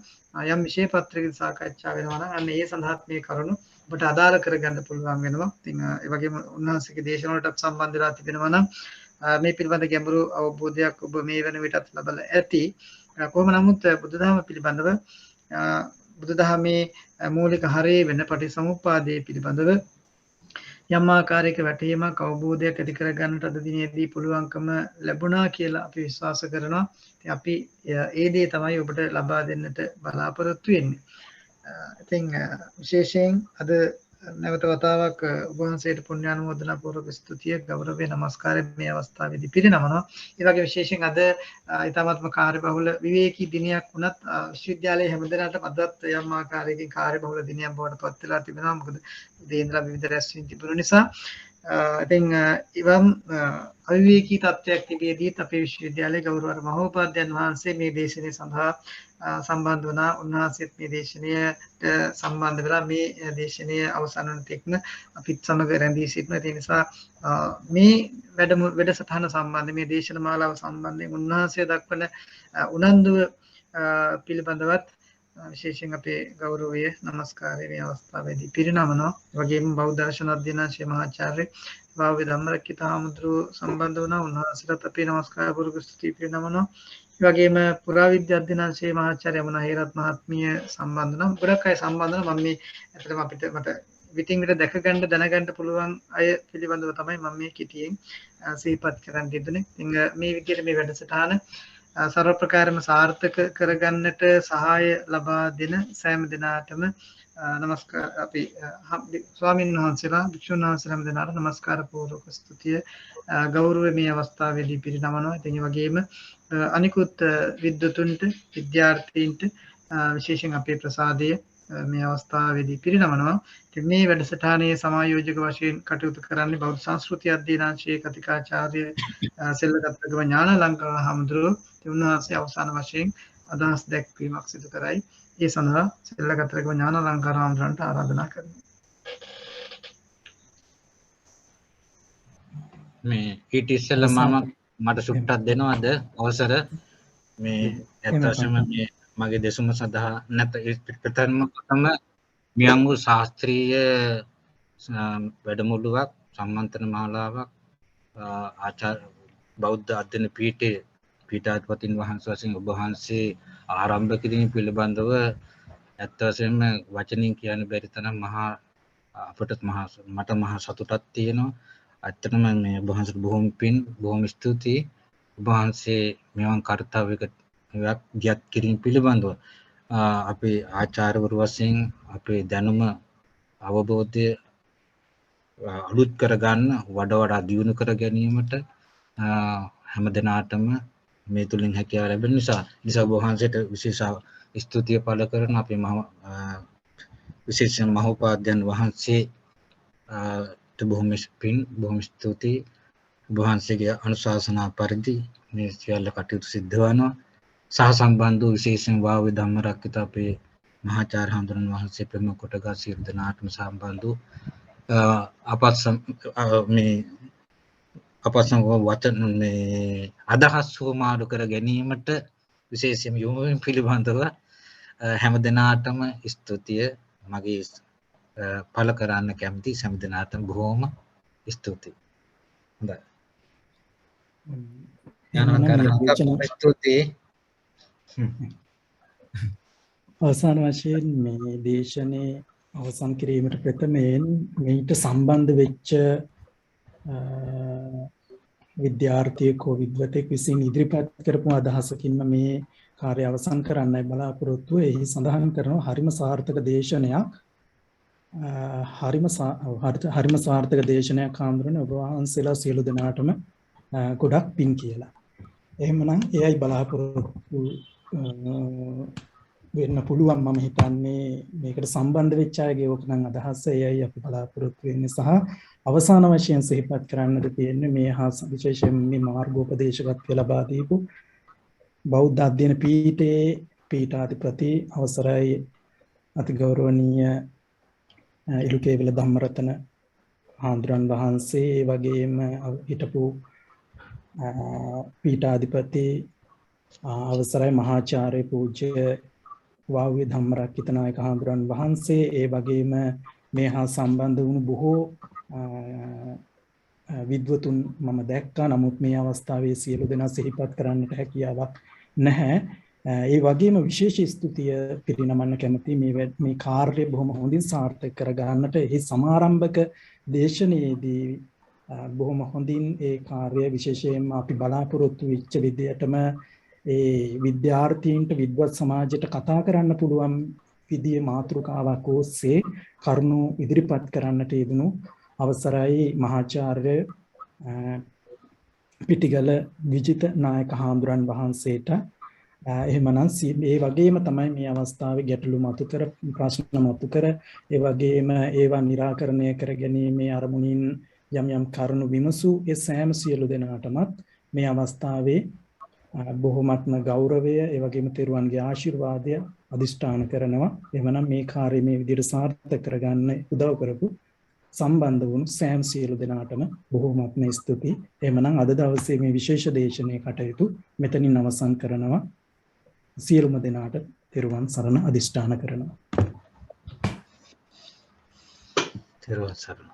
යම් විෂය පත්‍රයකදී සාකච්ඡා වෙනවා නම් අන්න ඒ සඳහාත් මේ කරුණු ඔබට අදාළ කරගන්න පුළුවන් වෙනවා. ඉතින් ඒ වගේම උන්වහන්සේගේ දේශන වලටත් සම්බන්ධ වෙලා තිබෙනවා නම් මේ පිළිබඳ ගැඹුරු අවබෝධයක් ඔබ මේ වෙන විටත් ලබලා ඇති. කොහොම නමුත් බුදුදහම පිළිබඳව බුදුදහමේ මූලික හරය වෙන පටිච්චසමුප්පාදයේ පිළිබඳව යම් ආකාරයක වැටහීමක් අවබෝධයක් ඇති කරගන්නට අද දිනේදී පුළුවන්කම ලැබුණා කියලා අපි විශ්වාස කරනවා. ඉතින් අපි ඒ දේ තමයි ඔබට ලබා දෙන්නට බලාපොරොත්තු වෙන්නේ. ඉතින් විශේෂයෙන් අද නැවත වතාවක් ඔබ වහන්සේට පුණ්‍යානුමෝදනා පූර්වක ස්තුතිය ගෞරවය නමස්කාරය මේ අවස්ථාවේදී පිරිනමනවා. ඒ වගේ විශේෂයෙන් අද ඊටමත්ම කාර්යබහුල විවේකී දිනයක් වුණත් විශ්වවිද්‍යාලයේ හැමදෙනාටම අදත් යම් ආකාරයකින් කාර්යබහුල දිනයක් බවට පත් වෙලා තිබෙනවා. මොකද දේන්ද්‍ර විවිධ රැස්වීම් තිබුණු නිසා ඉතින් ඉවම් අවිවේකී තත්ත්වයක් තිබෙද්දීත් අපේ විශ්වවිද්‍යාලයේ ගෞරවර මහෝපාද්‍යයන් වහන්සේ මේ දේශනය සඳහා සම්බන්ධ වුණා. උන්වහන්සේත් මේ දේශනයට සම්බන්ධ වෙලා මේ දේශනය අවසන් වන තෙක්ම අපිත් සමග රැඳී සිටිනවා. ඒ නිසා මේ වැඩසටහන සම්බන්ධ මේ දේශන මාලාව සම්බන්ධයෙන් උන්වහන්සේ දක්වන උනන්දුව පිළිබඳවත් විශේෂයෙන් අපේ ගෞරවය නමස්කාරය මේ අවස්ථාවේදී පිරිනමනවා. ඒ වගේම බෞද්ධ දර්ශන අධ්‍යනාංශයේ මහාචාර්ය වාව්‍ය ධම්මරක්කිත හාමුදුරුවෝ සම්බන්ධ වුණා. උන්වහන්සේට අපේ නමස්කාර පූර්වක ස්තුති පිරිනමනවා. ඒ වගේම පුරාවිද්‍යා අධ්‍යනාංශයේ මහාචාර්ය යමුනා හේරත් මහත්මිය සම්බන්ධ නම් ගොඩක් අය සම්බන්ධ නම් මම මේ ඇත්තටම මට විтин විතර දැක ගන්න දැනගන්න පුළුවන් අය පිළිබඳව තමයි මම මේ කෙටියෙන් සිහිපත් කරන්න දෙන්නේ. ඉතින් මේ විදිහට මේ වැඩසටහන සර්ව ප්‍රකාරම සාර්ථක කරගන්නට සහාය ලබා දෙන සෑම දිනාටම නමස්කාර අපි ස්වාමීන් වහන්සේලා භික්ෂුන් වහන්සේලා හැම දිනාට නමස්කාර පූර්වක ස්තුතිය ගෞරවය මේ අවස්ථාවේදී පිරිනමනවා. ඉතින් ඒ වගේම අනිකුත් විද්වතුන්ට විද්‍යාර්ථීන්ට විශේෂයෙන් අපේ ප්‍රසාදය මේ අවස්ථාවේදී පිරිනමනවා. ඉතින් මේ වැඩසටහනේ සමායෝජක වශයෙන් කටයුතු කරන්නේ බෞද්ධ සංස්කෘතිය අධ්‍යයනාංශයේ කතිකාචාර්ය සෙල්ලගත්තගම ඥානාලංකාර හාමුදුරුවෝ. උන්වහන්සේ අවසාන වශයෙන් අදහස් දැක්වීමක් සිදු කරයි. ඒ සඳහා සෙල්ලගත්තගම ඥානාලංකාර හාමුදුරන්ට ආරාධනා කරනවා. මේ ඊට ඉස්සෙල්ලා මට සුට්ටක් දෙනවද අවසර මේ ඇත්තටම මේ මගේ දෙසුම සඳහා නැත ප්‍රථමකම මියංගු ශාස්ත්‍රීය වැඩමුළුවක් සම්මන්ත්‍රණ මාලාවක් ආචාර්ය බෞද්ධ අධ්‍යයන පීඨයේ පීඨාධිපතින් වහන්සේ වශයෙන් ඔබ වහන්සේ ආරම්භ කිරීම පිළිබඳව ඇත්ත වශයෙන්ම වචනින් කියන්න බැරි තරම් මට මහා සතුටක් තියෙනවා. ඇත්තටම මේ ඔබ වහන්සේට බොහොම පින් බොහොම ස්තුතියි. ඔබ වහන්සේ මෙවන් කාර්යයකට ගියත් කිරීම පිළිබඳව අපේ ආචාර්යවරු වශයෙන් අපේ දැනුම අවබෝධය අලුත් කරගන්න වඩා දියුණු කර ගැනීමට හැම දිනාටම මේ තුලින් හැකියාව ලැබෙන නිසා ඔබ වහන්සේට විශේෂ ස්තුතිය පළ කරන අපේ විශේෂයෙන් මහෝපාද්‍යයන් වහන්සේ බොහොම ස්තුතියි. ඔබ වහන්සේගේ අනුශාසනා පරිදි මේ සියල්ල කටයුතු සිද්ධ වෙනවා. සහ සම්බන්ධ වූ විශේෂයෙන් වාව්‍ය ධම්මරක්කිත අපේ මහාචාර්ය හඳුනන වහන්සේ ප්‍රමුඛ කොටගත් සියලු දෙනාටම සම්බන්ධ වූ අපසංග වචන මේ අදහස් වමාඩු කර ගැනීමට විශේෂයෙන් යොමු වීම පිළිබඳව හැම දිනාටම ස්තුතිය මගේ පළ කරන්න කැමති හැම දිනාටම බොහොම ස්තුතියි. හොඳයි. ස්තුතියි. අවසාන වශයෙන් මේ දේශනේ අවසන් කිරීමට ප්‍රථමයෙන් මේට සම්බන්ධ වෙච්ච විද්‍යාර්ථියෙක් හෝ විද්වතෙක් විසින් ඉදිරිපත් කරපු අදහසකින්ම මේ කාර්ය අවසන් කරන්නයි බලාපොරොත්තු වෙ. එහි සඳහන් කරනවා හරිම සාර්ථක දේශනයක්. හරිම සාර්ථක දේශනයක් හාමුදුරනේ ඔබ වහන්සේලා සියලු දෙනාටම ගොඩක් පින් කියලා. එහෙමනම් එයයි බලාපොරොත්තු වෙන්න පුළුවන්. මම හිතන්නේ මේකට සම්බන්ධ වෙච්ච අයගේ ඕක නම් අදහස එයයි අපි බලාපොරොත්තු වෙන්නේ. සහ අවසාන වශයෙන් සිහිපත් කරන්නට තියෙන්නේ මේ හා විශේෂයෙන් මේ මාර්ගෝපදේශකත්වය ලබා දීපු බෞද්ධ අධ්‍යයන පීඨයේ පීඨාධිපති අවසරයි අතිගෞරවනීය ඉලුකේවිල ධම්මරතන හාමුදුරන් වහන්සේ, ඒ වගේම හිටපු පීඨාධිපති අවසරයි මහාචාර්ය පූජ්‍ය වාව්‍ය ධම්මරක්කිත නායක හාමුදුරන් වහන්සේ, ඒ වගේම මේ හා සම්බන්ධ වුණු බොහෝ විද්වතුන් මම දැක්කා. නමුත් මේ අවස්ථාවේ සියලු දෙනා සිහිපත් කරන්නට හැකියාවක් නැහැ. ඒ වගේම විශේෂ ස්තුතිය පිරිනමන්න කැමති මේ කාර්යය බොහොම හොඳින් සාර්ථක කර ගන්නට එහි සමාරම්භක දේශනාවේදී බොහොම හොඳින් ඒ කාර්යය විශේෂයෙන්ම අපි බලාපොරොත්තු වෙච්ච විදියටම ඒ විද්‍යාර්ථීන්ට විද්වත් සමාජයට කතා කරන්න පුළුවන් විදියේ මාතෘකාවක් ඔස්සේ කරුණු ඉදිරිපත් කරන්නට යෙදුණු අවසරයි මහාචාර්ය පිටිගල විජිත නායක හාමුදුරන් වහන්සේට. එහෙමනම් ඒ වගේම තමයි මේ අවස්ථාවේ ගැටලු මතු කර ප්‍රශ්න මතු කර ඒ වගේම ඒවා निराකරණය කර ගැනීමේ අරමුණින් යම් කරුණු විමසූ ඒ සෑම සියලු දෙනාටමත් මේ අවස්ථාවේ බොහොමත්ම ගෞරවය ඒ වගේම තෙරුවන්ගේ ආශිර්වාදය අදිෂ්ඨාන කරනවා. එහෙමනම් මේ කාර්යය මේ විදිහට සාර්ථක කරගන්න උදව් කරපු සම්බන්ධ වුණු සෑම සියලු දෙනාටම බොහොමත්ම ස්තුතියි. එහෙමනම් අද දවසේ මේ විශේෂ දේශනාවේ කටයුතු මෙතනින් අවසන් කරනවා. සියලුම දෙනාට තෙරුවන් සරණ අදිෂ්ඨාන කරනවා. තෙරුවන් සරණ.